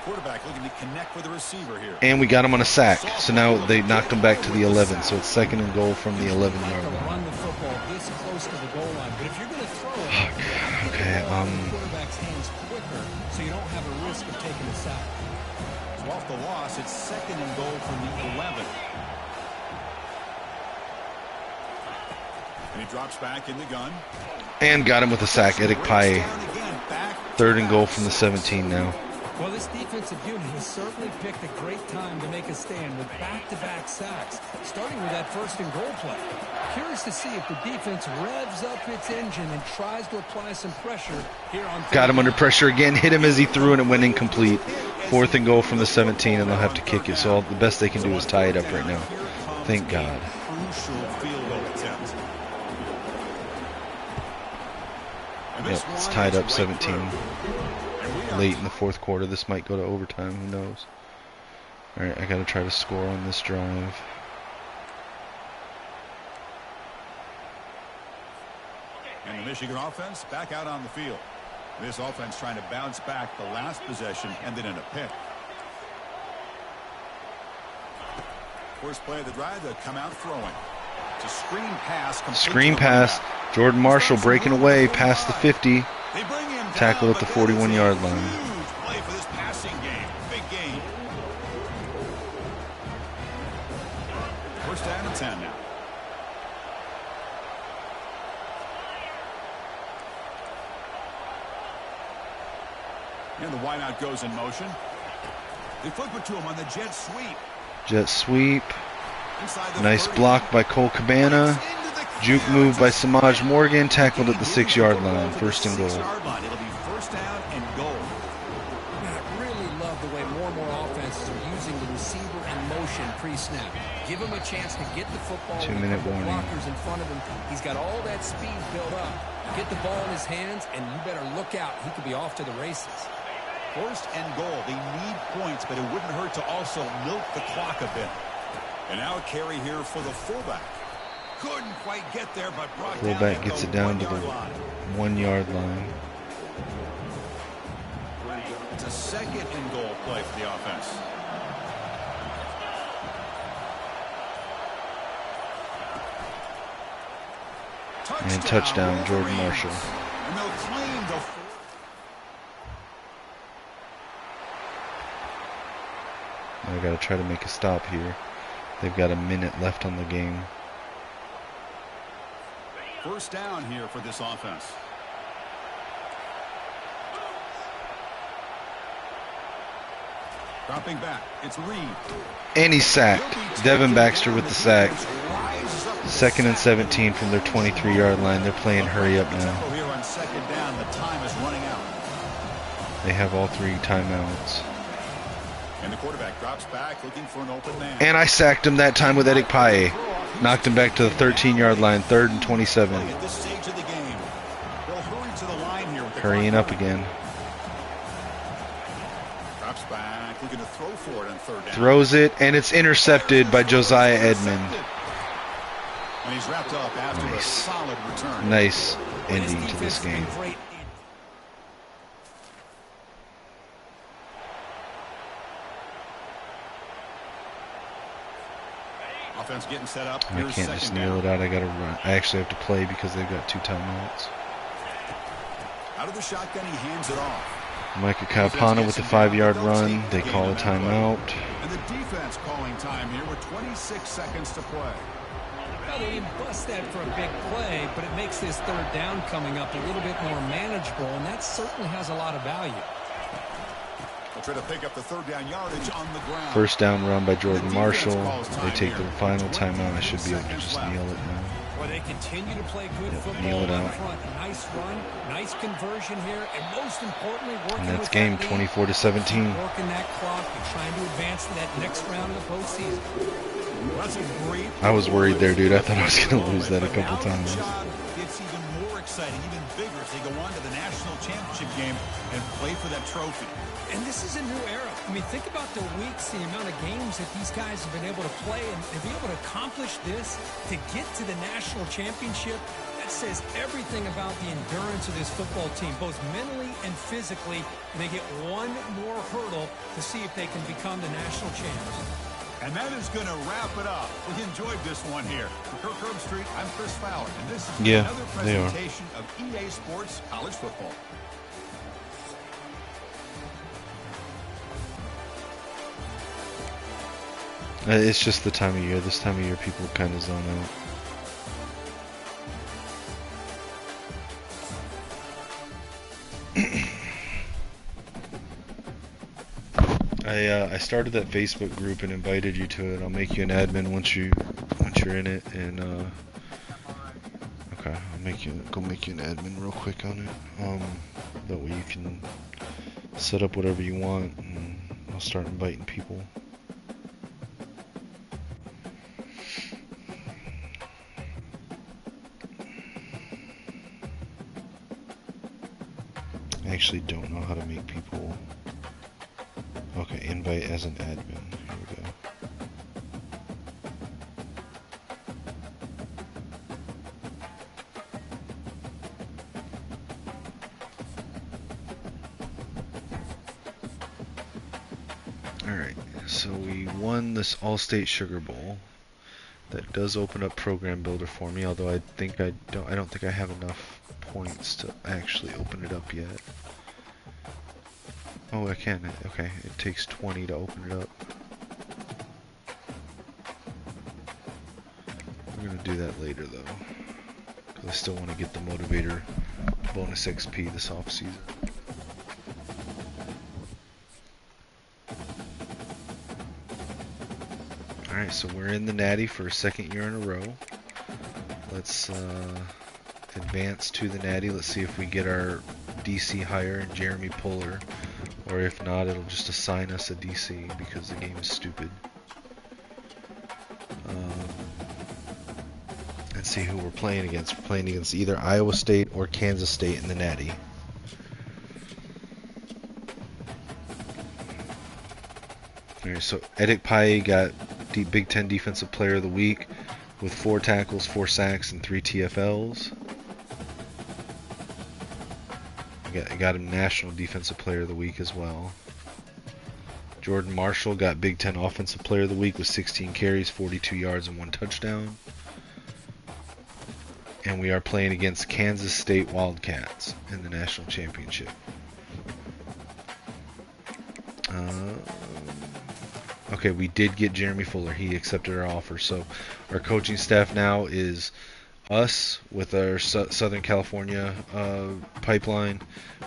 Quarterback looking to connect with the receiver here. And we got him on a sack. So now they knocked him back to the 11. So it's 2nd and goal from the 11-yard line. Run the football this close to the goal line, but if you're going to throw it, okay, the quarterback's hands quicker, so you don't have a risk of taking a sack. So off the loss, it's 2nd and goal from the 11. And he drops back in the gun. And got him with a sack. Edic Paye. 3rd and goal from the 17 now. Well, this defensive unit has certainly picked a great time to make a stand with back-to-back sacks, starting with that 1st and goal play. Curious to see if the defense revs up its engine and tries to apply some pressure here on. Got him under pressure again, hit him as he threw, and it went incomplete. 4th and goal from the 17, and they'll have to kick it. So the best they can do is tie it up right now. Thank God. Yep, it's tied up 17. Late in the 4th quarter, this might go to overtime. Who knows? All right, I got to try to score on this drive. And the Michigan offense back out on the field. This offense trying to bounce back. The last possession ended in a pick. First play of the drive, they come out throwing. It's a screen pass. Screen pass. Jordan Marshall breaking away past the 50. Tackled at the 41-yard line. Huge play for this passing game. Big game. 1st down and 10 now. And the wideout goes in motion. They flip it to him on the jet sweep. Jet sweep. Nice block by Cole Cabana. Juke move by Samaj Morgan. Tackled at the 6-yard line. 1st and goal. It'll be 1st down and goal. I really love the way more and more offenses are using the receiver in motion pre-snap. Give him a chance to get the football. 2-minute warning. Blockers in front of him. He's got all that speed built up. Get the ball in his hands, and you better look out. He could be off to the races. 1st and goal. They need points, but it wouldn't hurt to also milk the clock a bit. And now a carry here for the fullback. Couldn't quite get there, but brought Fullback down gets it down to the 1-yard line. It's a 2nd and goal play for the offense. And touchdown, Jordan Marshall. And they'll claim the I got to try to make a stop here. They've got a minute left on the game. 1st down here for this offense. Dropping back, it's Reed. And he's sacked. Devin Baxter with the sack. 2nd and 17 from their 23-yard line. They're playing hurry up now. Here on 2nd down, the time is running out. They have all 3 timeouts. And the quarterback drops back looking for an open man. And I sacked him that time with Edic Paye. Knocked him back to the 13-yard line. 3rd and 27. At this stage of the game, they'll hurry to the line here with the Hurrying up again. Drops back, looking to throw for it on 3rd down. Throws it, and it's intercepted by Josiah Edmond. And he's wrapped up after a solid return. Nice ending to this game. Offense getting set up. I can't just kneel it out. I got to run. I actually have to play because they've got 2 timeouts. Out of the shotgun, he hands it off. Micah Kapana with the 5-yard run. They call a timeout. And the defense calling time here with 26 seconds to play. Well, they didn't bust that for a big play, but it makes this third down coming up a little bit more manageable, and that certainly has a lot of value. They'll try to pick up the third down yardage on the ground. First down run by Jordan Marshall. They take their final timeout. I should be able to just kneel it now. Well, they continue to play good football kneel it in out. front. Nice run, nice conversion here, and most importantly, working And that's with game that lead. 24-17. Working that clock and trying to advance to that next round of the postseason. Well, that's a great. I was worried there, dude. I thought I was going to lose that a couple Now the times. job gets even more exciting, even bigger as they go on to the national championship game and play for that trophy. And this is a new era. I mean, think about the weeks, the amount of games that these guys have been able to play, and to be able to accomplish this, to get to the national championship, that says everything about the endurance of this football team, both mentally and physically, and they get one more hurdle to see if they can become the national champs. And that is going to wrap it up. We enjoyed this one here. For Kirk Herbstreit, I'm Chris Fowler, and this is another they are. presentation of EA Sports College Football. It's just the time of year. This time of year, people kind of zone out. I started that Facebook group and invited you to it. I'll make you an admin once you're in it, and okay, I'll go make you an admin real quick on it. That way you can set up whatever you want, and I'll start inviting people. I actually don't know how to make people. Okay, invite as an admin. Here we go. Alright, so we won this All-State Sugar Bowl. That does open up Program Builder for me, although I don't think I have enough points to actually open it up yet. Oh, I can. Okay, it takes 20 to open it up. We're gonna do that later though, because I still want to get the motivator bonus XP this off season. All right, so we're in the Natty for a second year in a row. Let's advance to the Natty. Let's see if we get our DC hire and Jeremy Puller. Or if not, it'll just assign us a DC because the game is stupid. Let's see who we're playing against. We're playing against either Iowa State or Kansas State in the Natty. Alright, so Edic Paye got Big Ten Defensive Player of the Week with 4 tackles, 4 sacks, and 3 TFLs. I got him National Defensive Player of the Week as well. Jordan Marshall got Big Ten Offensive Player of the Week with 16 carries, 42 yards, and 1 touchdown. And we are playing against Kansas State Wildcats in the National Championship. Okay, we did get Jeremy Fuller. He accepted our offer. So our coaching staff now is us with our Southern California pipeline,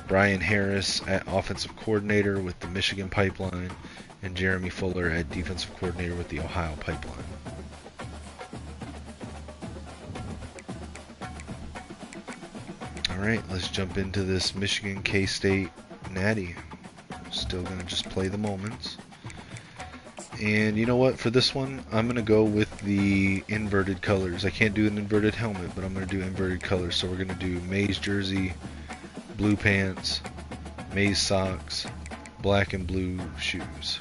Brian Harris at offensive coordinator with the Michigan pipeline, and Jeremy Fuller at defensive coordinator with the Ohio pipeline. Alright, let's jump into this Michigan K-State Natty. Still going to just play the moments. And you know what, for this one, I'm going to go with the inverted colors. I can't do an inverted helmet, but I'm going to do inverted colors. So we're going to do maize jersey, blue pants, maize socks, black and blue shoes.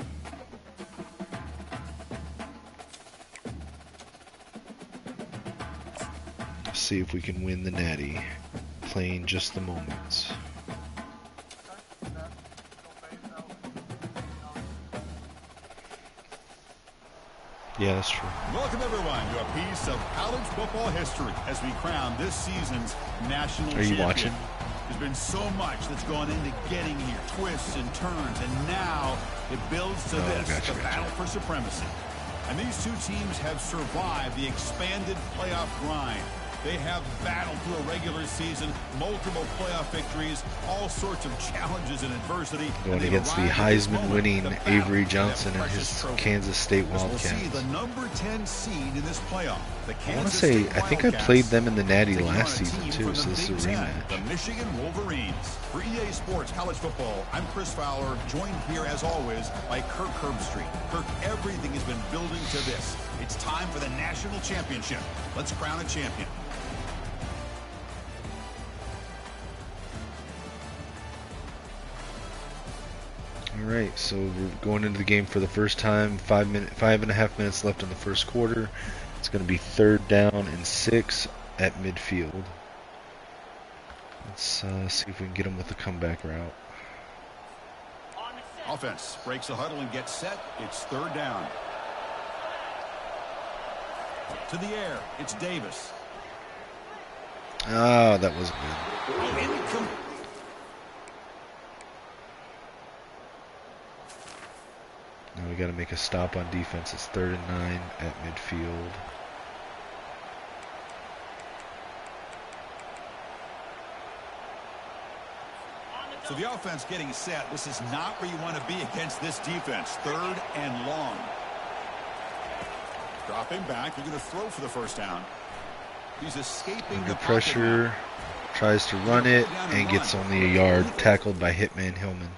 Let's see if we can win the Natty, playing just the moments. Yeah, that's true. Welcome, everyone, to a piece of college football history as we crown this season's national champion. Are you watching? There's been so much that's gone into getting here, twists and turns, and now it builds to the battle for supremacy. And these two teams have survived the expanded playoff grind. They have battled through a regular season, multiple playoff victories, all sorts of challenges and adversity. Going against the Heisman-winning Avery Johnson and his Kansas State Wildcats. We'll see the number 10 seed in this playoff. I want to say, I think I played them in the Natty last season too, so this is a rematch. The Michigan Wolverines. For EA Sports College Football, I'm Chris Fowler, joined here as always by Kirk Herbstreit. Kirk, everything has been building to this. It's time for the national championship. Let's crown a champion. Alright, so we're going into the game for the first time. 5.5 minutes left in the first quarter. It's going to be 3rd down and 6 at midfield. Let's see if we can get them with the comeback route. Offense breaks the huddle and gets set. It's 3rd down. To the air, it's Davis. Oh, that wasn't good. Now we got to make a stop on defense. It's 3rd and 9 at midfield. So the offense getting set. This is not where you want to be against this defense. 3rd and long. Dropping back. They're going to throw for the first down. He's escaping under pressure. Tries to run it and gets only a yard. Tackled by Hitman Hillman.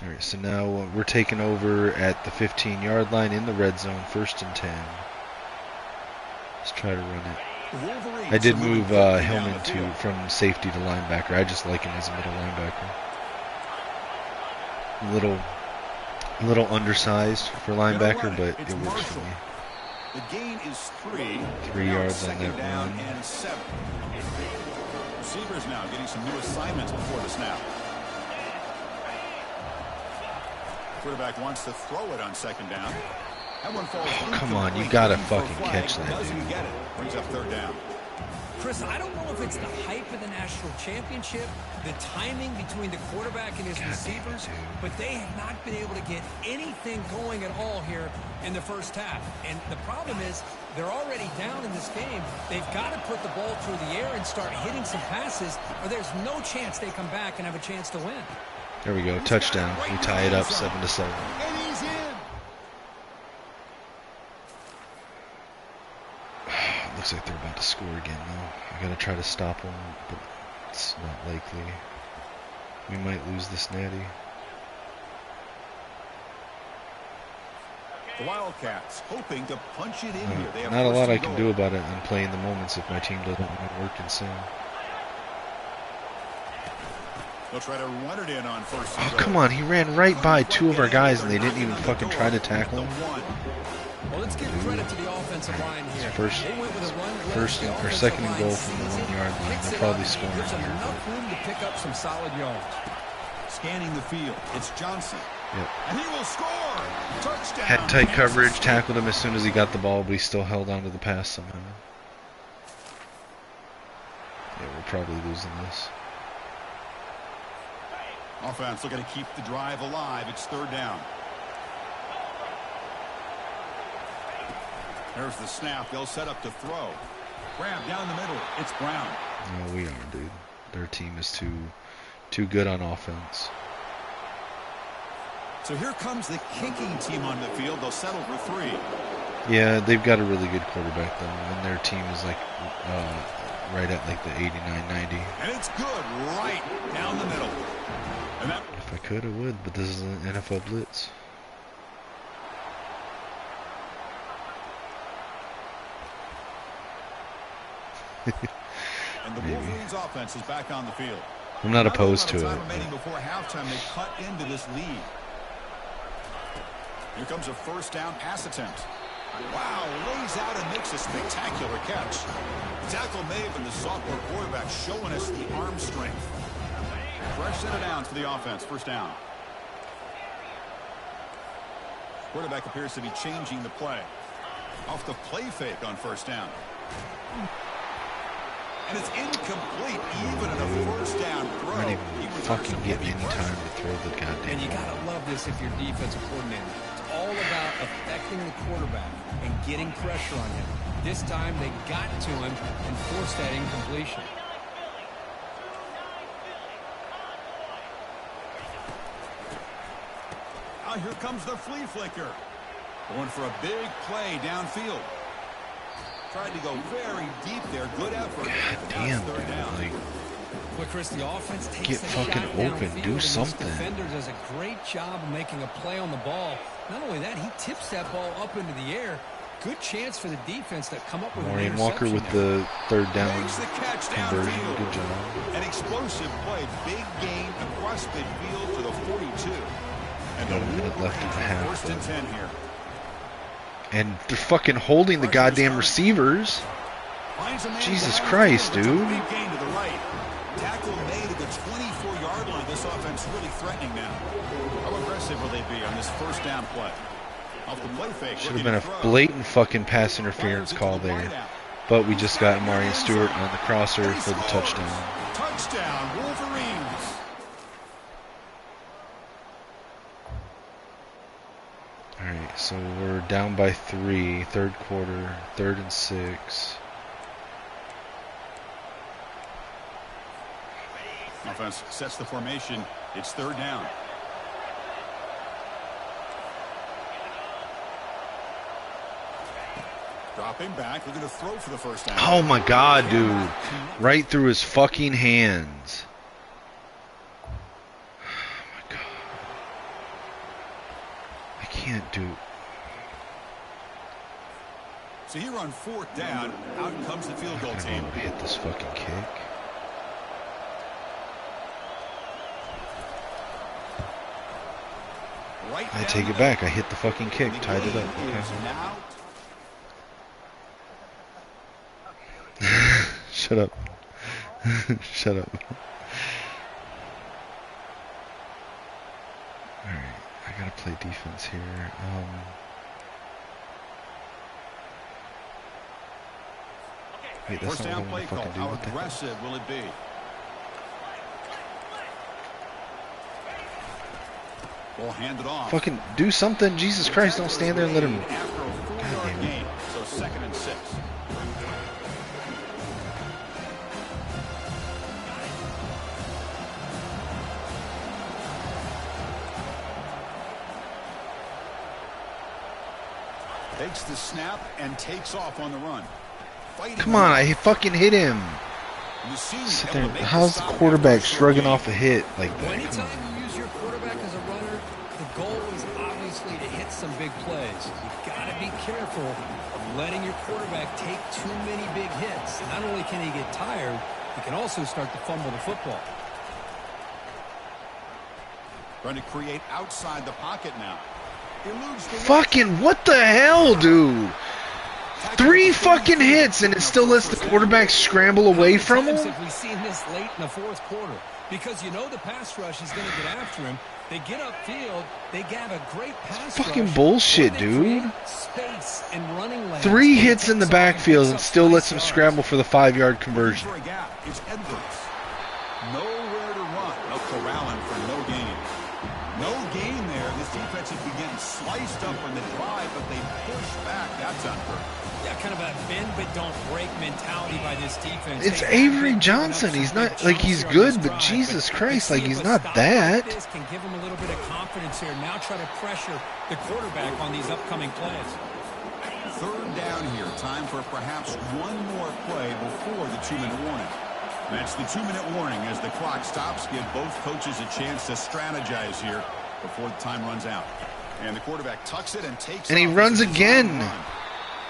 Alright, so now we're taking over at the 15-yard line in the red zone, 1st and 10. Let's try to run it. I did move Hillman from safety to linebacker. I just like him as a middle linebacker. Little undersized for linebacker, but it works for me. The gain is 3. 3 yards on that down run. And 7. Receivers now getting some new assignments before the snap. Quarterback wants to throw it on 2nd down. That one falls. Oh, come on, you gotta fucking catch that, Doesn't dude. get it. Brings up 3rd down. Chris, I don't know if it's the hype of the national championship, the timing between the quarterback and his receivers, but they have not been able to get anything going at all here in the first half. And the problem is they're already down in this game. They've got to put the ball through the air and start hitting some passes, or there's no chance they come back and have a chance to win. There we go, touchdown. We tie it up 7-7. And he's in. Looks like they're about to score again, though. I gotta try to stop them, but it's not likely. We might lose this natty. The Wildcats hoping to punch it in here. They have Not a lot I first can and do goal. about it and play in the moments if my team doesn't want to work in soon. They'll try to run it in on 1st and Oh, goal. come on. He ran right by 2 of our guys and they didn't even fucking try to tackle him. Well, let's give credit to the offensive line here. First They went with a run, first the or offensive 2nd and line goal from the sees it, 1-yard line. picks They'll it probably up, score gives them here. enough room to pick up some solid yards. Scanning the field. It's Johnson. Yep. And he will score. Touchdown. Had tight coverage, tackled him as soon as he got the ball, but he still held on to the pass somehow. Yeah, we're probably losing this. Offense looking to keep the drive alive. It's 3rd down. There's the snap. They'll set up to throw. Grab down the middle. It's Brown. No, we aren't, dude. Their team is too good on offense. So here comes the kicking team on the field. They'll settle for 3. Yeah, they've got a really good quarterback though, and their team is like right at like the 89-90. And it's good right down the middle. And that If I could, I would, but this is an NFL blitz. and the Maybe. Wolverines offense is back on the field. I'm not opposed a to lot it. of time remaining before halftime. They cut into this lead. Here comes a 1st down pass attempt. Wow, lays out and makes a spectacular catch. The tackle may have been the sophomore quarterback showing us the arm strength. Fresh set of downs for the offense. 1st down. Quarterback appears to be changing the play. Off the play fake on 1st down. And it's incomplete, even in a first down throw. Not even fucking getting any time to throw the goddamn And you ball. gotta love this if you're defensive coordinator. It's all about affecting the quarterback and getting pressure on him. This time they got to him and forced that incompletion. Now here comes the flea flicker. Going for a big play downfield. Tried to go very deep there. Good effort. God damn, dude. Like, But Chris, the offense takes get the fucking shot open. downfield, Do and this something. defender does a great job of making a play on the ball. Not only that, he tips that ball up into the air. Good chance for the defense to come up with an Maureen Walker interception with there. the third down Makes the catch conversion. downfield. Good job. An explosive play. Big gain across midfield to the 42. And Got a minute left in the half, First and though. 10 here. And they're fucking holding the goddamn receivers. Finds a man Jesus downfield. Christ, It's a dude. big gain to the right. Tackle made at the 24-yard line. This offense really threatening now. How aggressive will they be on this first down play? Off the play fake. Should have been a blatant fucking pass interference call there. But we just got Marion Stewart on the crosser for the touchdown. Touchdown, Wolverines. Alright, so we're down by 3, third quarter, 3rd and 6. Offense sets the formation. It's third down. Dropping back, looking to throw for the first down. Oh my god, dude. Right through his fucking hands. Oh my god. I can't do. So here on fourth down, out comes the field goal I'm team. gonna hit this fucking kick. Right I down take the it back. I hit the fucking kick. The Tied it up. game is Okay. now Shut up. Shut up. Alright, I gotta play defense here. Wait, that's first not down what I play want to call. fucking do. How What the heck? aggressive will it be? Ball handed off. Fucking do something. Jesus Christ, don't stand there and let him. After a 4-yard gain, so second and 6. Takes the snap and takes off on the run. Fighting Come on, I fucking hit him. You see, Sit able there. to make How's the stop quarterback after a short shrugging gain. off a hit like that? Come Anytime on. you use your quarterback as a runner, the goal is obviously to hit some big plays. You've got to be careful of letting your quarterback take too many big hits. Not only can he get tired, he can also start to fumble the football. Trying to create outside the pocket now. Eludes the Fucking what the hell, dude? 3 fucking hits and it still lets the quarterback scramble away from How many him? times have we seen this late in the fourth quarter? Because you know the pass rush is going to get after him. They get upfield. They have a great pass Fucking rush. bullshit, Or they dude. create Space and running lanes. 3 He hits in the takes off and backfield picks and up still lets nice him yards. scramble for the 5-yard conversion. For a gap, it's Edwards. Nowhere to run. No corralling for no gain. No gain there. This defense has been getting sliced up on the drive, but they push back. That's unfair. Yeah, kind of a bend but don't break mentality by this defense. It's They have Avery been giving up Johnson. some He's big not like chunks he's here on good, this but drive, Jesus Christ, let's like see he's if a not stop that. Like this can give him a little bit of confidence here. Now try to pressure the quarterback on these upcoming plays. Third down here. Time for perhaps one more play before the 2-minute warning. That's the 2-minute warning as the clock stops. Give both coaches a chance to strategize here before the time runs out. And the quarterback tucks it and takes And he off. runs It's a again. run.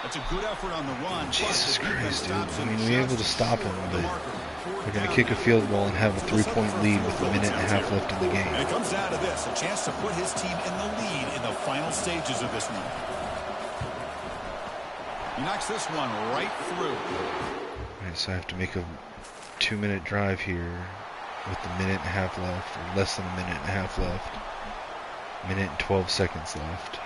That's a good effort on the run. Jesus But the defense Christ, dude. stops I him mean, we were able to just stop him, short of the but marker. Fourth we're going to down. kick a field goal and have a 3-point lead with a minute and a half left in the And game. it comes down to this, a chance to put his team in the lead in the final stages of this one. He knocks this one right through. Alright, so I have to make a 2-minute drive here with a minute and a half left, or less than a minute and a half left. Minute and 12 seconds left.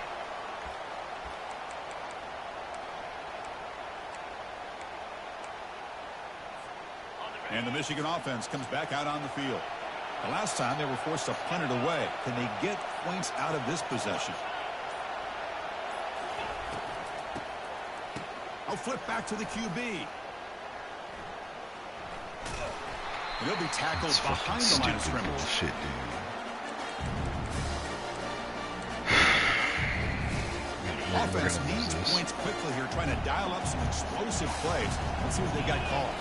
And the Michigan offense comes back out on the field. The last time they were forced to punt it away. Can they get points out of this possession? I'll flip back to the QB. He'll be tackled It's behind fucking the line of stupid scrimmage. bullshit, dude. Offense needs points quickly here, trying to dial up some explosive plays. Let's see what they got called.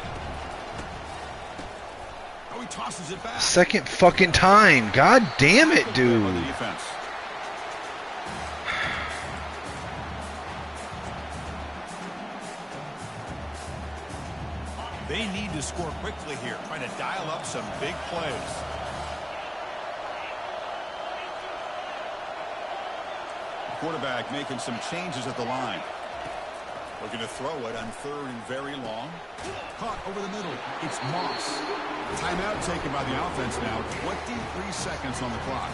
Oh, he tosses it back. Second fucking time. God damn it, On the dude. defense. They need to score quickly here, trying to dial up some big plays. Quarterback making some changes at the line. Looking to throw it on 3rd and very long. Caught over the middle. It's Moss. Timeout taken by the offense now. 23 seconds on the clock.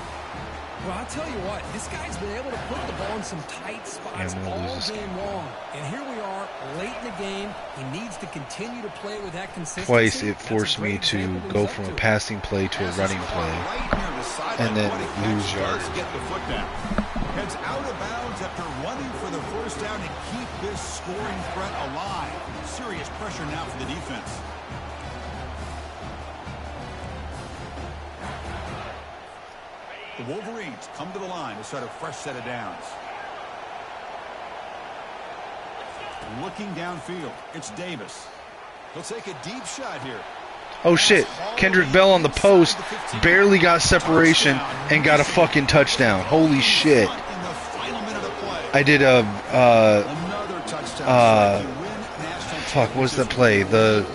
Well, I'll tell you what, this guy's been able to put the ball in some tight spots I'm gonna all lose this game long. And here we are, late in the game. He needs to continue to play with that consistency. Twice it That's a forced me great to example go he's up from a to. passing play to a running play. Right near the sideline. and then What a catch lose does yardage. Get the foot down. Heads out of bounds after running for the first down to keep this scoring threat alive. Serious pressure now for the defense. The Wolverines come to the line to start a fresh set of downs. Looking downfield, it's Davis. He'll take a deep shot here. Oh shit, Kendrick Bell on the post, barely got separation and got a fucking touchdown. Holy shit. In the final minute of play. I did a, Another touchdown. fuck, what's that play? The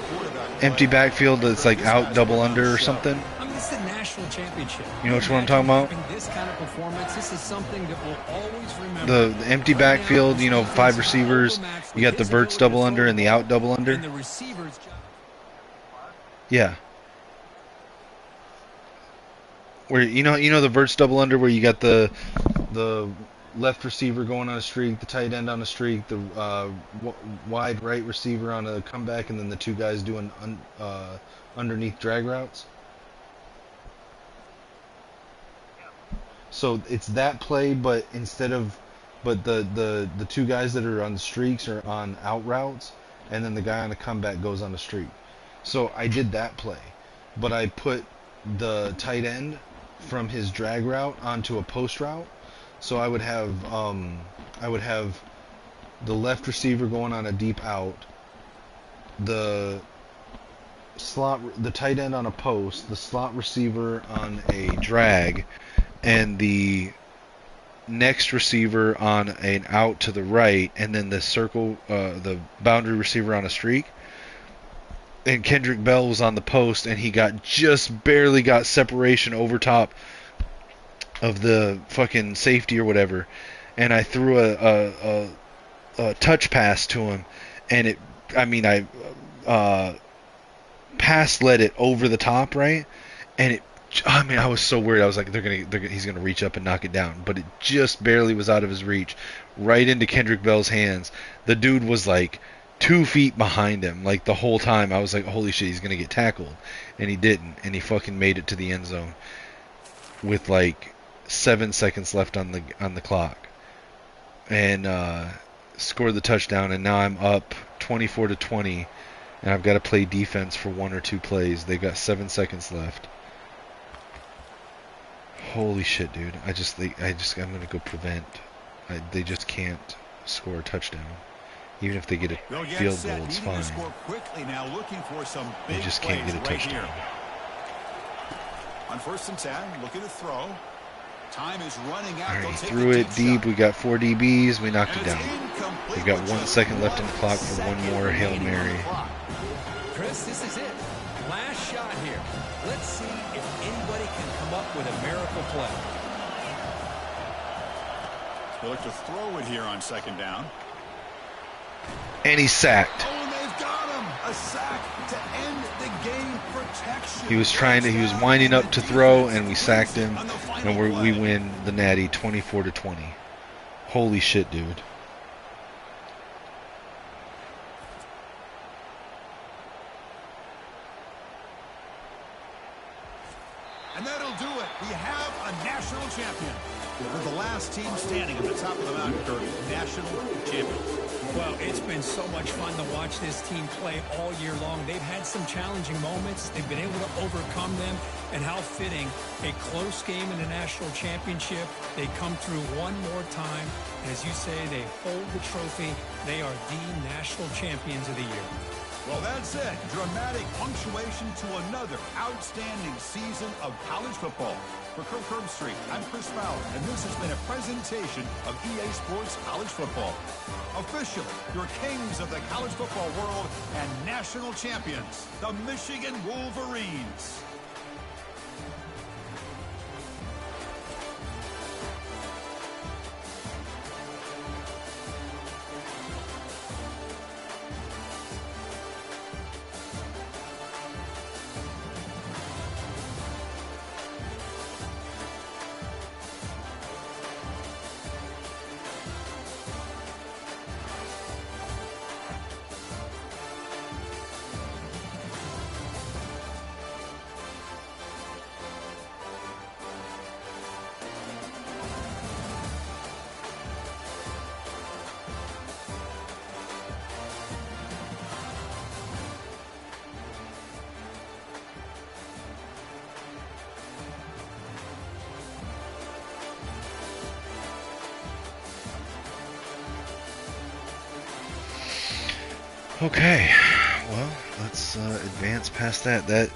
empty backfield that's like out double under or something? I mean, this is a national championship. You know which one I'm talking about? Having this kind of performance, this is something that we'll always remember. The empty backfield, you know, 5 receivers, you got the verts double under and the out double under? And the receivers. Yeah. Where you know the verts double under where you got the left receiver going on a streak, the tight end on a streak, the wide right receiver on a comeback, and then the two guys doing underneath drag routes. So it's that play, but the two guys that are on the streaks are on out routes, and then the guy on a comeback goes on a streak. So I did that play, but I put the tight end from his drag route onto a post route. So I would have the left receiver going on a deep out, the tight end on a post, the slot receiver on a drag, and the next receiver on an out to the right, and then the boundary receiver on a streak. And Kendrick Bell was on the post, and he just barely got separation over top of the fucking safety or whatever, and I threw a touch pass to him, and I pass led it over the top, right? And I was so worried. I was like, he's gonna reach up and knock it down, but it just barely was out of his reach, right into Kendrick Bell's hands. The dude was like 2 feet behind him, like the whole time. I was like, holy shit, he's gonna get tackled, and he didn't, and he fucking made it to the end zone with like 7 seconds left on the clock, and scored the touchdown. And now I'm up 24-20, and I've got to play defense for 1 or 2 plays. They've got 7 seconds left. Holy shit, dude! I'm gonna go prevent. They just can't score a touchdown. Even if they get a field goal, it's fine. They just can't get a touchdown. On 1st and 10, looking to throw. Time is running out. Alright, he threw it deep. We got 4 DBs. We knocked it down. We've got 1 second left in the clock for one more Hail Mary. Chris, this is it. Last shot here. Let's see if anybody can come up with a miracle play. They look to throw it here on 2nd down. And he's sacked. Oh, and they've got him. A sack to end the game. Protection. He was winding up to throw, and we sacked him, and we win the Natty 24-20. Holy shit, dude. do it. We have a national champion. They're the last team standing at the top of the mountain, Kirk. National champions. Well, it's been so much fun to watch this team play all year long. They've had some challenging moments. They've been able to overcome them. And how fitting, a close game in the national championship. They come through one more time. As you say, they hold the trophy. They are the national champions of the year. Well, that's it. Dramatic punctuation to another outstanding season of college football. For Kirk Herbstreit, I'm Chris Fowler, and this has been a presentation of EA Sports College Football. Officially, your kings of the college football world and national champions, the Michigan Wolverines. Okay, well, let's advance past that. That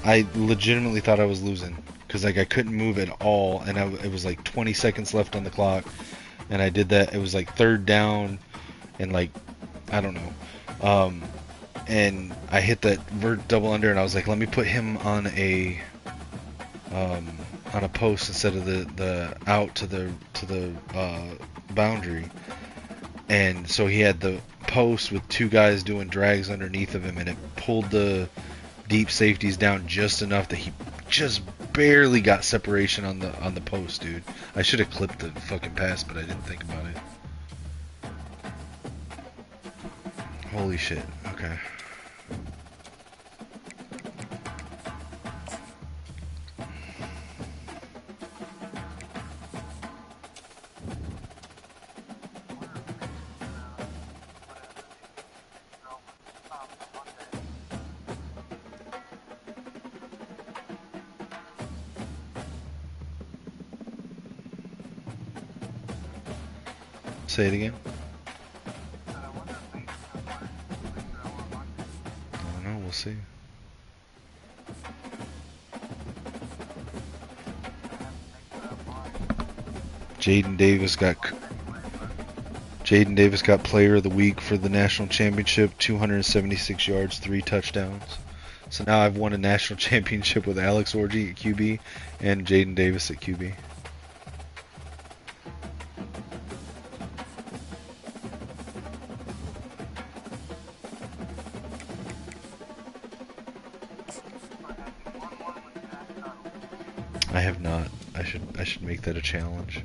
I legitimately thought I was losing because like I couldn't move at all, and it was like 20 seconds left on the clock, and I did that. It was like third down, and like I don't know, and I hit that vert double under, and I was like, let me put him on a post instead of the out to the boundary, and so he had the post with two guys doing drags underneath of him, and it pulled the deep safeties down just enough that he just barely got separation on the post, dude. I should have clipped the fucking pass, but I didn't think about it. Holy shit. Okay. Say it again. I don't know, we'll see. Jaden Davis got player of the week for the national championship, 276 yards, 3 touchdowns. So now I've won a national championship with Alex Orji at QB and Jaden Davis at QB. I have not. I should make that a challenge.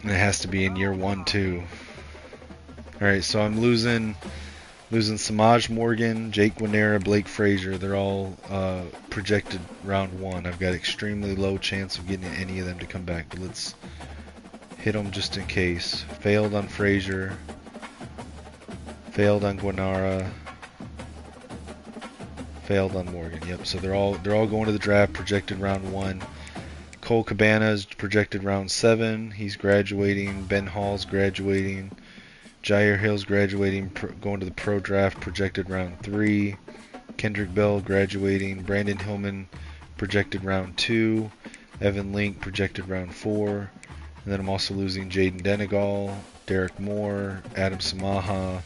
And it has to be in year 1 too. Alright, so I'm losing Samaj Morgan, Jake Winera, Blake Frazier. They're all projected round 1. I've got extremely low chance of getting any of them to come back, but let's hit them just in case. Failed on Frazier. Failed on Guanara. Failed on Morgan. Yep. So they're all going to the draft. Projected round 1. Cole Cabana is projected round 7. He's graduating. Ben Hall's graduating. Jair Hill's graduating. Going to the pro draft. Projected round 3. Kendrick Bell graduating. Brandon Hillman projected round 2. Evan Link projected round 4. And then I'm also losing Jaden Denegal, Derek Moore, Adam Samaha,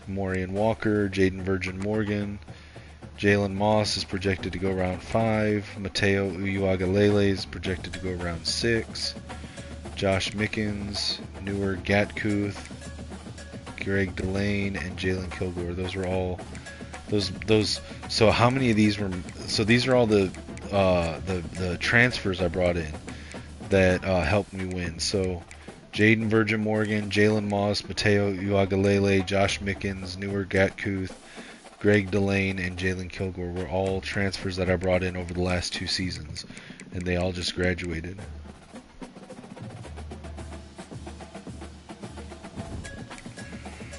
Morian Walker, Jaden Virgin Morgan. Jalen Moss is projected to go round 5. Mateo Uyuagalele is projected to go round 6. Josh Mickens, Newer Gatkuth, Greg Delane, and Jalen Kilgore. Those were all those. So how many of these were? So these are all the transfers I brought in that helped me win. So Jaden Virgin Morgan, Jalen Moss, Mateo Uagalele, Josh Mickens, Newer Gatkuth, Greg Delane, and Jalen Kilgore were all transfers that I brought in over the last 2 seasons, and they all just graduated.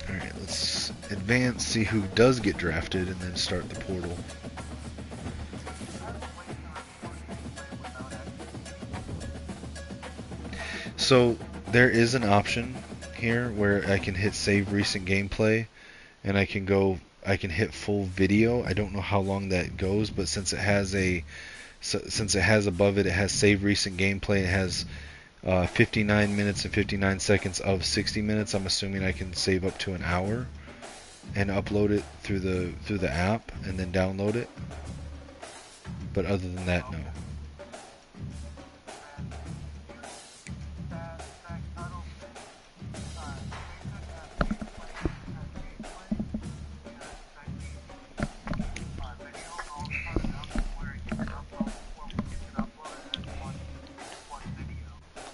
Alright, let's advance, see who does get drafted, and then start the portal. So there is an option here where I can hit save recent gameplay, and I can hit full video. I don't know how long that goes, but since it has above it, it has save recent gameplay. It has 59 minutes and 59 seconds of 60 minutes. I'm assuming I can save up to an hour and upload it through the app and then download it. But other than that, no.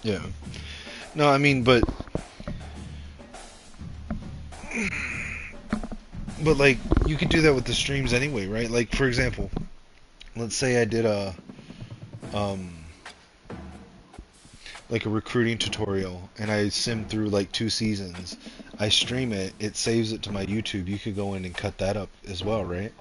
Yeah. No, I mean, but like, you could do that with the streams anyway, right? Like, for example, let's say I did a like a recruiting tutorial and I sim through like 2 seasons. I stream it, it saves it to my YouTube. You could go in and cut that up as well, right?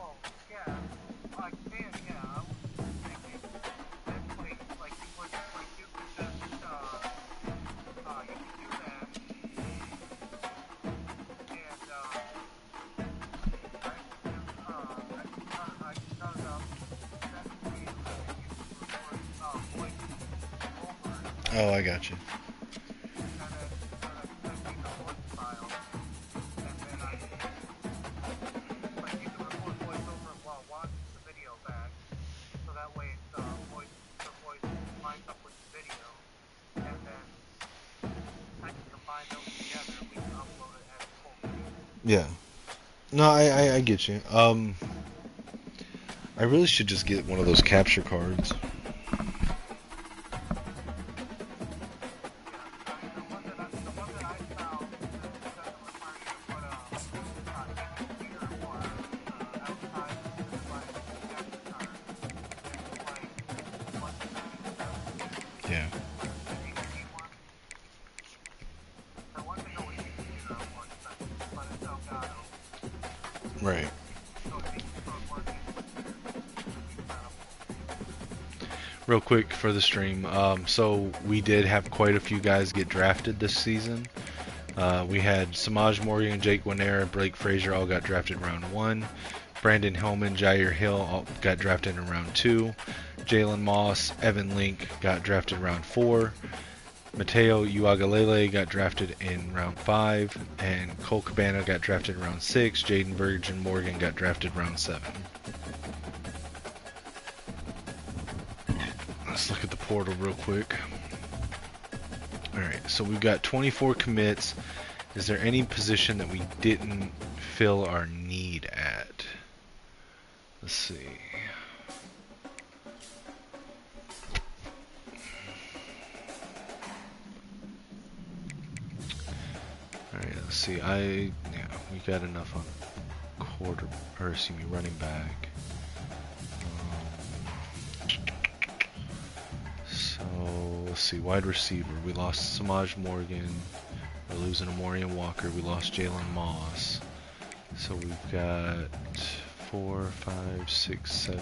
Oh, I got you. Yeah. No, I get you. I really should just get one of those capture cards. Yeah. Right. Real quick for the stream, so we did have quite a few guys get drafted this season. We had Samaj Morgan, Jake Guanera, Blake Frazier all got drafted in round 1. Brandon Hillman, Jair Hill all got drafted in round 2. Jalen Moss, Evan Link got drafted in round 4. Mateo Uagalele got drafted in round 5, and Cole Cabana got drafted in round 6. Jaden Virgin Morgan got drafted round 7. Let's look at the portal real quick. Alright, so we've got 24 commits. Is there any position that we didn't fill our need at? Let's see. Alright, let's see. We got enough on running back. So let's see, wide receiver. We lost Samaj Morgan. We're losing Amorian Walker. We lost Jalen Moss. So we've got 4, 5, 6, 7,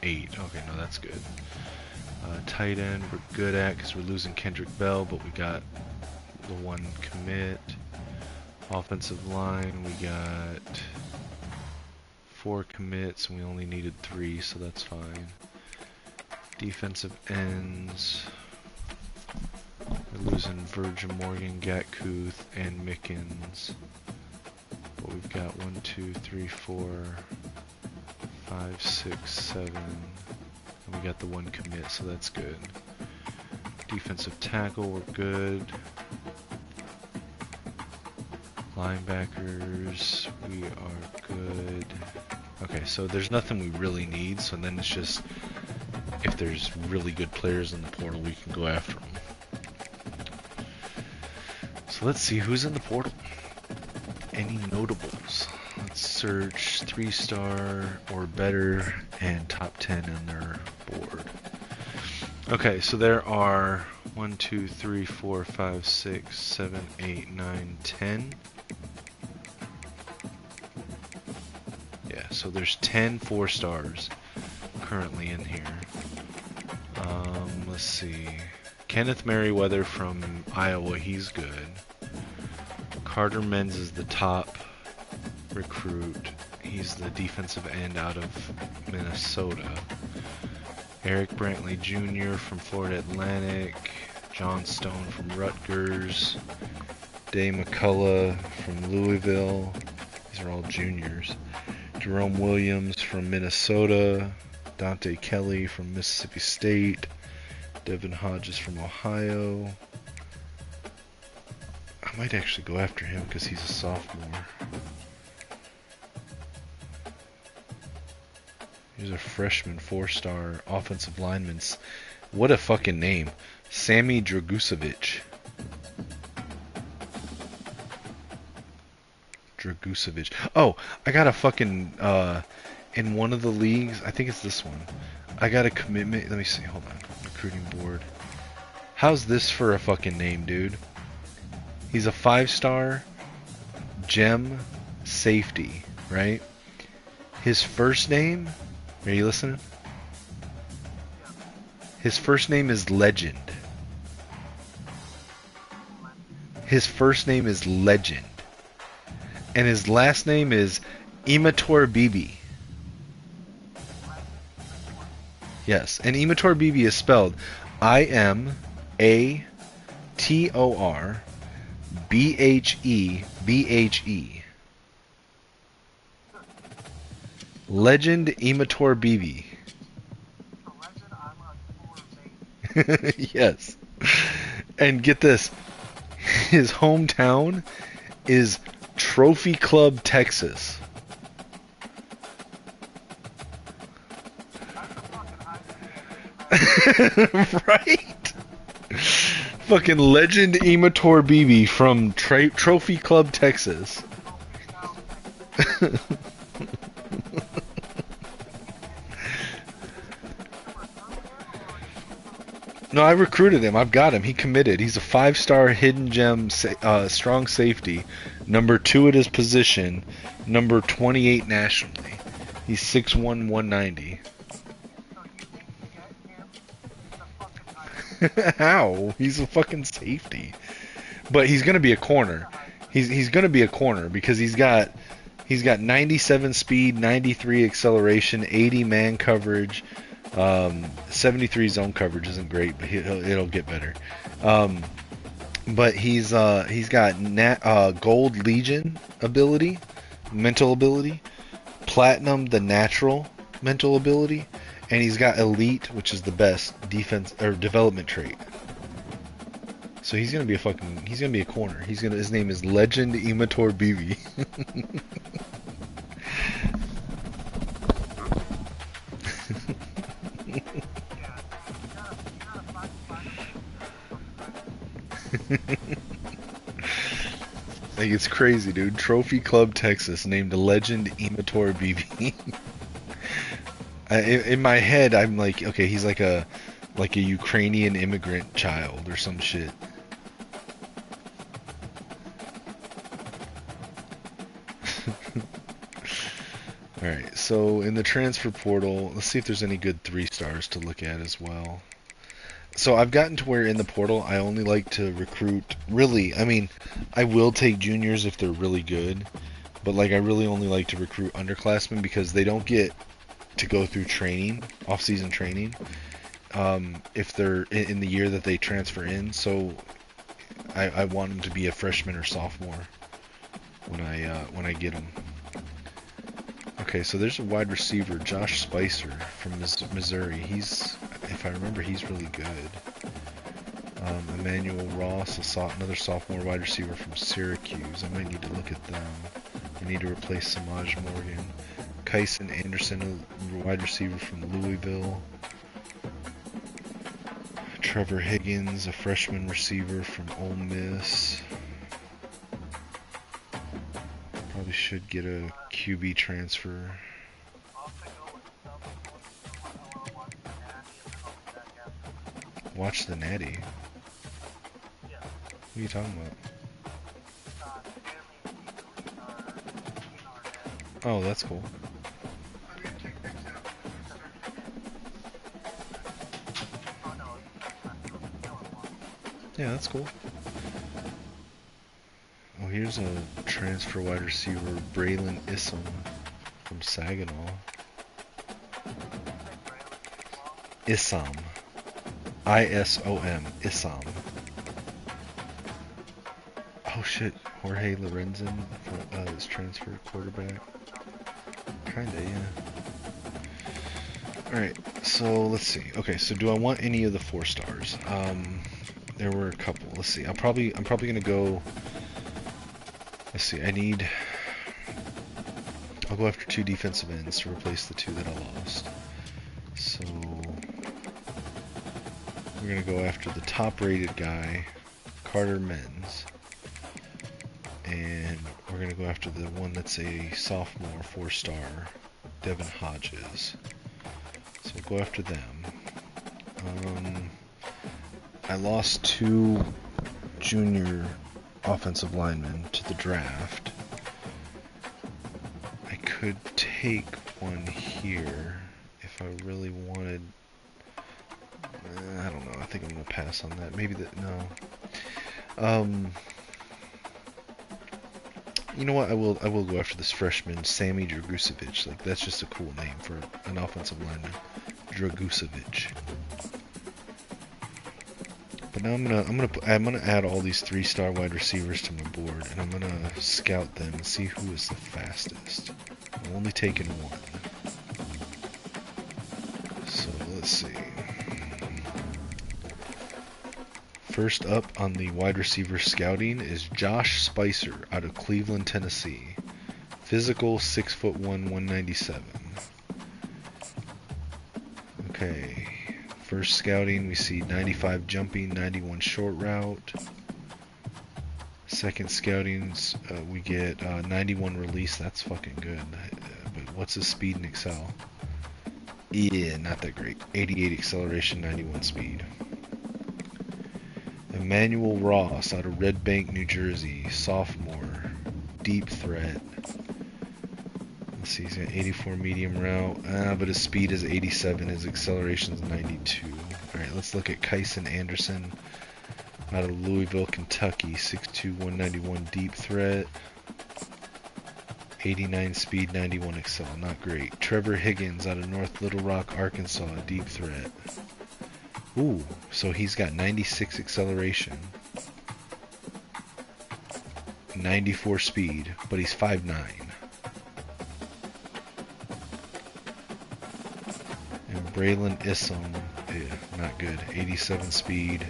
8. Okay, no, that's good. Tight end we're good at because we're losing Kendrick Bell, but we got the 1 commit. Offensive line, we got 4 commits and we only needed 3, so that's fine. Defensive ends, we're losing Virgin Morgan, Gatkuth, and Mickens. But we've got 1, 2, 3, 4, 5, 6, 7, and we got the 1 commit, so that's good. Defensive tackle, we're good. Linebackers, we are good. Okay, so there's nothing we really need, so then it's just if there's really good players in the portal, we can go after them. So let's see who's in the portal. Any notables? Let's Let's search 3-star or better and top 10 in their board. Okay, so there are 1, 2, 3, 4, 5, 6, 7, 8, 9, 10. Yeah, so there's 10 4-stars currently in here. Let's see. Kenneth Merriweather from Iowa, he's good. Carter Menz is the top recruit. He's the defensive end out of Minnesota. Eric Brantley Jr. from Florida Atlantic. John Stone from Rutgers. Day McCullough from Louisville. These are all juniors. Jerome Williams from Minnesota. Dante Kelly from Mississippi State. Devin Hodges from Ohio. I might actually go after him because he's a sophomore. He's a freshman 4-star offensive lineman. What a fucking name. Sammy Dragusevic. Oh, I got a fucking, in one of the leagues, I think it's this one. I got a commitment. Let me see. Hold on. Recruiting board. How's this for a fucking name, dude? He's a 5-star gem safety, right? His first name, are you listening? His first name is Legend. His first name is Legend. And his last name is Imator Bibi. Yes, and Imator Bibi is spelled IMATORBHEBHE. Legend Imator Bibi. Yes. And get this. His hometown is Trophy Club, Texas. Right? Fucking Legend Imator Bibi from Trophy Club, Texas. No, I recruited him. I've got him. He committed. He's a 5-star hidden gem strong safety. Number 2 at his position. Number 28 nationally. He's 6'1", 190. How? He's a fucking safety. But he's going to be a corner. He's going to be a corner because he's got 97 speed, 93 acceleration, 80 man coverage. 73 zone coverage isn't great, but it'll get better. But he's got Gold Legion ability, mental ability, Platinum the natural mental ability, and he's got Elite, which is the best defense or development trait. So he's gonna be a corner. His name is Legend Imator Bibi. Like, it's crazy, dude. Trophy Club, Texas, named Legend Imator Bibi. In my head, I'm like, okay, he's like a Ukrainian immigrant child or some shit. Alright, so in the transfer portal, let's see if there's any good 3-stars to look at as well. So I've gotten to where in the portal I only like to recruit, really, I mean, I will take juniors if they're really good, but like I really only like to recruit underclassmen because they don't get to go through training, off-season training, if they're in the year that they transfer in, so I want them to be a freshman or sophomore when I get them. Okay, so there's a wide receiver, Josh Spicer from Missouri. He's, if I remember, he's really good. Emmanuel Ross, another sophomore wide receiver from Syracuse. I might need to look at them. I need to replace Samaj Morgan. Kyson Anderson, a wide receiver from Louisville. Trevor Higgins, a freshman receiver from Ole Miss. Probably should get a QB transfer. Watch the Natty. What are you talking about? Oh, that's cool. Yeah, that's cool. Oh, here's a transfer wide receiver, Braylon Isom from Saginaw. Isom. I-S-O-M. Isom. Oh shit, Jorge Lorenzen is transfer quarterback. Kinda, yeah. Alright, so let's see. Okay, so do I want any of the 4 stars? There were a couple. Let's see. I'm probably gonna go. Let's see. I'll go after 2 defensive ends to replace the 2 that I lost. So we're gonna go after the top-rated guy, Carter Menz, and we're gonna go after the one that's a sophomore 4-star, Devin Hodges. So we'll go after them. I lost 2 junior offensive linemen to the draft. I could take one here if I really wanted. I don't know. I think I'm gonna pass on that. Maybe that no. You know what? I will go after this freshman, Sammy Dragusevic. Like that's just a cool name for an offensive lineman, Dragusevic. But now I'm gonna add all these 3-star wide receivers to my board, and I'm gonna scout them and see who is the fastest. I'm only taking 1. So let's see. First up on the wide receiver scouting is Josh Spicer out of Cleveland, Tennessee. Physical, 6'1", 197. Okay. First scouting, we see 95 jumping, 91 short route. Second scoutings, we get 91 release. That's fucking good. But what's his speed in Excel? Yeah, not that great. 88 acceleration, 91 speed. Emmanuel Ross out of Red Bank, New Jersey. Sophomore. Deep threat. Let's see, he's got 84 medium route, but his speed is 87, his acceleration is 92. Alright, let's look at Kyson Anderson out of Louisville, Kentucky, 6'2", 191 deep threat, 89 speed, 91 excel, not great. Trevor Higgins out of North Little Rock, Arkansas, deep threat. Ooh, so he's got 96 acceleration, 94 speed, but he's 5'9". Braylon Isom, yeah, not good. 87 speed,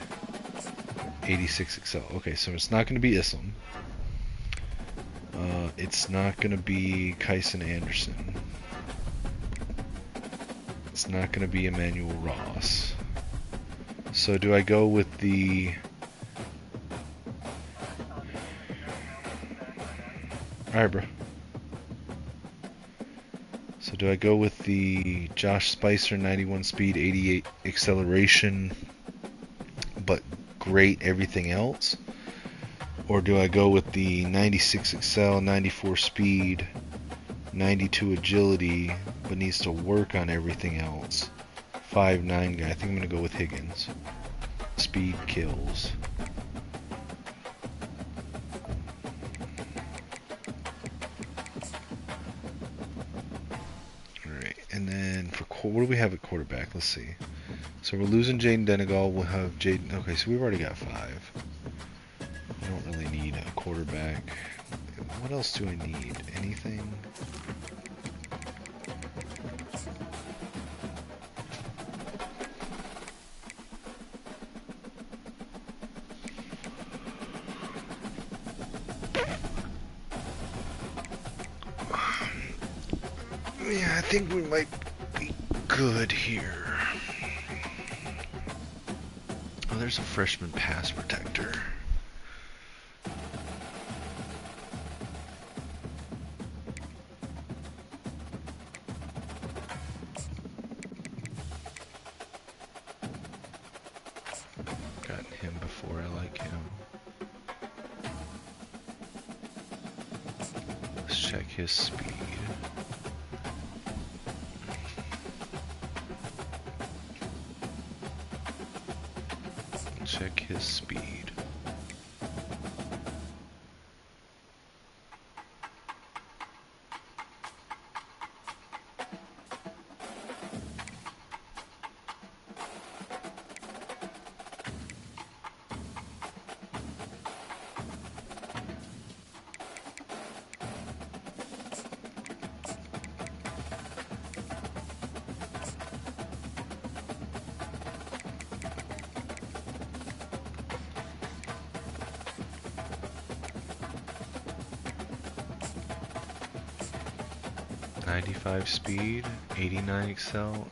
86 excel. Okay, so it's not going to be Isom. It's not going to be Kyson Anderson. It's not going to be Emmanuel Ross. So do I go with the... Alright, bro. So do I go with the Josh Spicer 91 speed, 88 acceleration, but great everything else? Or do I go with the 96 excel, 94 speed, 92 agility, but needs to work on everything else? 5'9" guy. I think I'm going to go with Higgins. Speed kills. What do we have at quarterback? Let's see. So we're losing Jaden Denegal. We'll have Jaden. Okay, so we've already got 5. I don't really need a quarterback. What else do I need? Anything? Yeah, I think we might be good here. Oh, there's a freshman pass protector. check his speed. Check his speed. .95 speed, 89 excel,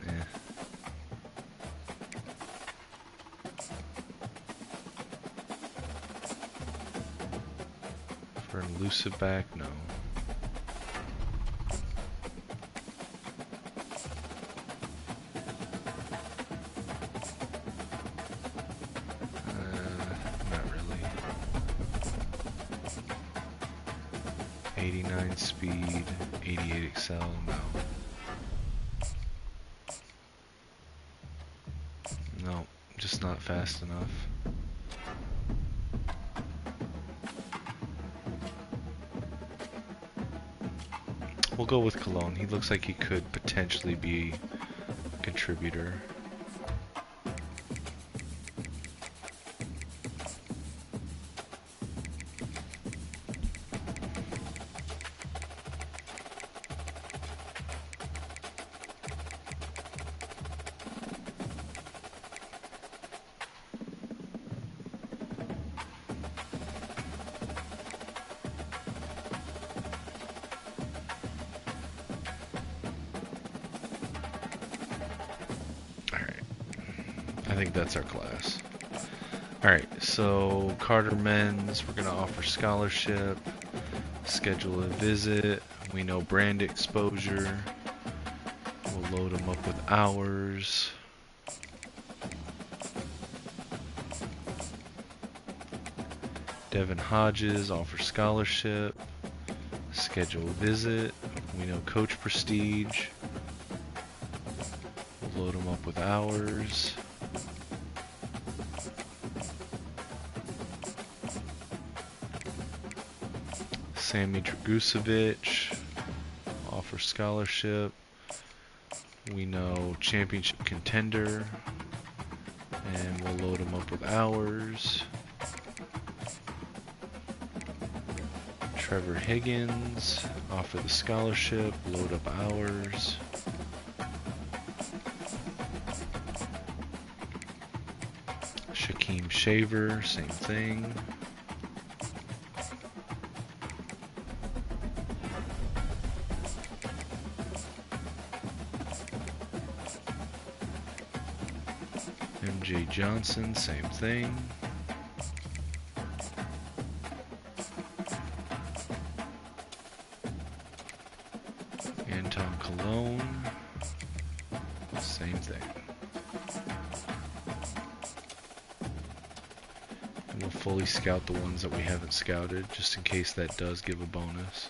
For an elusive back, no. Not really. 89 speed, 88 excel, no. No, just not fast enough. We'll go with Cologne. He looks like he could potentially be a contributor. I think that's our class. Alright, so Carter Men's, we're going to offer scholarship, schedule a visit, we know brand exposure, we'll load them up with hours. Devin Hodges, offer scholarship, schedule a visit, we know coach prestige, we'll load them up with hours. Sammy Dragusevic, offer scholarship. We know championship contender, and we'll load him up with hours. Trevor Higgins, offer the scholarship, load up hours. Shaquem Shaver, same thing. MJ Johnson, same thing. Anton Cologne, same thing. And we'll fully scout the ones that we haven't scouted, just in case that does give a bonus.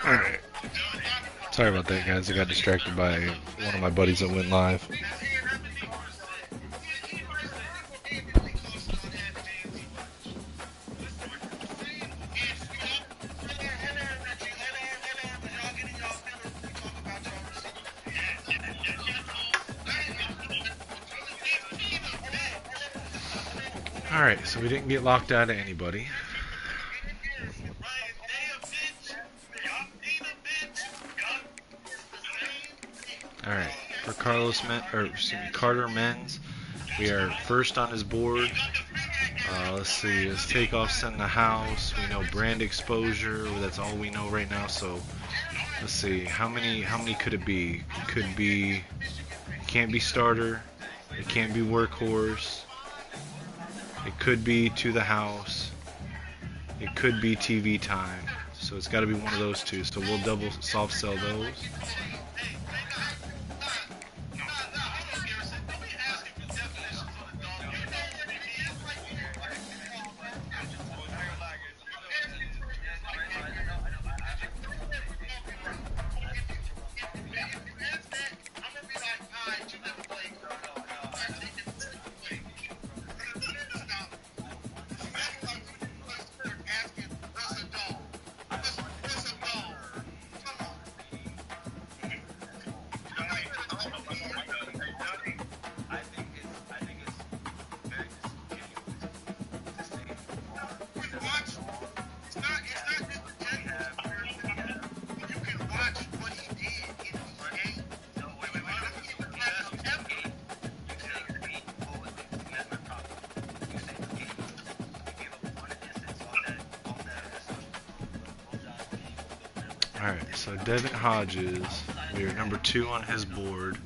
Alright. Sorry about that, guys. I got distracted by one of my buddies that went live. Alright, so we didn't get locked out of anybody. Alright, for Carter Menz, we are first on his board. Let's see, let's take off send the house. We know brand exposure, that's all we know right now, so let's see, how many could it be? It could be, it can't be starter, it can't be workhorse, it could be to the house, it could be TV time. So it's got to be one of those two, so we'll double soft sell those. Alright, so Devin Hodges, we are number 2 on his board,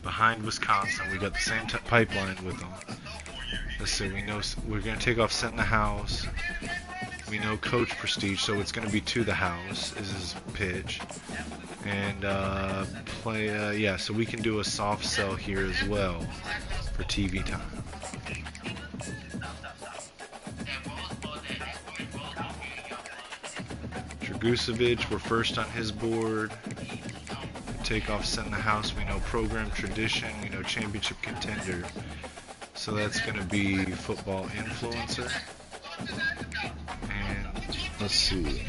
behind Wisconsin. We got the same pipeline with them. Let's see, we know we're going to take off Sent in the House. We know Coach Prestige, so it's going to be to the house is his pitch. And yeah, so we can do a soft sell here as well for TV time. Dragusevich, we're first on his board. Take off Send the House. We know Program Tradition. We know Championship Contender. So that's going to be Football Influencer. And let's see.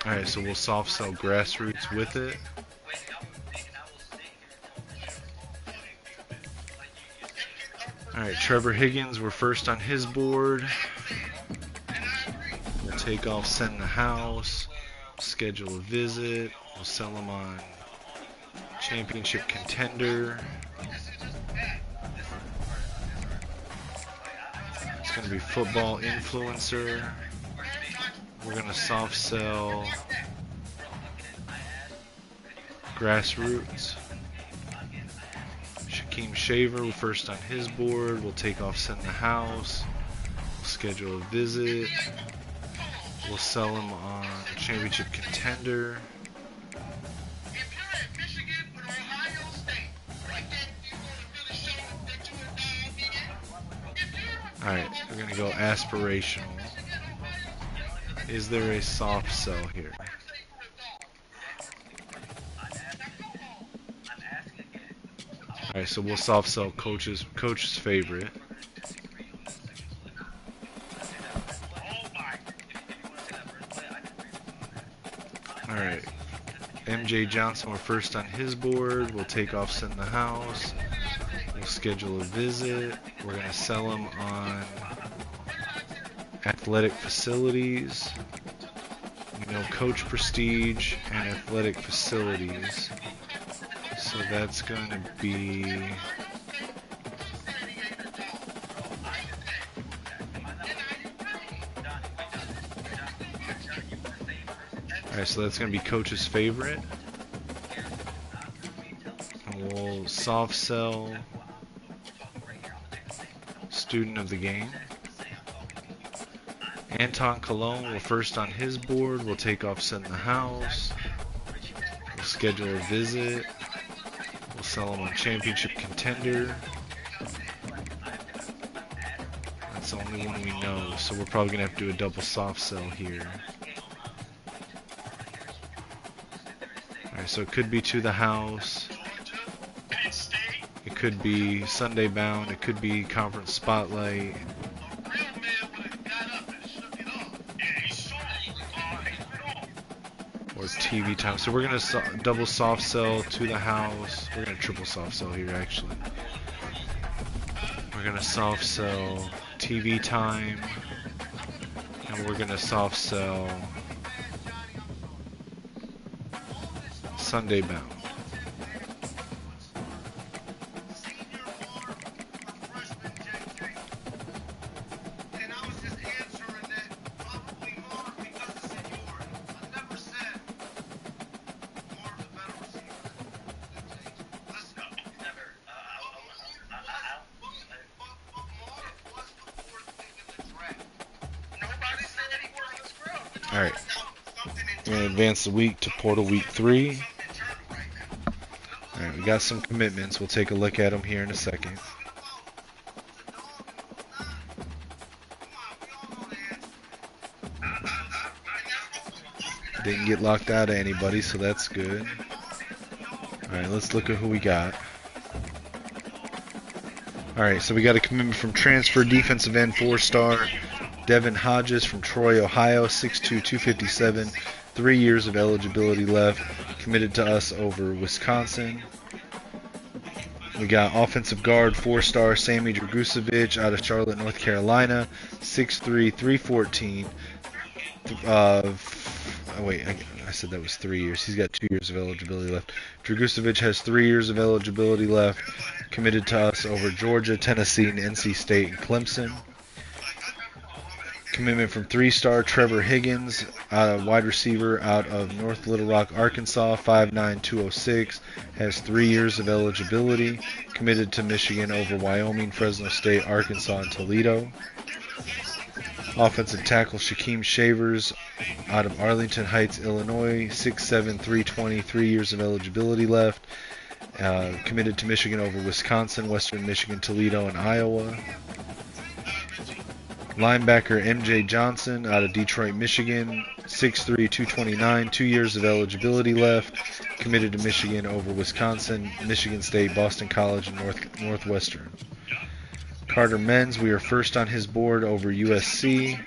Alright, so we'll soft sell Grassroots with it. Alright, Trevor Higgins, we're first on his board. We'll take off Send the House, schedule a visit, we'll sell him on Championship Contender. It's going to be football influencer. We're going to soft sell grassroots. Shaquem Shaver, first on his board. We'll take off Send the House. We'll schedule a visit. We'll sell him on Championship Contender. Alright, we're going to go aspirational. Is there a soft sell here? Alright, so we'll soft sell coach's favorite. Alright. MJ Johnson, we're first on his board. We'll take off Send the House. We'll schedule a visit. We're going to sell him on athletic facilities. You know, coach prestige and athletic facilities. So that's going to be... Alright, so that's going to be coach's favorite. And we'll soft sell student of the game. Anton Cologne, we're first on his board. We'll take off Send the House. We'll schedule a visit. We'll sell him on Championship Contender. That's the only one we know, so we're probably going to have to do a double soft sell here. Alright, so it could be To the House. It could be Sunday Bound. It could be Conference Spotlight. Or TV time. So we're going to double soft sell To the House. We're going to triple soft sell here, actually. We're going to soft sell TV time. And we're going to soft sell Sunday Bound. Alright, we're going to advance the week to Portal Week 3. Alright, we got some commitments. We'll take a look at them here in a second. Didn't get locked out of anybody, so that's good. Alright, let's look at who we got. Alright, so we got a commitment from transfer defensive end 4-star Devin Hodges from Troy, Ohio, 6'2", 257, 3 years of eligibility left, committed to us over Wisconsin. We got offensive guard 4-star Sammy Dragusevic out of Charlotte, North Carolina, 6'3", 314. Wait, I said that was 3 years. He's got 2 years of eligibility left. Dragusevic has 3 years of eligibility left, committed to us over Georgia, Tennessee, and NC State and Clemson. Commitment from 3-star Trevor Higgins, wide receiver out of North Little Rock, Arkansas, 5'9", 206, has 3 years of eligibility, committed to Michigan over Wyoming, Fresno State, Arkansas, and Toledo. Offensive tackle Shaquem Shavers out of Arlington Heights, Illinois, 6'7", 320, 3 years of eligibility left, committed to Michigan over Wisconsin, Western Michigan, Toledo, and Iowa. Linebacker MJ Johnson out of Detroit, Michigan, 6'3", 229, 2 years of eligibility left, committed to Michigan over Wisconsin, Michigan State, Boston College, and Northwestern. Carter Menz, we are first on his board over USC.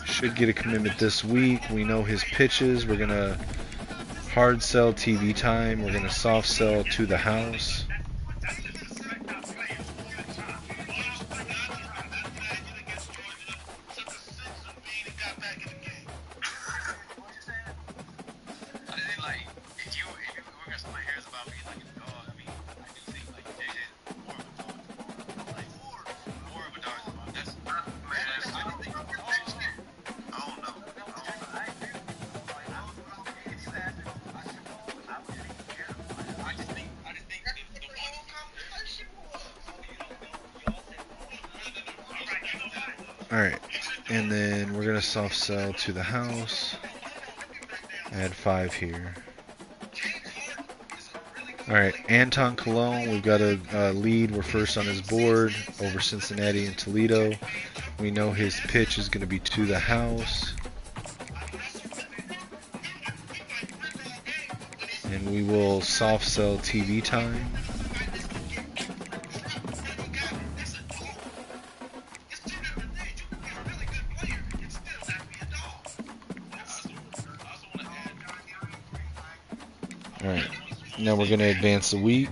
Should get a commitment this week. We know his pitches. We're going to hard sell TV time. We're going to soft sell To the House. Alright, and then we're going to soft sell to the house. Add 5 here. Alright, Anton Cologne, we've got a lead. We're first on his board over Cincinnati and Toledo. We know his pitch is going to be to the house. And we will soft sell TV time. Alright, now we're going to advance the week.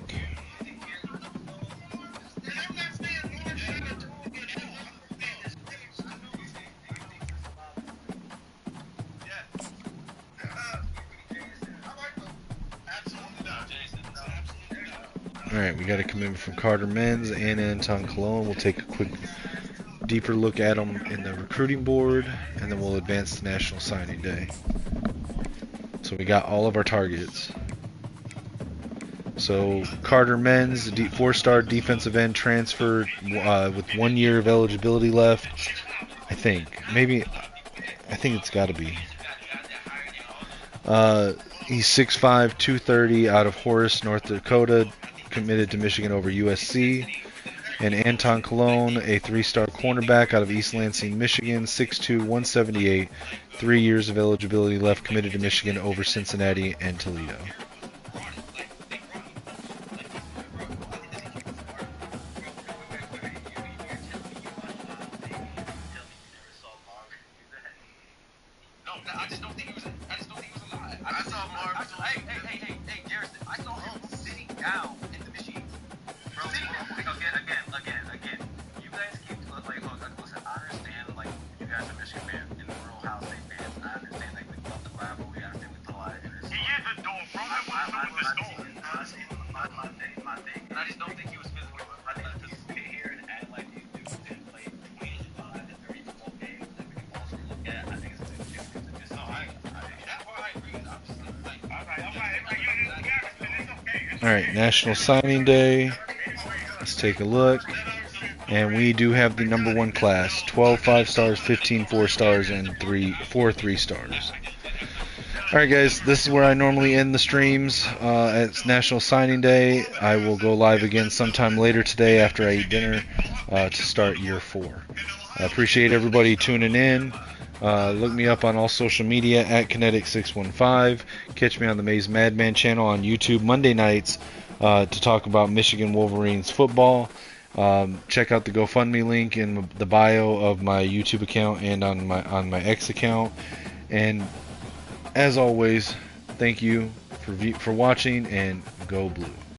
Alright, we got a commitment from Carter Menz and Anton Cologne. We'll take a quick, deeper look at them in the recruiting board, and then we'll advance to National Signing Day. So we got all of our targets. So Carter Menz, 4-star defensive end transfer with 1 year of eligibility left. I think. I think it's got to be. He's 6'5", 230 out of Horace, North Dakota, committed to Michigan over USC. And Anton Cologne, a 3-star cornerback out of East Lansing, Michigan, 6'2", 178, 3 years of eligibility left, committed to Michigan over Cincinnati and Toledo. Alright, National Signing Day. Let's take a look. And we do have the number 1 class. 12 5-stars, 15 4-stars, and 4 3-stars. Alright guys, this is where I normally end the streams. It's National Signing Day. I will go live again sometime later today after I eat dinner to start year 4. I appreciate everybody tuning in. Look me up on all social media at Kinetic615. Catch me on the Maze Madman channel on YouTube Monday nights to talk about Michigan Wolverines football. Check out the GoFundMe link in the bio of my YouTube account and on my X account. And as always, thank you for watching, and go Blue.